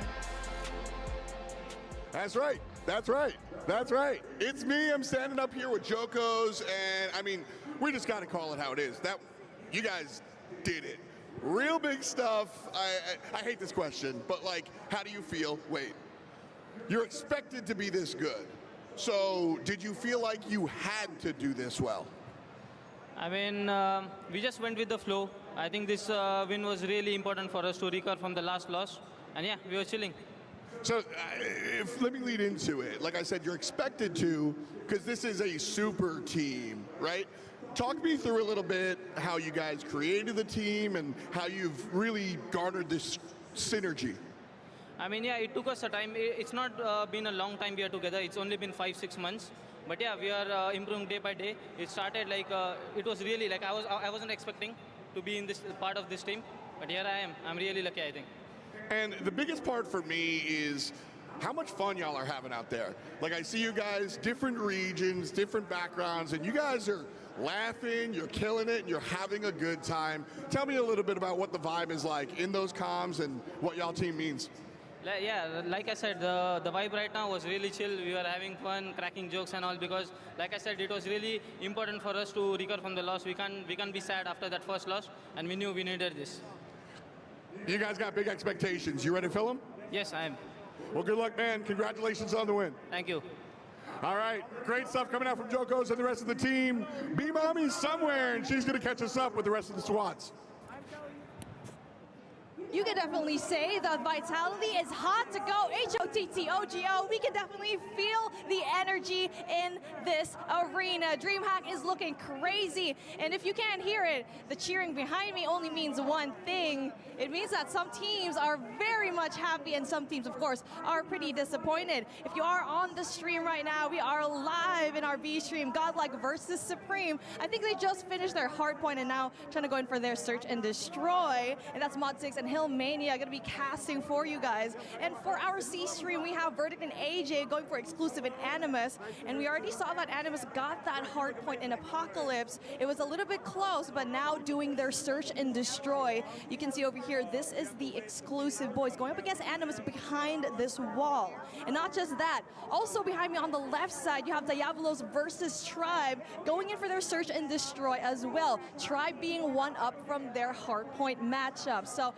That's right. That's right. That's right. It's me. I'm standing up here with Jokos, and I mean, we just got to call it how it is. That you guys did it. Real big stuff. I hate this question, but like, how do you feel? Wait, you're expected to be this good. So did you feel like you had to do this well? I mean, we just went with the flow. I think this win was really important for us to recover from the last loss. And yeah, we were chilling. So let me lead into it. Like I said, you're expected to, because this is a super team, right? Talk me through a little bit how you guys created the team and how you've really garnered this synergy. I mean, yeah, it took us a time. It's not been a long time we are together. It's only been 5-6 months. But yeah, we are improving day by day. It started like, it was really like, I wasn't expecting to be in this part of this team. But here I am. I'm really lucky, I think. And the biggest part for me is how much fun y'all are having out there. Like I see you guys, different regions, different backgrounds, and you guys are laughing, you're killing it, and you're having a good time. Tell me a little bit about what the vibe is like in those comms and what y'all team means. Yeah, like I said, the vibe right now was really chill. We were having fun, cracking jokes and all, because like I said, it was really important for us to recover from the loss. We can't be sad after that first loss, and we knew we needed this. You guys got big expectations. You ready to fill them? Yes, I am. Well, good luck, man. Congratulations on the win. Thank you. All right, great stuff coming out from Jokos and the rest of the team. B-Mommy's somewhere, and she's going to catch us up with the rest of the squads. You can definitely say the vitality is hot to go. HOTTOGO. We can definitely feel the energy in this arena. DreamHack is looking crazy. And if you can't hear it, the cheering behind me only means one thing. It means that some teams are very much happy and some teams, of course, are pretty disappointed. If you are on the stream right now, we are live in our B stream, Godlike versus Supreme. I think they just finished their hard point and now trying to go in for their search and destroy. And that's Mod6 and Hillmania going to be casting for you guys. And for our C stream, we have Verdict and AJ going for exclusive and Animus. And we already saw that Animus got that hard point in Apocalypse. It was a little bit close, but now doing their search and destroy. You can see over here, this is the exclusive boys going up against Animus behind this wall. And not just that, also behind me on the left side, you have Diabolos versus Tribe going in for their search and destroy as well. Tribe being one up from their hardpoint matchup. So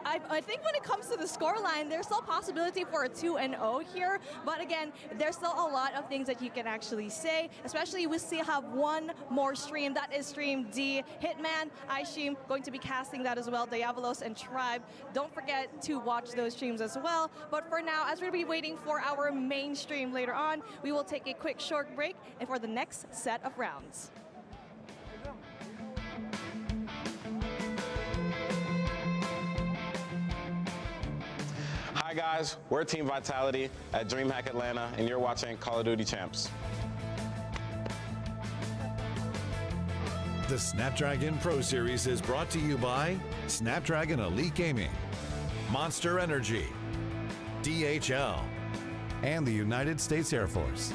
I think when it comes to the scoreline, there's still a possibility for a 2-0 here. But again, there's still a lot of things that you can actually say, especially we still have one more stream. That is stream D. Hitman, iStream, going to be casting that as well. Diabolos and Tribe. Don't forget to watch those streams as well. But for now, as we'll be waiting for our main stream later on, we will take a quick short break and for the next set of rounds. Hi guys, we're Team Vitality at DreamHack Atlanta, and you're watching Call of Duty Champs. The Snapdragon Pro Series is brought to you by Snapdragon Elite Gaming, Monster Energy, DHL, and the United States Air Force.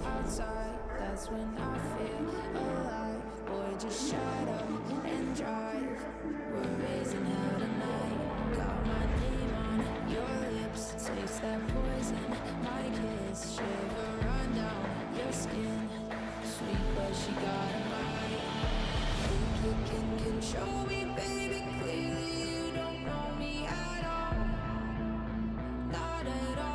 Outside, that's when I feel alive. Boy, just shut up and drive. We're raising hell tonight. Got my name on your lips. Taste that poison, my kiss. Shiver run down your skin. Sweet, but she got a mind. Think you can control me, baby. Clearly you don't know me at all. Not at all.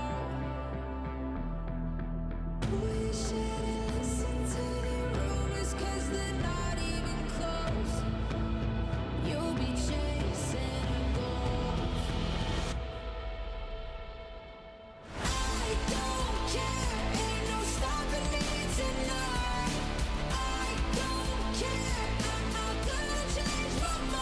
We shouldn't listen to the rumors, 'cause they're not even close. You'll be chasing a ghost. I don't care, ain't no stopping me tonight. I don't care, I'm not gonna change my mind.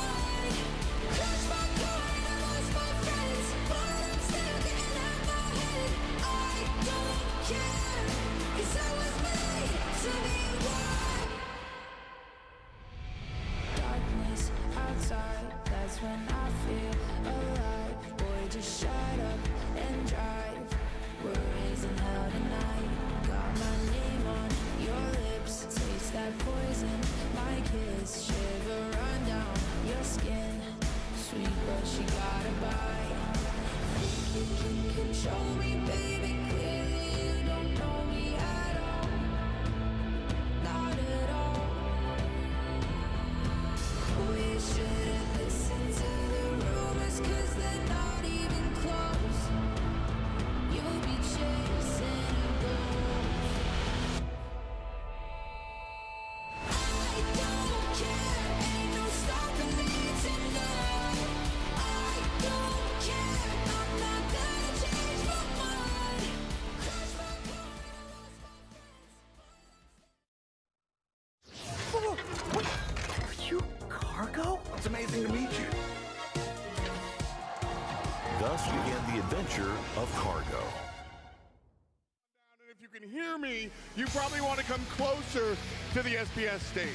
amazing to meet you. Thus began the adventure of Cargo. And if you can hear me, you probably want to come closer to the SBS stage.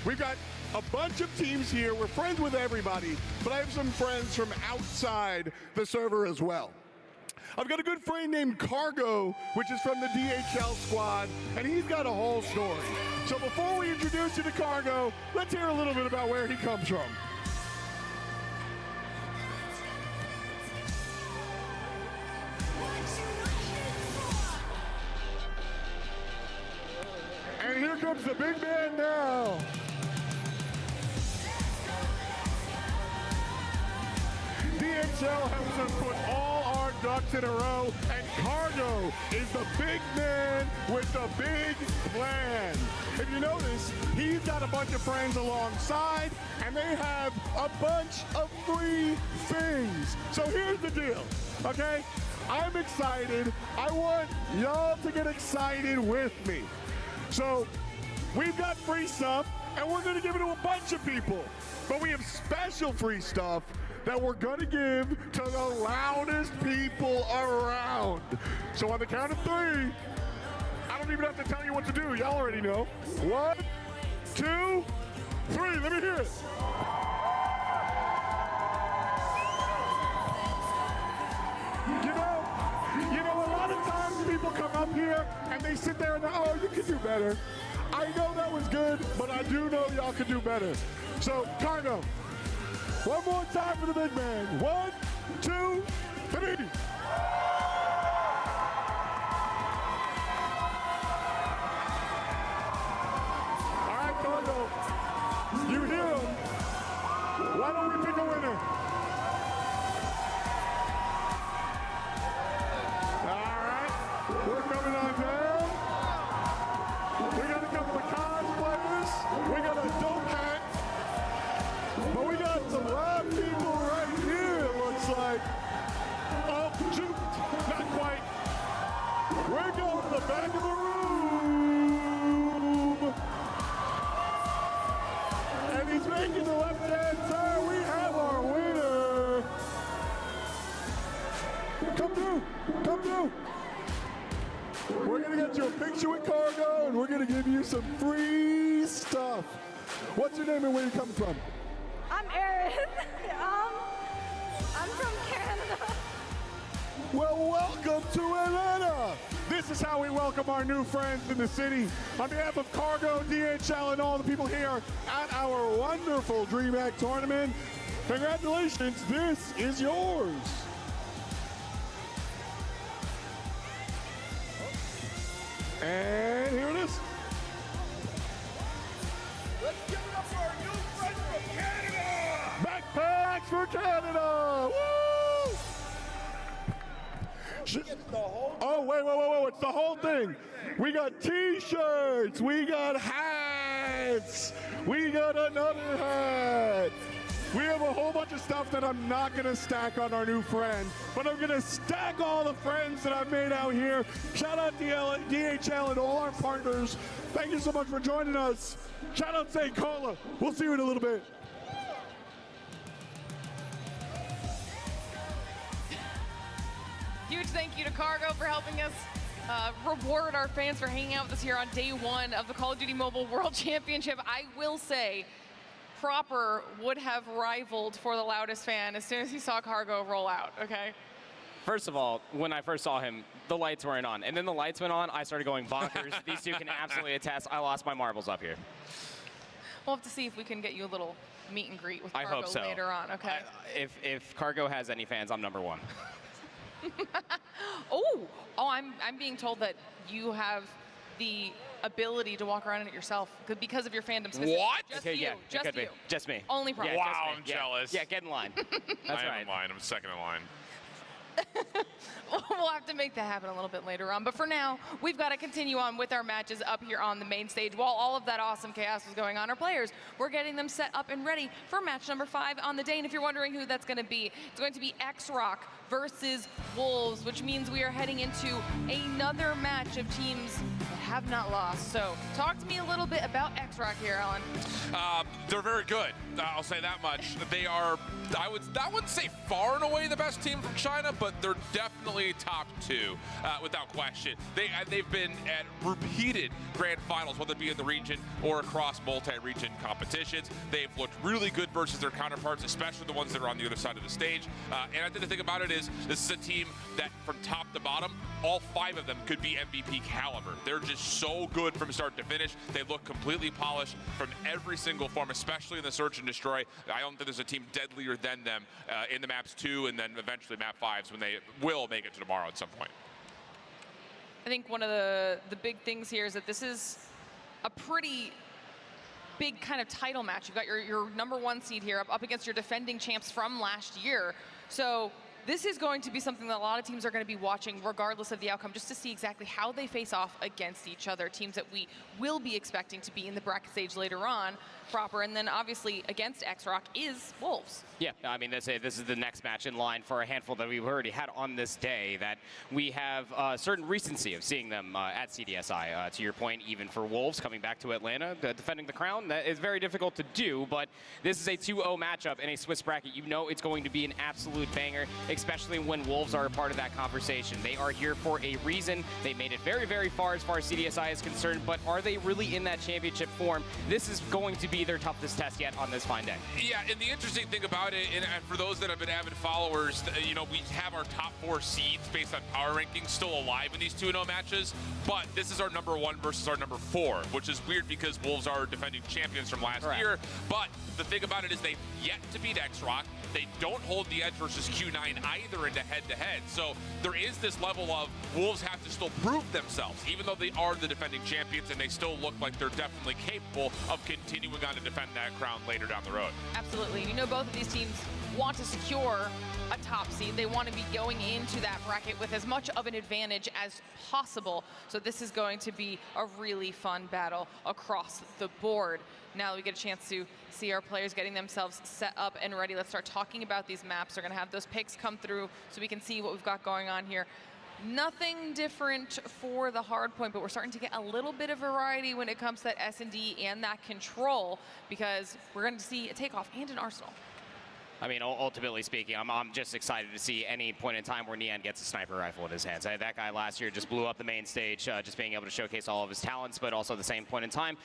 We've got a bunch of teams here. We're friends with everybody, but I have some friends from outside the server as well. I've got a good friend named Cargo, which is from the DHL squad, and he's got a whole story. So before we introduce you to Cargo, let's hear a little bit about where he comes from. And here comes the big man now. DHL helps us put all our ducks in a row, and Cargo is the big man with the big plan. If you notice, he's got a bunch of friends alongside, and they have a bunch of free things. So here's the deal, okay? I'm excited. I want y'all to get excited with me. So we've got free stuff, and we're going to give it to a bunch of people. But we have special free stuff that we're going to give to the loudest people around. So on the count of 3, I don't even have to tell you what to do. Y'all already know. 1, 2, 3. Let me hear it. You know, a lot of times people come up here and they sit there and oh, you could do better. I know that was good, but I do know y'all could do better. So, Cargo, one more time for the big man. 1, 2, 3. All right, Cargo, you hear him. Why don't we pick a winner? All right, we're coming on down. We got a couple of cosplayers. We got a dope hat. But we got some live people right here, it looks like. Oh, shoot, not quite. We're going to the back of the room. And he's making the left-hand turn. We have our winner. Come through, come through. We're going to get you a picture with Cargo, and we're going to give you some free stuff. What's your name and where you coming from? I'm Erin. I'm from Canada. Well, welcome to Atlanta. This is how we welcome our new friends in the city. On behalf of Cargo, DHL, and all the people here at our wonderful DreamHack tournament, congratulations, this is yours. And here it is. Let's give it up for our new friends from Canada! Backpacks for Canada! Woo! Oh, wait, it's the whole thing. We got t-shirts, we got hats, we got another hat. We have a whole bunch of stuff that I'm not going to stack on our new friend, but I'm going to stack all the friends that I've made out here. Shout out to DHL and all our partners. Thank you so much for joining us. Shout out St. Cola. We'll see you in a little bit. Huge thank you to Cargo for helping us reward our fans for hanging out with us here on day 1 of the Call of Duty Mobile World Championship. I will say, Proper would have rivaled for the loudest fan as soon as he saw Cargo roll out, okay? First of all, when I first saw him, the lights weren't on. And then the lights went on, I started going bonkers. These two can absolutely attest. I lost my marbles up here. We'll have to see if we can get you a little meet and greet with Cargo I hope so. later on, okay? If Cargo has any fans, I'm number 1. I'm being told that you have the ability to walk around in it yourself because of your fandom specific. What? Just Okay, you. yeah, Just it could you. be. Just me. Only Proper. Yeah, Wow, just me. I'm Yeah. jealous. Yeah, get in line. That's I am right. in line. I'm second in line. We'll have to make that happen a little bit later on. But for now, we've got to continue on with our matches up here on the main stage. While all of that awesome chaos was going on, our players were getting them set up and ready for match number 5 on the day. And if you're wondering who that's going to be, it's going to be X-Rock versus Wolves, which means we are heading into another match of teams that have not lost. So talk to me a little bit about X-Rock here, Alan. They're very good. I'll say that much. They are, I wouldn't say far and away the best team from China, but they're definitely top 2 without question. They've been at repeated grand finals, whether it be in the region or across multi-region competitions. They've looked really good versus their counterparts, especially the ones that are on the other side of the stage. And I think the thing about it is this is a team that from top to bottom, all 5 of them could be MVP caliber. They're just so good from start to finish. They look completely polished from every single form, especially in the Search and Destroy. I don't think there's a team deadlier than them in the maps 2 and then eventually map 5s when they will make it to tomorrow at some point. I think one of the big things here is that this is a pretty big kind of title match. You've got your #1 seed here up against your defending champs from last year. So this is going to be something that a lot of teams are going to be watching regardless of the outcome, just to see exactly how they face off against each other. Teams that we will be expecting to be in the bracket stage later on proper. And then obviously against X-Rock is Wolves. Yeah, I mean, this is the next match in line for a handful that we've already had on this day, that we have a certain recency of seeing them at CDSI. To your point, even for Wolves coming back to Atlanta, defending the crown, that is very difficult to do, but this is a 2-0 matchup in a Swiss bracket. You know it's going to be an absolute banger, especially when Wolves are a part of that conversation. They are here for a reason. They made it very, very far as CDSI is concerned, but are they really in that championship form? This is going to be their toughest test yet on this fine day. Yeah, and the interesting thing about it, and for those that have been avid followers, you know, we have our top 4 seeds based on power rankings still alive in these 2-0 matches, but this is our #1 versus our #4, which is weird because Wolves are defending champions from last year. But the thing about it is they've yet to beat X-Rock. They don't hold the edge versus Q9 either into head-to-head. So there is this level of Wolves have to still prove themselves, even though they are the defending champions, and they still look like they're definitely capable of continuing on to defend that crown later down the road. Absolutely. You know, both of these teams want to secure a top seed. They want to be going into that bracket with as much of an advantage as possible. So this is going to be a really fun battle across the board. Now that we get a chance to see our players getting themselves set up and ready, let's start talking about these maps. They're going to have those picks come through so we can see what we've got going on here. Nothing different for the hard point, but we're starting to get a little bit of variety when it comes to that S&D and that control, because we're going to see a takeoff and an arsenal. I mean, ultimately speaking, I'm just excited to see any point in time where Nian gets a sniper rifle in his hands. That guy last year just blew up the main stage, just being able to showcase all of his talents, but also at the same point in time,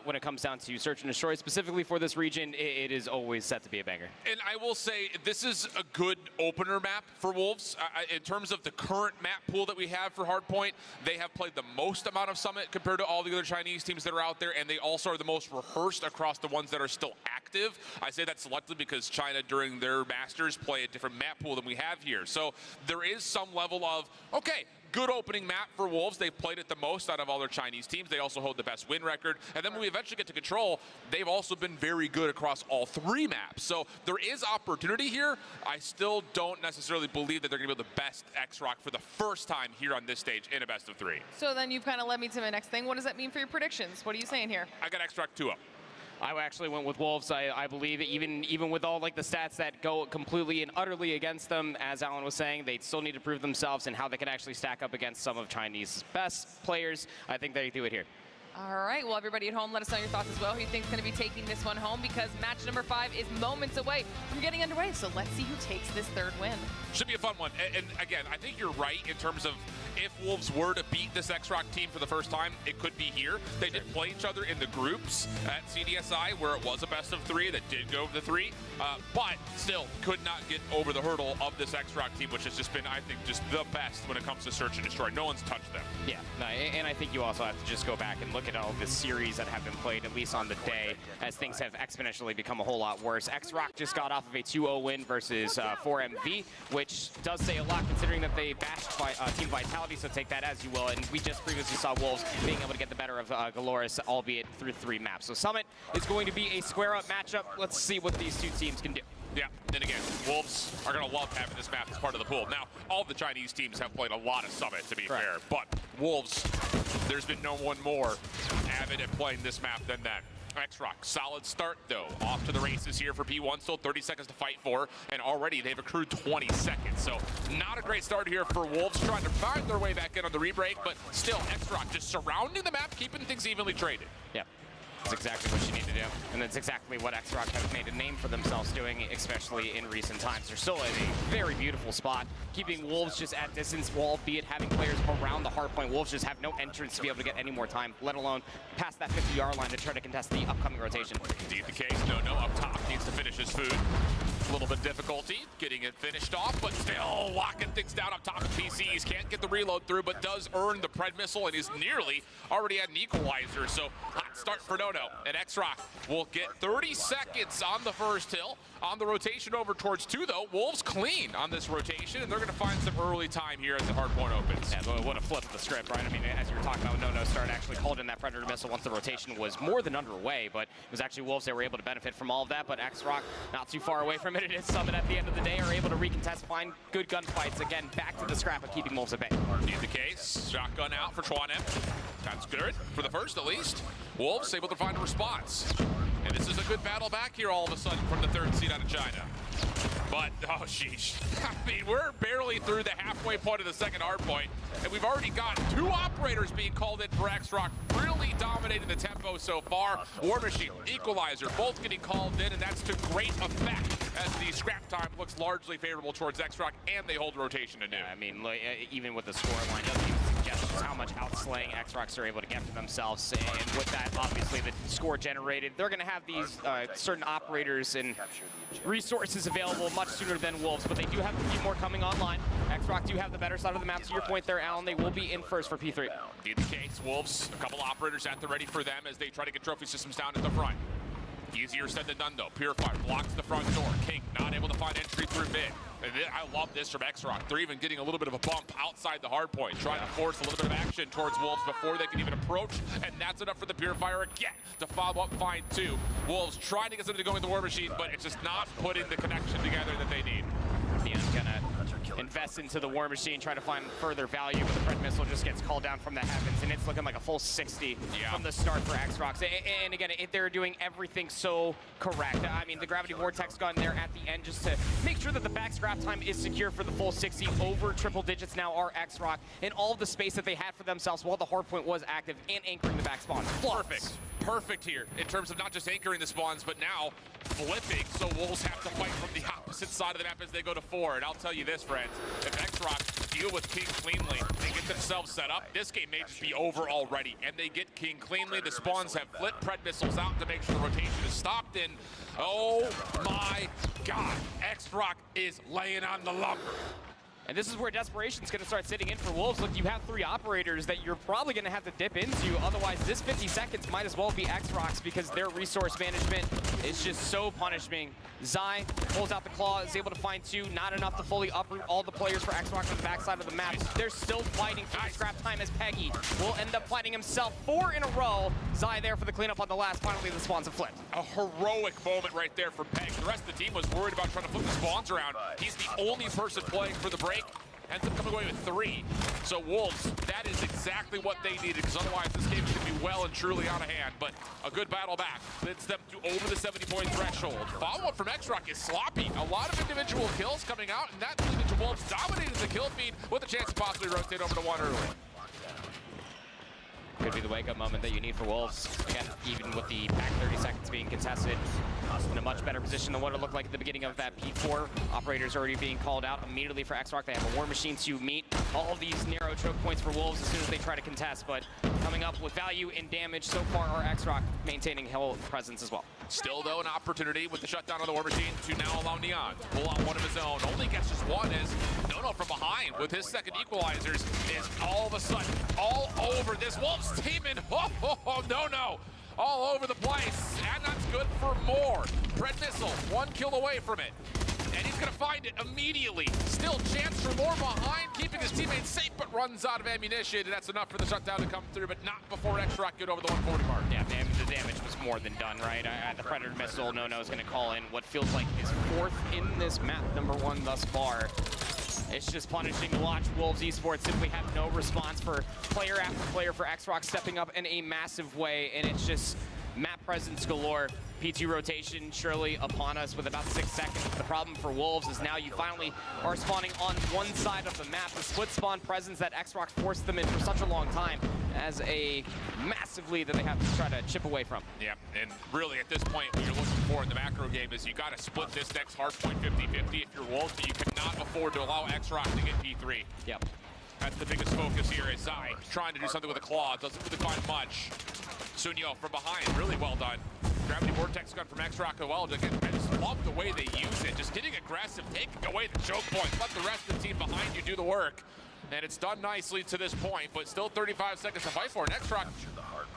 when it comes down to Search and Destroy, specifically for this region, it is always set to be a banger. And I will say, this is a good opener map for Wolves. In terms of the current map pool that we have for Hardpoint, they have played the most amount of Summit compared to all the other Chinese teams that are out there, and they also are the most rehearsed across the ones that are still active. I say that selectively because China, during their Masters, play a different map pool than we have here. So there is some level of, okay, good opening map for Wolves. They've played it the most out of all their Chinese teams. They also hold the best win record. And then when we eventually get to Control, they've also been very good across all 3 maps. So there is opportunity here. I still don't necessarily believe that they're going to be the best X-Rock for the first time here on this stage in a best of 3. So then you've kind of led me to my next thing. What does that mean for your predictions? What are you saying here? I got X-Rock 2-0. I actually went with Wolves. I believe even with all like the stats that go completely and utterly against them, as Alan was saying, they still need to prove themselves and how they can actually stack up against some of Chinese's best players. I think they do it here. All right, well, everybody at home, let us know your thoughts as well. Who you think is going to be taking this one home, because match #5 is moments away from getting underway. So let's see who takes this 3rd win. Should be a fun one. And again, I think you're right in terms of if Wolves were to beat this X-Rock team for the first time, it could be here. They did play each other in the groups at CDSI, where it was a best of 3 that did go to 3, but still could not get over the hurdle of this X-Rock team, which has just been, I think, just the best when it comes to Search and Destroy. No one's touched them. Yeah, and I think you also have to just go back and look at all the series that have been played, at least on the day, as things have exponentially become a whole lot worse. X-Rock just got off of a 2-0 win versus 4MV, which does say a lot considering that they bashed Team Vitality, so take that as you will. And we just previously saw Wolves being able to get the better of Galoris, albeit through 3 maps. So Summit is going to be a square-up matchup. Let's see what these 2 teams can do. Yeah, and again, Wolves are going to love having this map as part of the pool. Now, all the Chinese teams have played a lot of Summit, to be fair, but Wolves, there's been no one more avid at playing this map than that. X-Rock, solid start though. Off to the races here for P1, still 30 seconds to fight for, and already they've accrued 20 seconds. So not a great start here for Wolves, trying to find their way back in on the re-break, but still X-Rock just surrounding the map, keeping things evenly traded. Yeah. That's exactly what you need to do. And that's exactly what X-Rock has made a name for themselves doing, especially in recent times. They're still in a very beautiful spot, keeping Wolves just at distance, albeit having players around the hard point. Wolves just have no entrance to be able to get any more time, let alone past that 50-yard line to try to contest the upcoming rotation. Indeed the case. No up top needs to finish his food. A little bit of difficulty getting it finished off, but still locking things down up top of PCs. Can't get the reload through, but does earn the Pred missile and is nearly already at an equalizer. So hot start for Nono. And X-Rock will get 30 seconds on the first hill. On the rotation over towards 2, though, Wolves clean on this rotation, and they're going to find some early time here as the hard point opens. Yeah, but what a flip of the script, right? I mean, as you were talking about, Nono started actually called in that Predator missile once the rotation was more than underway, but it was actually Wolves that were able to benefit from all of that, but X-Rock not too far away from it. It is Summit at the end of the day, are able to recontest, find good gunfights. Again, back to the scrap of keeping Wolves at bay. Indeed the case. Shotgun out for CODM. That's good, for the first at least. Wolves able to find a response. And this is a good battle back here all of a sudden from the third seed out of China. But, oh sheesh. I mean, we're barely through the halfway point of the second hard point, and we've already got 2 operators being called in for X-Rock, really dominating the tempo so far. War Machine, Equalizer, both getting called in, and that's to great effect as the scrap time looks largely favorable towards X-Rock, and they hold rotation anew. I mean, even with the scoreline, doesn't even suggest just how much outslaying X-Rocks are able to get for themselves. And with that, obviously, the score generated, they're going to have these certain operators and resources available much sooner than Wolves, but they do have a few more coming online. X-Rock do have the better side of the map. To your point there, Alan, they will be in first for P3. Indeed the case. Wolves, a couple operators at the ready for them as they try to get trophy systems down at the front. Easier said than done, though. Purifier blocks the front door. King not able to find entry through mid. And I love this from X-Rock. They're even getting a little bit of a bump outside the hard point, trying to force a little bit of action towards Wolves before they can even approach, and that's enough for the Purifier again to follow up find 2. Wolves trying to get something to go in the War Machine, but it's just not putting the connection together that they need. Gonna invest into the War Machine, try to find further value, but the Pred missile just gets called down from the heavens, and it's looking like a full 60 from the start for X-Rocks. And again, they're doing everything so correct. I mean, the Gravity Vortex gun there at the end just to make sure that the back scrap time is secure for the full 60. Over triple digits now are X-Rock, and all of the space that they had for themselves while the hardpoint was active and anchoring the back spawn. Perfect here in terms of not just anchoring the spawns, but now flipping, so Wolves have to fight from the opposite side of the map as they go to 4. And I'll tell you this, friends, if X-Rock deal with King cleanly, they get themselves set up, this game may just be over already. And they get King cleanly, the spawns have flipped Pred missiles out to make sure the rotation is stopped in. Oh my God, X-Rock is laying on the lumber. And this is where desperation's going to start sitting in for Wolves. Look, you have 3 operators that you're probably going to have to dip into. Otherwise, this 50 seconds might as well be X-Rocks because their resource management is just so punishing. Zai pulls out the claw, is able to find 2. Not enough to fully uproot all the players for X-Rocks on the backside of the map. They're still fighting for the scrap time as Peggy will end up fighting himself 4 in a row. Zai there for the cleanup on the last. Finally, the spawns have flipped. A heroic moment right there for Peg. The rest of the team was worried about trying to flip the spawns around. He's the only person playing for the break. Ends up coming away with 3. So Wolves, that is exactly what they needed, because otherwise this game could be well and truly out of hand. But a good battle back leads them to over the 70-point threshold. Follow-up from X-Rock is sloppy. A lot of individual kills coming out, and that leading to Wolves dominating the kill feed with a chance to possibly rotate over to 1 early. Could be the wake-up moment that you need for Wolves. Again, even with the back 30 seconds being contested, in a much better position than what it looked like at the beginning of that P4. Operators already being called out immediately for X-Rock. They have a War Machine to meet all of these narrow choke points for Wolves as soon as they try to contest, but coming up with value and damage so far are X-Rock maintaining Hill presence as well. Still, though, an opportunity with the shutdown of the War Machine to now allow Neon to pull out one of his own. Only gets just one as Nono from behind with his second equalizers is all of a sudden all over this Wolves team, and Nono all over the place, and that's good for more. Pred missile, 1 kill away from it, and he's gonna find it immediately. Still chance for more behind, keeping his teammates safe, but runs out of ammunition, and that's enough for the shutdown to come through, but not before X-Rock get over the 140 mark. Yeah, the damage was more than done, right? The Predator missile, Nono's gonna call in what feels like his 4th in this map, #1 thus far. It's just punishing to watch. Wolves Esports simply have no response for player after player for X-Rock stepping up in a massive way, and it's just map presence galore. P2 rotation surely upon us with about 6 seconds. The problem for Wolves is now you finally are spawning on one side of the map. The split spawn presence that Xrox forced them in for such a long time as a massive lead that they have to try to chip away from. Yeah, and really at this point, what you're looking for in the macro game is you got to split this next hardpoint 50-50 if you're Wolves, but you cannot afford to allow Xrox to get P3. Yep. That's the biggest focus here is Zai trying to do something with a claw. Doesn't really find much. Sunyo from behind, really well done. Gravity Vortex gun from Xrox as well. I just love the way they use it. Just getting aggressive, taking away the choke points. Let the rest of the team behind you do the work. And it's done nicely to this point, but still 35 seconds to fight for. And Xrox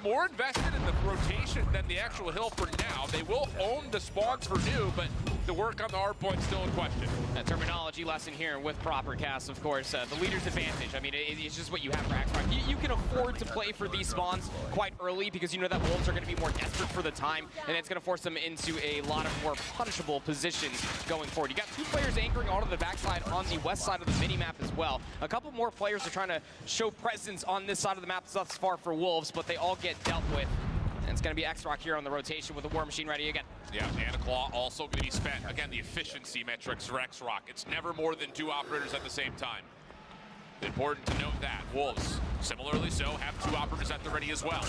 more invested in the rotation than the actual hill for now. They will own the spawns for new, but the work on the hard point still in question. A terminology lesson here with proper cast, of course. The leader's advantage. I mean, it's just what you have for Xrox. You can afford to play for these spawns quite early because you know that Wolves are going to be more desperate for the time, and it's going to force them into a lot of more punishable positions going forward. You got 2 players anchoring onto the backside on the west side of the mini-map as well. A couple more players are trying to show presence on this side of the map thus far for Wolves, but they all get dealt with. And it's going to be Xrox here on the rotation with the War Machine ready again. Yeah, and a claw also going to be spent. Again, the efficiency metrics for Xrox. It's never more than 2 operators at the same time. Important to note that. Wolves, similarly so, have 2 operators at the ready as well.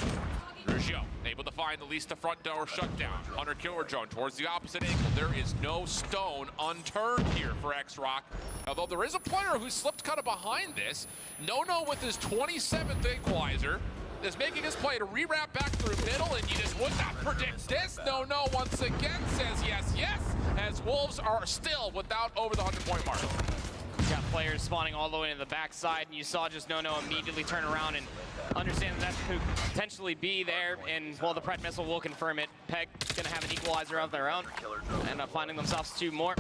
Rugio able to find at least the front door shut down. Hunter Killer Drone towards the opposite angle. There is no stone unturned here for Xrox. Although there is a player who slipped kind of behind this. No with his 27th equalizer is making his play to rewrap back through middle, and you just would not predict this. No once again says yes, as Wolves are still without over the 100-point mark. Got players spawning all the way to the backside, and you saw just No immediately turn around and understand that could potentially be there, and well, the Pred missile will confirm it. Peg gonna have an equalizer of their own, end up finding themselves 2 more.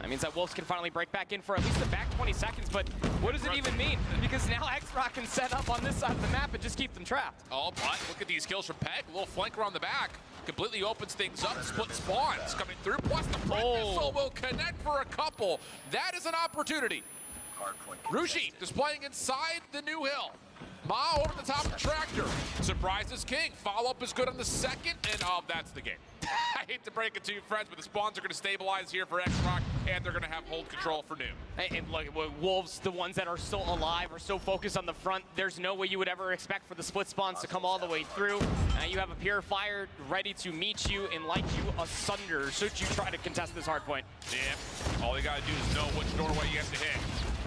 That means that Wolves can finally break back in for at least the back 20 seconds, but what does it even mean? Because now Xrox can set up on this side of the map and just keep them trapped. Oh, but look at these kills from Peg. A little flank around the back. Completely opens things up. Split spawns coming through. Plus the Pred missile will connect for a couple. That is an opportunity. Rushi displaying inside the new hill. Ma over the top of Tractor. Surprise is king. Follow-up is good on the second, and that's the game. I hate to break it to you, friends, but the spawns are going to stabilize here for Xrox, and they're going to have hold control for new. And look, Wolves, the ones that are still alive, are so focused on the front, there's no way you would ever expect for the split spawns to come all the way through. You have a Purifier ready to meet you and light you asunder should you try to contest this hard point. Yeah, all you got to do is know which doorway you have to hit.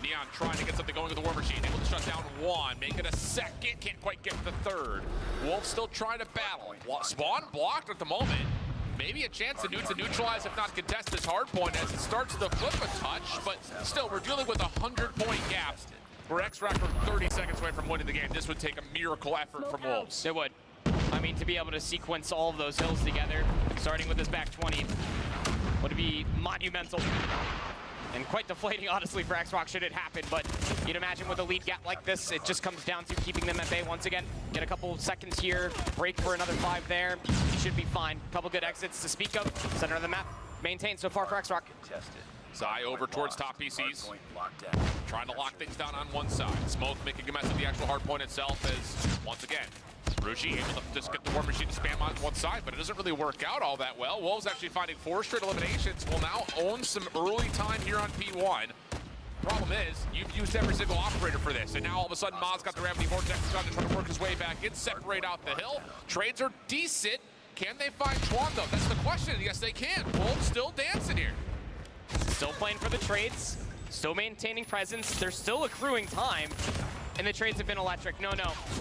Neon trying to get something going with the War Machine, able to shut down 1, make it a second, can't quite get the 3rd. Wolves still trying to battle. Spawn blocked at the moment. Maybe a chance to neutralize, if not contest this hard point as it starts to flip a touch, but still, we're dealing with a 100-point gap. Where Xrox are 30 seconds away from winning the game. This would take a miracle effort from Wolves. It would. I mean, to be able to sequence all of those hills together, starting with this back 20, would be monumental. And quite deflating, honestly, for Xrox should it happen. But you'd imagine with a lead gap like this, it just comes down to keeping them at bay once again. Get a couple seconds here, break for another 5 there. You should be fine. Couple good exits to speak of. Center of the map maintained so far for Xrox. Zai over towards top PCs. Trying to lock things down on one side. Smoke making a mess of the actual hard point itself as, once again, Rushi able to just get the War Machine to spam on one side, but it doesn't really work out all that well. Wolves actually finding 4 straight eliminations. Will now own some early time here on P1. Problem is, you've used every single operator for this, and now all of a sudden Ma's got the Gravity Vortex gun to try to work his way back in, separate out the hill. Trades are decent. Can they find Chuan though? That's the question. Yes, they can. Wolves still dancing here. Still playing for the trades, still maintaining presence. They're still accruing time. And the trades have been electric. No.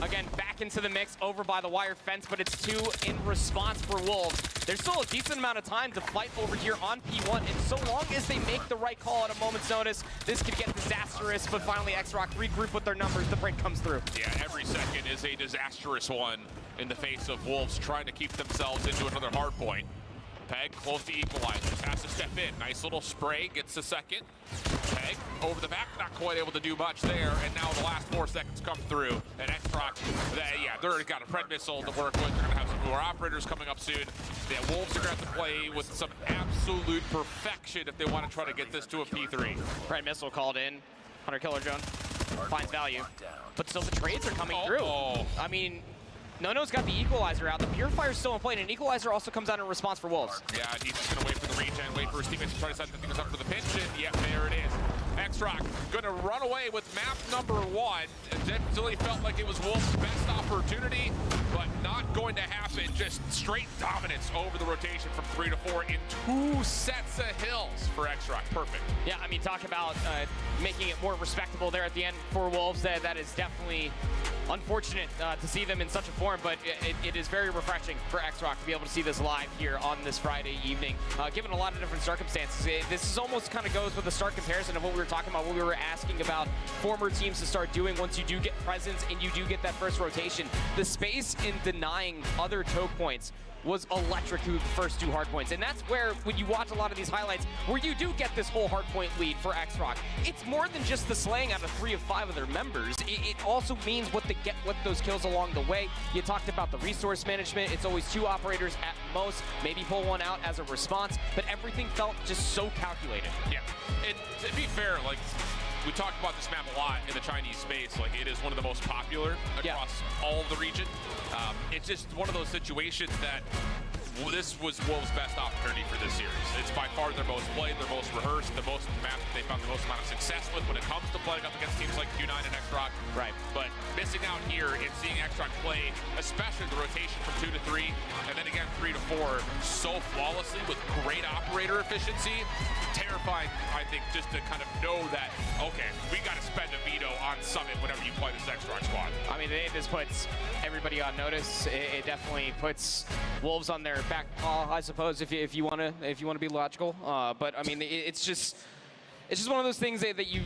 Again, back into the mix, over by the wire fence, but it's 2 in response for Wolves. There's still a decent amount of time to fight over here on P1, and so long as they make the right call at a moment's notice, this could get disastrous, but finally Xrox regroup with their numbers, the break comes through. Yeah, every second is a disastrous one in the face of Wolves trying to keep themselves into another hard point. Peg close to equalizers, has to step in. Nice little spray, gets a second. Peg over the back, not quite able to do much there. And now the last 4 seconds come through. And Xrox, they're already got a Pred missile to work with. They're going to have some more operators coming up soon. The Wolves are going to have to play with some absolute perfection if they want to try to get this to a P3. Pred missile called in. Hunter Killer Drone finds value. But still the trades are coming through. I mean, Nono's got the equalizer out. The Purifier's still in play, and an equalizer also comes out in response for Wolves. Yeah, and he's just going to wait for the regen, wait for his teammates to try to set things up for the pinch, and yeah, there it is. X-Rock going to run away with map number 1. It definitely felt like it was Wolves' best opportunity, but not going to happen. Just straight dominance over the rotation from 3 to 4 in 2 sets of hills for X-Rock. Perfect. Yeah, I mean, talk about making it more respectable there at the end for Wolves. That is definitely unfortunate to see them in such a form, but it is very refreshing for X-Rock to be able to see this live here on this Friday evening, given a lot of different circumstances. This is almost kind of goes with the stark comparison of what we were talking about, what we were asking about former teams to start doing once you do get presence and you do get that first rotation. The space in denying other choke points was electric through the first 2 hardpoints. And that's where, when you watch a lot of these highlights, where you do get this whole hardpoint lead for X-Rock, it's more than just the slaying out of 3 of 5 of their members. It also means what they get with those kills along the way. You talked about the resource management. It's always 2 operators at most, maybe pull 1 out as a response, but everything felt just so calculated. Yeah, and to be fair, like, we talked about this map a lot in the Chinese space. Like, it is one of the most popular across all of the region. It's just one of those situations that this was Wolves' best opportunity for this series. It's by far their most played, their most rehearsed, the most maps that they found the most amount of success with when it comes to playing up against teams like Q9 and X-Rock. Right. But missing out here and seeing X-Rock play, especially the rotation from 2 to 3, and then again 3 to 4, so flawlessly with great operator efficiency, terrifying, I think, just to kind of know that, okay, we got to spend a veto on Summit whenever you play this X-Rock squad. I mean, this puts everybody on notice. It definitely puts Wolves on their back paw, I suppose, if you want to be logical. But I mean, it's just one of those things that you.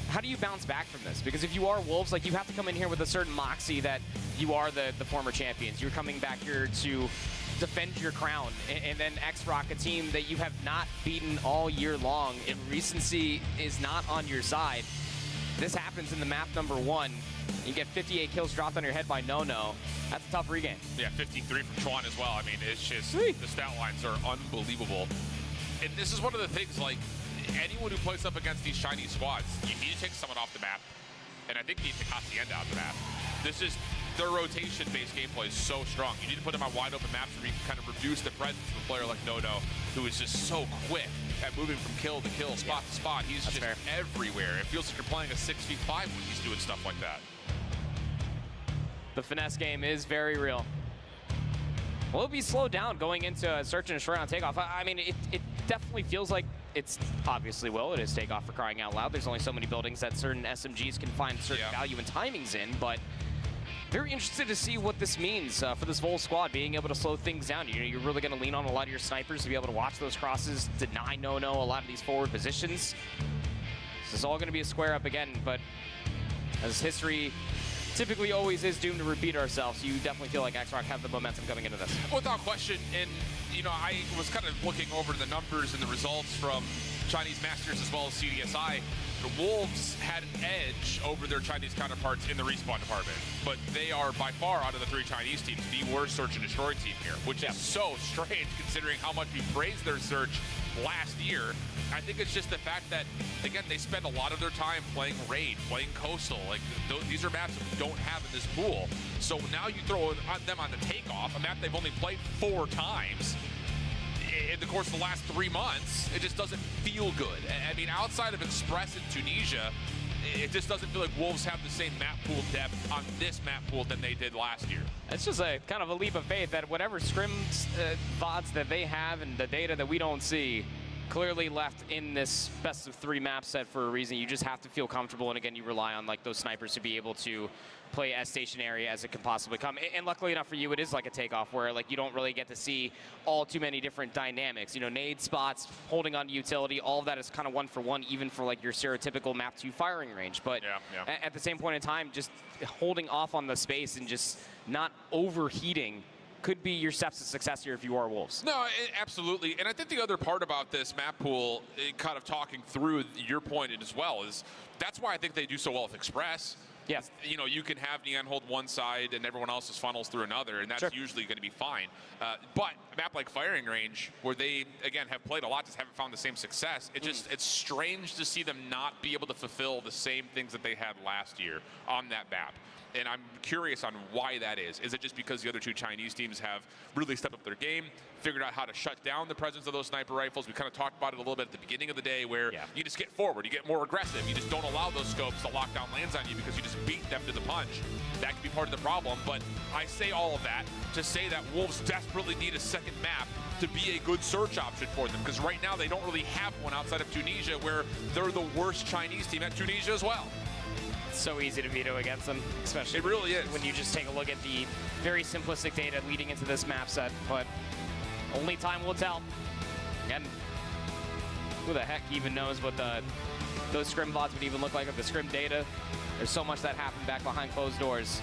How do you bounce back from this? Because if you are Wolves, like, you have to come in here with a certain moxie that you are the former champions. You're coming back here to defend your crown, and then X-Rock, a team that you have not beaten all year long, and recency is not on your side. This happens in the map number 1. You get 58 kills dropped on your head by Nono. That's a tough regain. Yeah, 53 from Chuan as well. I mean, it's just, the stat lines are unbelievable. And this is one of the things, like, anyone who plays up against these Chinese squads, you need to take someone off the map. And I think you need to take Hacienda out the map. This is, their rotation-based gameplay is so strong. You need to put them on wide open maps where you can kind of reduce the presence of a player like Nono, who is just so quick at moving from kill to kill, spot to spot. He's just everywhere. It feels like you're playing a 6v5 when he's doing stuff like that. The finesse game is very real. Will it be slowed down going into a search and destroy on takeoff? I mean, it definitely feels like it's obviously will. It is takeoff for crying out loud. There's only so many buildings that certain SMGs can find certain value and timings in, but very interested to see what this means for this Wolves squad, being able to slow things down. You know, you're really going to lean on a lot of your snipers to be able to watch those crosses, deny Nono a lot of these forward positions. This is all going to be a square up again, but as history typically always is doomed to repeat ourselves, you definitely feel like X-Rock have the momentum coming into this. Without question, and you know, I was kind of looking over the numbers and the results from Chinese Masters as well as CDSI. The Wolves had an edge over their Chinese counterparts in the respawn department, but they are by far, out of the 3 Chinese teams, the worst search and destroy team here, which is so strange considering how much we praised their search last year. I think it's just the fact that, again, they spend a lot of their time playing Raid, playing Coastal. Like, these are maps that we don't have in this pool. So now you throw them on the takeoff, a map they've only played 4 times in the course of the last 3 months. It just doesn't feel good. I mean, outside of Express in Tunisia, it just doesn't feel like Wolves have the same map pool depth on this map pool than they did last year. It's just a kind of a leap of faith that whatever scrims VODs that they have and the data that we don't see clearly left in this best of 3 map set for a reason. You just have to feel comfortable, and again, you rely on like those snipers to be able to play as stationary as it can possibly come. And luckily enough for you, it is like a takeoff where like you don't really get to see all too many different dynamics. You know, nade spots, holding on to utility, all of that is kind of 1-for-1, even for like your stereotypical map 2 firing range. But at the same point in time, just holding off on the space and just not overheating could be your steps to success here if you are Wolves. No, absolutely. And I think the other part about this map pool, kind of talking through your point as well, is that's why I think they do so well with Express. Yes. You know, you can have Neon hold one side and everyone else's funnels through another, and that's usually going to be fine. But a map like Firing Range, where they, again, have played a lot, just haven't found the same success, it just, it's strange to see them not be able to fulfill the same things that they had last year on that map. And I'm curious on why that is. Is it just because the other two Chinese teams have really stepped up their game, figured out how to shut down the presence of those sniper rifles? We kind of talked about it a little bit at the beginning of the day where you just get forward, you get more aggressive. You just don't allow those scopes to lock down lands on you because you just beat them to the punch. That could be part of the problem. But I say all of that to say that Wolves desperately need a second map to be a good search option for them, because right now they don't really have one outside of Tunisia, where they're the worst Chinese team at Tunisia as well. So easy to veto against them, especially it really is when you just take a look at the very simplistic data leading into this map set. But only time will tell. And who the heck even knows what those scrim VODs would even look like with the scrim data? There's so much that happened back behind closed doors.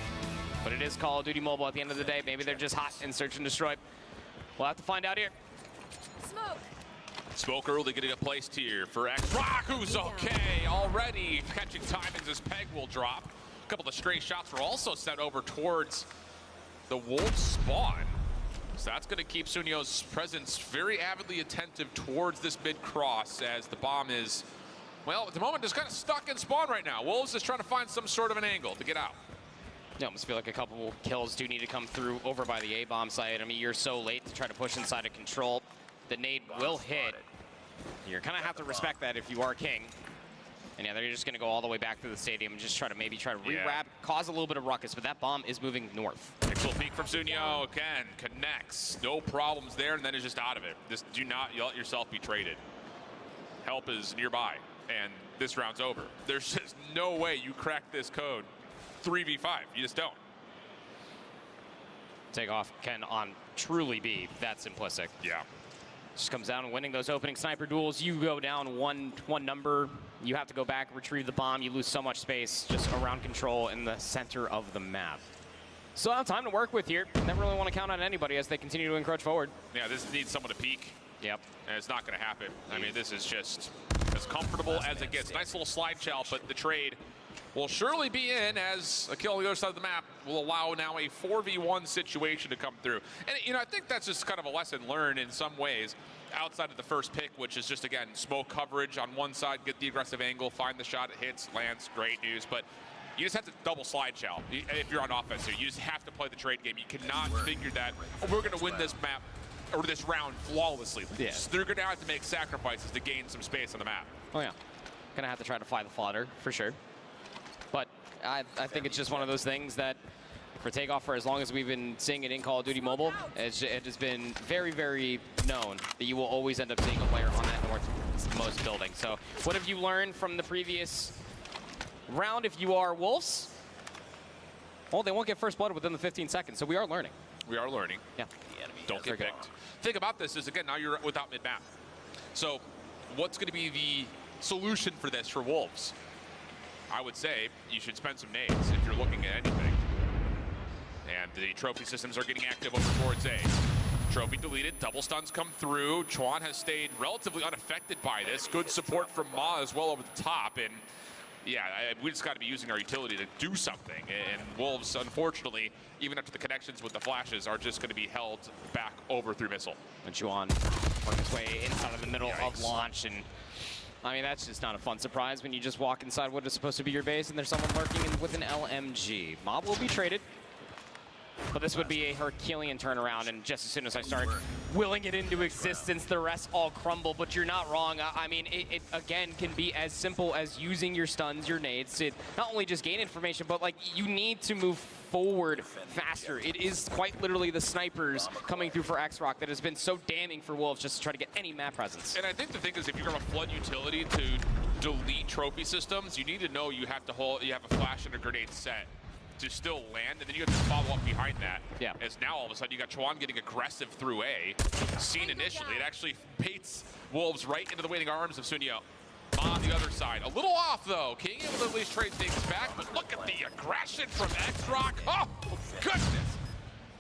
But it is Call of Duty Mobile at the end of the day. Maybe they're just hot in Search and Destroy. We'll have to find out here. Smoke. Smoke early getting a placed here for X-Rock, who's okay already catching timings as Peg will drop. A couple of stray shots were also sent over towards the Wolves spawn. So that's going to keep Sunyo's presence very avidly attentive towards this mid-cross, as the bomb is, well, at the moment just kind of stuck in spawn right now. Wolves is trying to find some sort of an angle to get out. You almost feel like a couple kills do need to come through over by the A-bomb site. I mean, you're so late to try to push inside of control. The nade will hit. You're kind of have to respect that if you are king. And yeah, they're just going to go all the way back through the stadium and just try to re-wrap, cause a little bit of ruckus, but that bomb is moving north. Pixel peek from Sunyo, again, connects. No problems there, and then is just out of it. Just do not let yourself be traded. Help is nearby, and this round's over. There's just no way you crack this code 3v5. You just don't. Takeoff can truly be that simplistic. Yeah. Just comes down and winning those opening sniper duels. You go down one number, you have to go back, retrieve the bomb. You lose so much space just around control in the center of the map. Still have time to work with here. Never really want to count on anybody as they continue to encroach forward. Yeah, this needs someone to peek. Yep. And it's not going to happen. I mean, this is just as comfortable as it gets. Nice little slide shell, but the trade will surely be in, as a kill on the other side of the map will allow now a 4v1 situation to come through. And, you know, I think that's just kind of a lesson learned in some ways outside of the first pick, which is just, again, smoke coverage on one side, get the aggressive angle, find the shot, it hits, lands, great news. But you just have to double slide shell if you're on offense here. You just have to play the trade game. You cannot figure that, oh, we're going to win this map or this round flawlessly. Yeah. They're going to have to make sacrifices to gain some space on the map. Oh, yeah. Going to have to try to fly the fodder, for sure. But I think it's just one of those things that for Takeoff, for as long as we've been seeing it in Call of Duty Mobile, it has been very, very known that you will always end up seeing a player on that northmost building. So what have you learned from the previous round if you are Wolves? Well, they won't get first blood within the 15 seconds, so we are learning. We are learning. Yeah. Don't get picked. Thing about this is, again, now you're without mid-map. So what's going to be the solution for this for Wolves? I would say you should spend some nades if you're looking at anything. And the trophy systems are getting active over towards A. Trophy deleted, double stuns come through. Chuan has stayed relatively unaffected by this. Good support from Ma as well over the top. And yeah, we just got to be using our utility to do something. And Wolves, unfortunately, even after the connections with the flashes, are just going to be held back over through missile. And Chuan working his way inside of the middle of launch. And I mean, that's just not a fun surprise when you just walk inside what is supposed to be your base and there's someone lurking with an LMG. Mob will be traded, but this would be a Herculean turnaround, and just as soon as I start willing it into existence, the rest all crumble. But you're not wrong. I mean, it again can be as simple as using your stuns, your nades, to not only just gain information, but like you need to move forward faster. It is quite literally the snipers coming through for X-Rock that has been so damning for Wolves just to try to get any map presence. And I think the thing is, if you're going to flood utility to delete trophy systems, you need to know you have a flash and a grenade set to still land, and then you have to follow up behind that. Yeah. As now all of a sudden you got Chuan getting aggressive through A. Seen initially, it actually baits Wolves right into the waiting arms of Sunyo. On the other side, a little off though. King able to at least trade things back, but look at the aggression from X-Rock. Oh, goodness.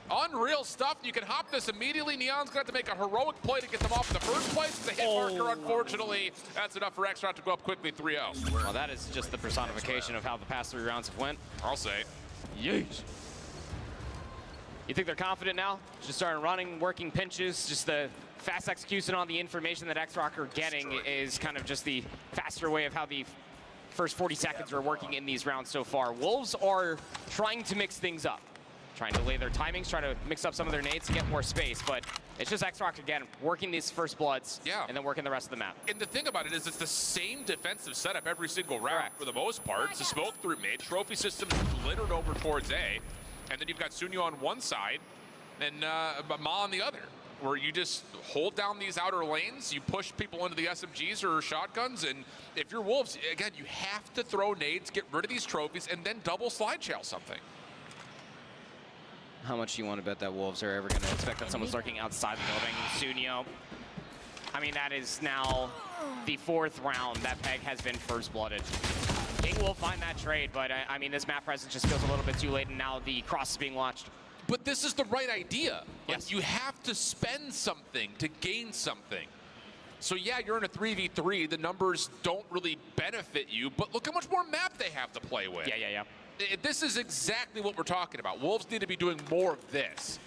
Unreal stuff. You can hop this immediately. Neon's gonna have to make a heroic play to get them off in the first place. The hit marker, unfortunately, that's enough for X-Rock to go up quickly 3-0. Well, that is just the personification of how the past 3 rounds have went. I'll say. Yeesh. You think they're confident now? Just starting running, working pinches, just the fast execution on the information that X-Rock are getting is kind of just the faster way of how the first 40 seconds are working in these rounds so far. Wolves are trying to mix things up, trying to lay their timings, trying to mix up some of their nades to get more space, but it's just X-Rock again, working these first bloods, and then working the rest of the map. And the thing about it is it's the same defensive setup every single round for the most part. It's a smoke through mid, trophy systems littered over towards A, and then you've got Sunyo on one side and Ma on the other, where you just hold down these outer lanes, you push people into the SMGs or shotguns, and if you're Wolves, again, you have to throw nades, get rid of these trophies, and then double slide shell something. How much do you want to bet that Wolves are ever going to expect that someone's lurking outside the building? Sunyo. I mean, that is now the 4th round that Peg has been first blooded. King will find that trade, but I mean, this map presence just feels a little bit too late, and now the cross is being launched. But this is the right idea. Yes. You have to spend something to gain something. So yeah, you're in a 3v3. The numbers don't really benefit you, but look how much more map they have to play with. Yeah. This is exactly what we're talking about. Wolves need to be doing more of this.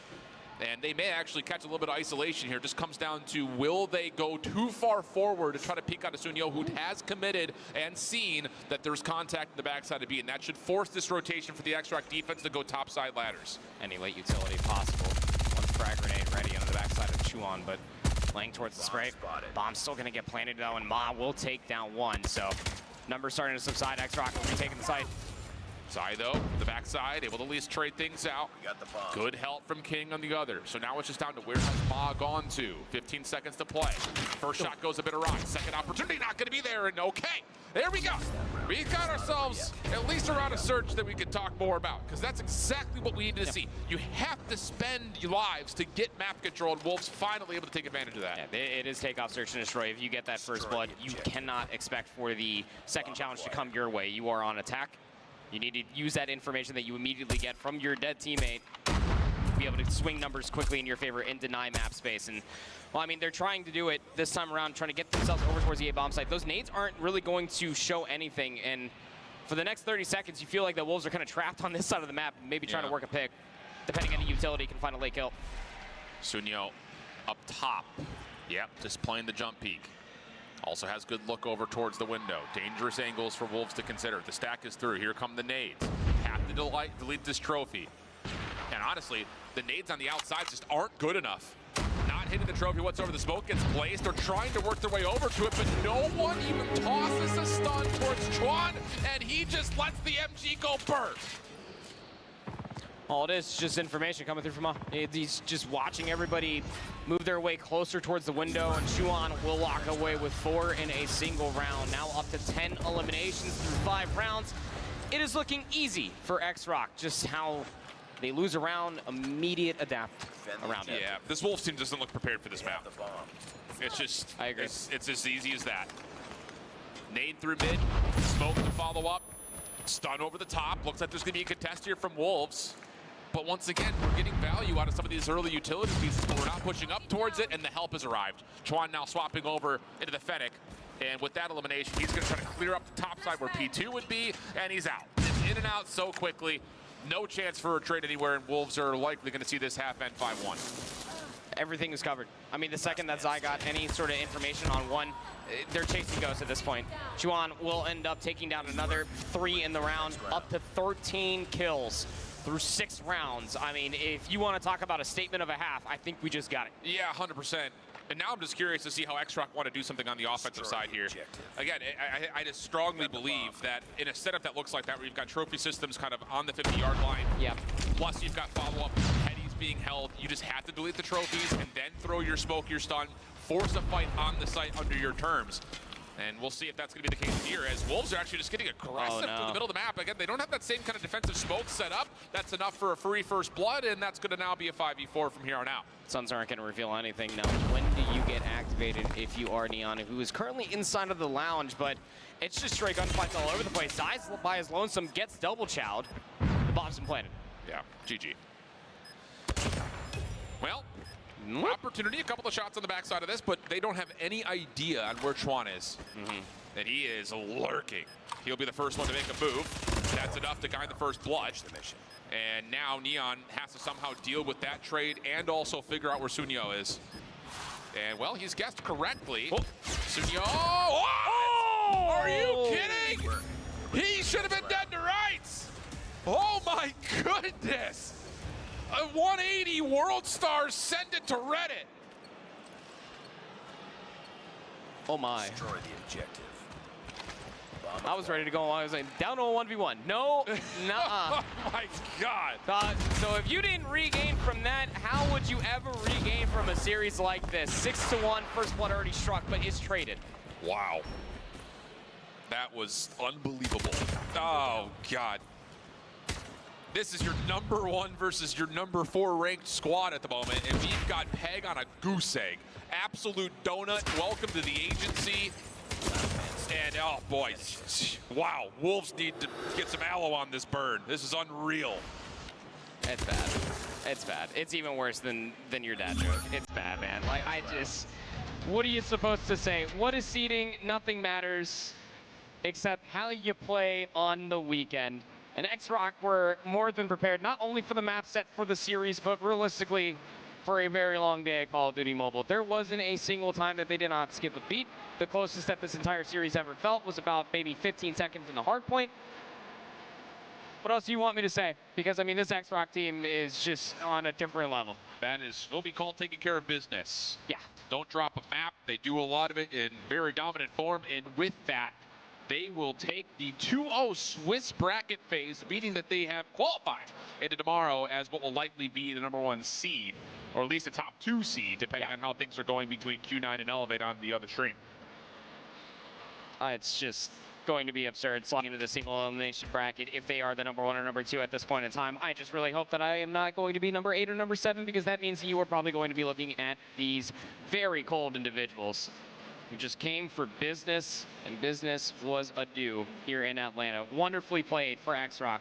And they may actually catch a little bit of isolation here. It just comes down to, will they go too far forward to try to peek out a Sunyo who has committed and seen that there's contact in the backside of B, and that should force this rotation for the X-Rock defense to go topside ladders. Any late utility possible. One frag grenade ready on the backside of Chuan, but laying towards the spray. Bomb's still going to get planted though, and Ma will take down one. So numbers starting to subside. X-Rock will be taking the site. Zai, though, the backside, able to at least trade things out. Good help from King on the other. So now it's just down to where has Ma gone to. 15 seconds to play. First shot goes a bit awry. Second opportunity not going to be there, and okay. There we go. We got ourselves at least a round of search that we could talk more about, because that's exactly what we need to see. You have to spend your lives to get map control, and Wolves finally able to take advantage of that. Yeah, it is take off, search, and destroy. If you get that first blood, you cannot expect for the second challenge to come your way. You are on attack. You need to use that information that you immediately get from your dead teammate to be able to swing numbers quickly in your favor and deny map space. And, well, I mean, they're trying to do it this time around, trying to get themselves over towards the A bomb site. Those nades aren't really going to show anything. And for the next 30 seconds, you feel like the Wolves are kind of trapped on this side of the map, maybe trying to work a pick. Depending on the utility, can find a late kill. Sunyo up top. Yep, just playing the jump peek. Also has good look over towards the window. Dangerous angles for Wolves to consider. The stack is through. Here come the nades. Have to delete this trophy. And honestly, the nades on the outside just aren't good enough. Not hitting the trophy whatsoever. The smoke gets placed. They're trying to work their way over to it, but no one even tosses a stun towards Chuan, and he just lets the MG go burst. All it is just information coming through from he's just watching everybody move their way closer towards the window, and Chuan will walk away with 4 in a single round. Now up to 10 eliminations through 5 rounds. It is looking easy for X-Rock, just how they lose a round, immediate adapt around it. Yeah, this Wolves team doesn't look prepared for this map. It's just, I agree. It's as easy as that. Nade through mid, smoke to follow up, stun over the top. Looks like there's gonna be a contest here from Wolves. But once again, we're getting value out of some of these early utility pieces, but we're not pushing up towards it, and the help has arrived. Chuan now swapping over into the Fennec, and with that elimination, he's going to try to clear up the top side where P2 would be, and he's out. It's in and out so quickly. No chance for a trade anywhere, and Wolves are likely going to see this half end 5-1. Everything is covered. I mean, the second that Zai got any sort of information on one, they're chasing ghosts at this point. Chuan will end up taking down another 3 in the round, up to 13 kills. Through 6 rounds. I mean, if you want to talk about a statement of a half, I think we just got it. Yeah, 100%. And now I'm just curious to see how X-Rock want to do something on the offensive side here. Again, I just strongly believe that in a setup that looks like that, where you've got trophy systems kind of on the 50-yard line, plus you've got follow-up headies being held, you just have to delete the trophies and then throw your smoke, your stun, force a fight on the site under your terms. And we'll see if that's going to be the case here, as Wolves are actually just getting aggressive through the middle of the map. Again, they don't have that same kind of defensive smoke set up. That's enough for a free first blood, and that's going to now be a 5v4 from here on out. Suns aren't going to reveal anything. Now, when do you get activated if you are Neon, who is currently inside of the lounge, but it's just straight gunfights all over the place. Zai's by his lonesome, gets double chowed. The bomb's been planted. Yeah, GG. Well, opportunity, a couple of shots on the backside of this, but they don't have any idea on where Chuan is. And he is lurking. He'll be the first one to make a move. That's enough to guide the first blood. And now Neon has to somehow deal with that trade and also figure out where Sunyo is. And, well, he's guessed correctly. Sunyo. Oh! Are you kidding? He should have been dead to rights. Oh my goodness. A 180 World Stars, send it to Reddit. Oh my. Destroy the objective. I was ready to go along. I was like, down to a 1v1. No, nuh-uh. Oh my God. So if you didn't regain from that, how would you ever regain from a series like this? 6-1, first blood already struck, but it's traded. Wow. That was unbelievable. Oh God. This is your #1 versus your #4 ranked squad at the moment, and we've got Peg on a goose egg. Absolute donut. Welcome to the agency. And oh boy, wow, Wolves need to get some aloe on this bird. This is unreal. It's bad. It's bad. It's even worse than your dad joke. It's bad, man. Like, what are you supposed to say? What is seeding? Nothing matters except how you play on the weekend. And X-Rock were more than prepared, not only for the map set for the series, but realistically for a very long day at Call of Duty Mobile. There wasn't a single time that they did not skip a beat. The closest that this entire series ever felt was about maybe 15 seconds in the hard point. What else do you want me to say? Because, I mean, this X-Rock team is just on a different level. That is what we call taking care of business. Yeah. Don't drop a map. They do a lot of it in very dominant form, and with that, they will take the 2-0 Swiss bracket phase, meaning that they have qualified into tomorrow as what will likely be the #1 seed, or at least a top 2 seed, depending on how things are going between Q9 and Elevate on the other stream. It's just going to be absurd sliding into the single elimination bracket if they are the #1 or #2 at this point in time. I just really hope that I am not going to be #8 or #7, because that means you are probably going to be looking at these very cold individuals who just came for business, and business was ado here in Atlanta. Wonderfully played for X-Rock.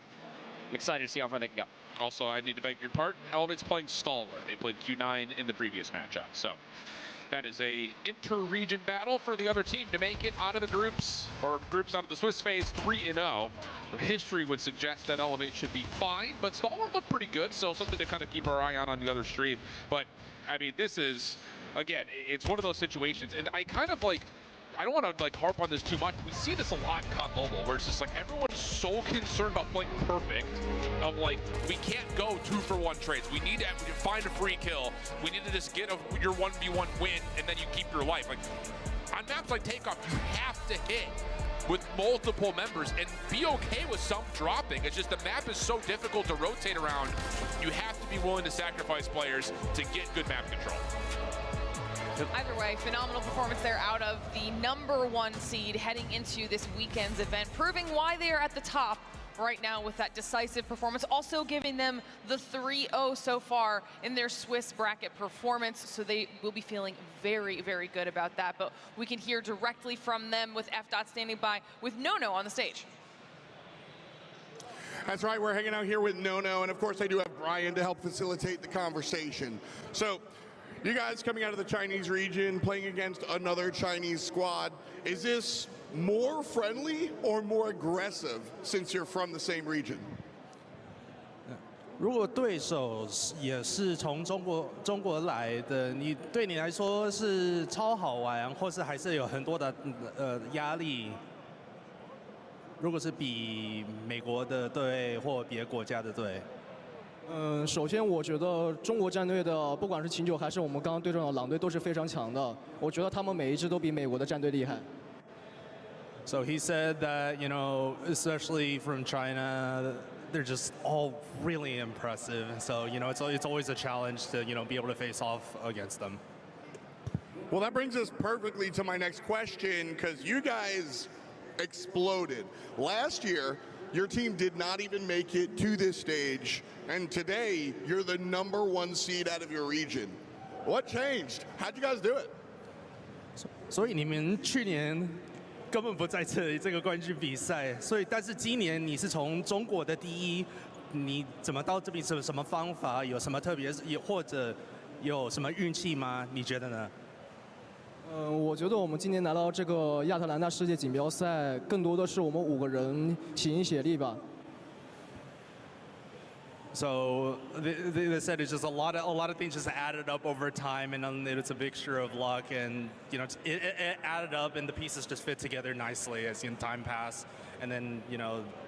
I'm excited to see how far they can go. Also, I need to beg your pardon. Elevate's playing Stalwart. They played Q9 in the previous matchup. So that is a inter-region battle for the other team to make it out of the groups, or groups out of the Swiss phase 3-0. History would suggest that Elevate should be fine, but Stalwart looked pretty good, so something to kind of keep our eye on the other stream. But, I mean, this is, again, it's one of those situations, and I kind of like, I don't want to like harp on this too much. We see this a lot in COD Mobile, where it's just like everyone's so concerned about playing perfect. Of like, we can't go 2-for-1 trades. We need to find a free kill. We need to just get your 1v1 win, and then you keep your life. Like on maps like Takeoff, you have to hit with multiple members and be okay with some dropping. It's just the map is so difficult to rotate around. You have to be willing to sacrifice players to get good map control. Either way, phenomenal performance there out of the #1 seed heading into this weekend's event, proving why they are at the top right now with that decisive performance, also giving them the 3-0 so far in their Swiss bracket performance, so they will be feeling very, very good about that. But we can hear directly from them with F-Dot standing by with Nono on the stage. That's right, we're hanging out here with Nono, and of course I do have Brian to help facilitate the conversation. So, you guys coming out of the Chinese region, playing against another Chinese squad, is this more friendly or more aggressive since you're from the same region? 如果对手也是从中国来的，对你来说是超好玩，或是还是有很多的压力？如果是比美国的队或别的国家的队？ 首先我觉得中国战队的不管是秦9还是我们刚刚对阵的狼队都是非常强的，我觉得他们每一支都比美国的战队厉害。So he said that, you know, especially from China, they're just all really impressive. And so, you know, it's always a challenge to, you know, be able to face off against them. Well, that brings us perfectly to my next question, because you guys exploded. Last year, your team did not even make it to this stage, and today you're the #1 seed out of your region. What changed? How'd you guys do it? 所以你们去年根本不在这个冠军比赛，所以但是今年你是从中国的第一，你怎么到这边？什么方法？有什么特别？或者有什么运气吗？你觉得呢？ 我觉得我们今年拿到这个亚特兰大世界锦标赛，更多的是我们5个人齐心协力吧。So they said it's just a lot of things just added up over time, and it's a mixture of luck, and you know it added up, and the pieces just fit together nicely as time passed. and then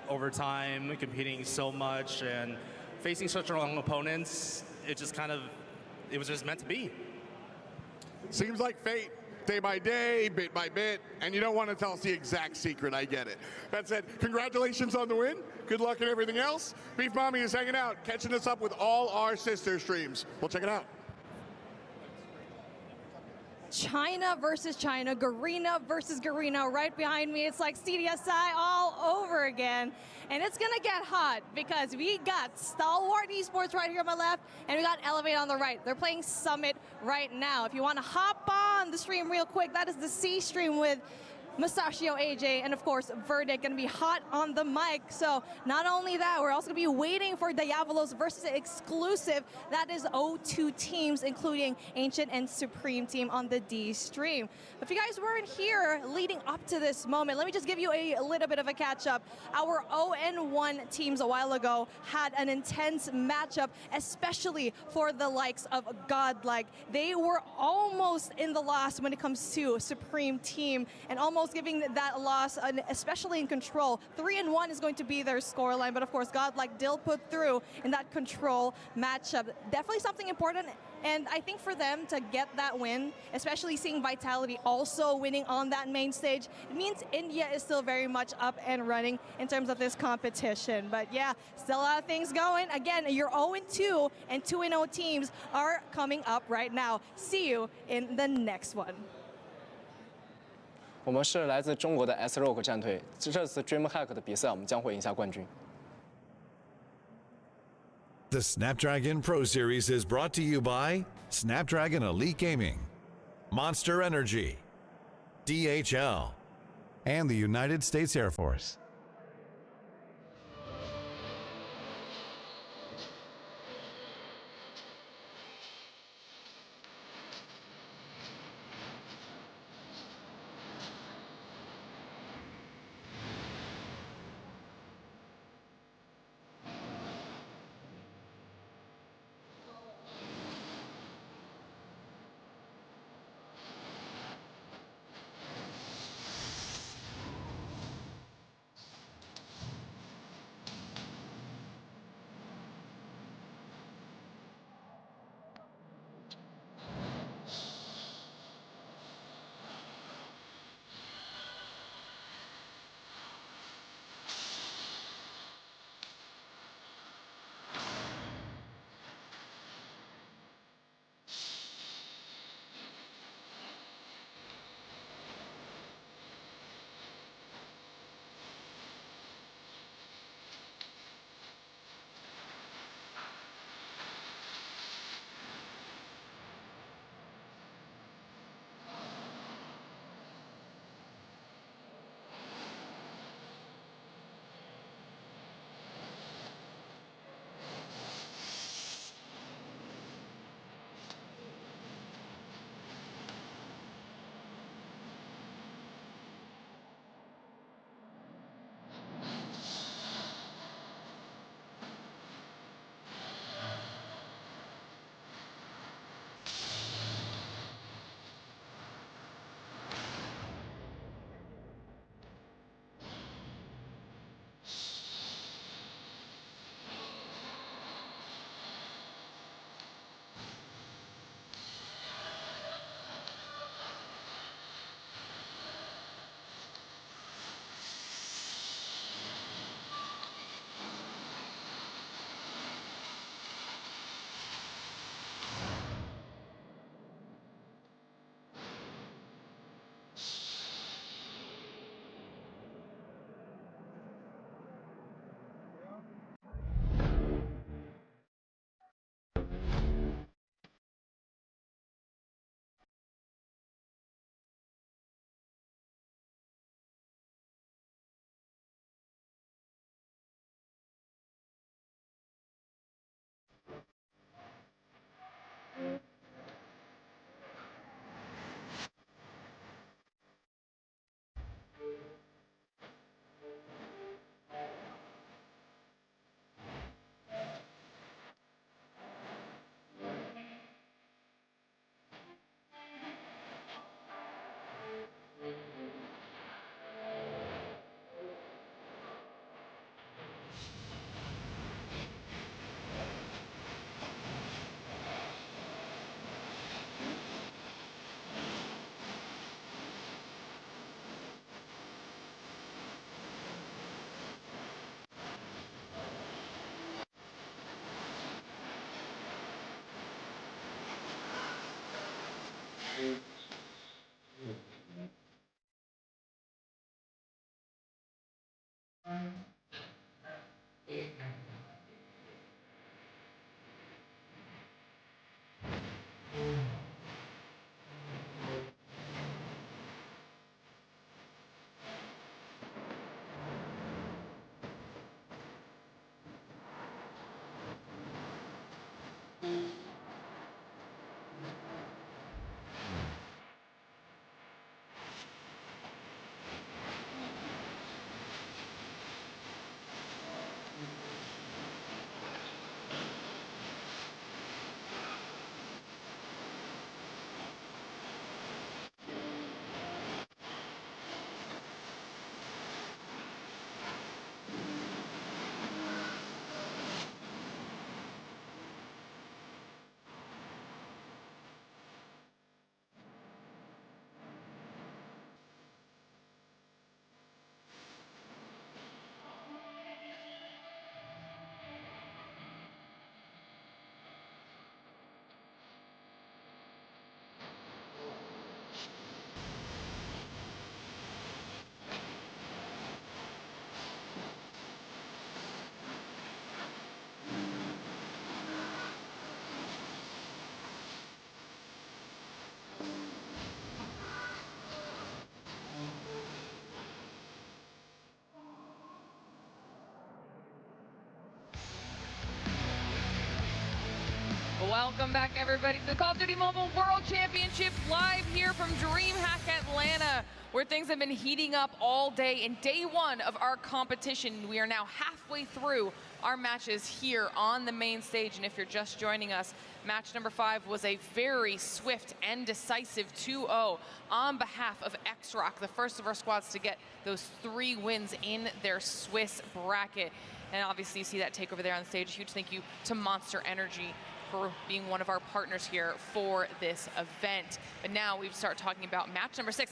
overtime, competing so much and facing such strong opponents, it was just meant to be. Seems like fate. Day by day, bit by bit, and you don't want to tell us the exact secret, I get it. That said, congratulations on the win. Good luck and everything else. Beef Mommy is hanging out, catching us up with all our sister streams. We'll check it out. China versus China, Garena versus Garena. Right behind me, it's like CDSI all over again. And it's gonna get hot because we got Stalwart Esports right here on my left, and we got Elevate on the right. They're playing Summit right now. If you wanna hop on the stream real quick, that is the C stream with Mustachio AJ, and of course, Verdict gonna be hot on the mic. So not only that, we're also gonna be waiting for Diabolos versus exclusive. That is 02 teams, including Ancient and Supreme team on the D stream. If you guys weren't here leading up to this moment, let me just give you a little bit of a catch up. Our 0-1 teams a while ago had an intense matchup, especially for the likes of Godlike. They were almost in the loss when it comes to Supreme team, and almost giving that loss, especially in Control. 3-1 is going to be their scoreline, but of course, Godlike did put through in that Control matchup. Definitely something important, and I think for them to get that win, especially seeing Vitality also winning on that main stage, it means India is still very much up and running in terms of this competition. But yeah, still a lot of things going. Again, your 0-2 and 2-0 teams are coming up right now. See you in the next one. 我们是来自中国的 S-Rock 战队，这次 DreamHack 的比赛，我们将会赢下冠军。The Snapdragon Pro Series is brought to you by Snapdragon Elite Gaming, Monster Energy, DHL, and the United States Air Force. Welcome back, everybody, to the Call of Duty Mobile World Championship, live here from DreamHack Atlanta, where things have been heating up all day. In day one of our competition, we are now halfway through our matches here on the main stage. And if you're just joining us, match number 5 was a very swift and decisive 2-0 on behalf of X-Rock, the first of our squads to get those 3 wins in their Swiss bracket. And obviously you see that take over there on the stage. A huge thank you to Monster Energy for being one of our partners here for this event. But now we start talking about match number 6.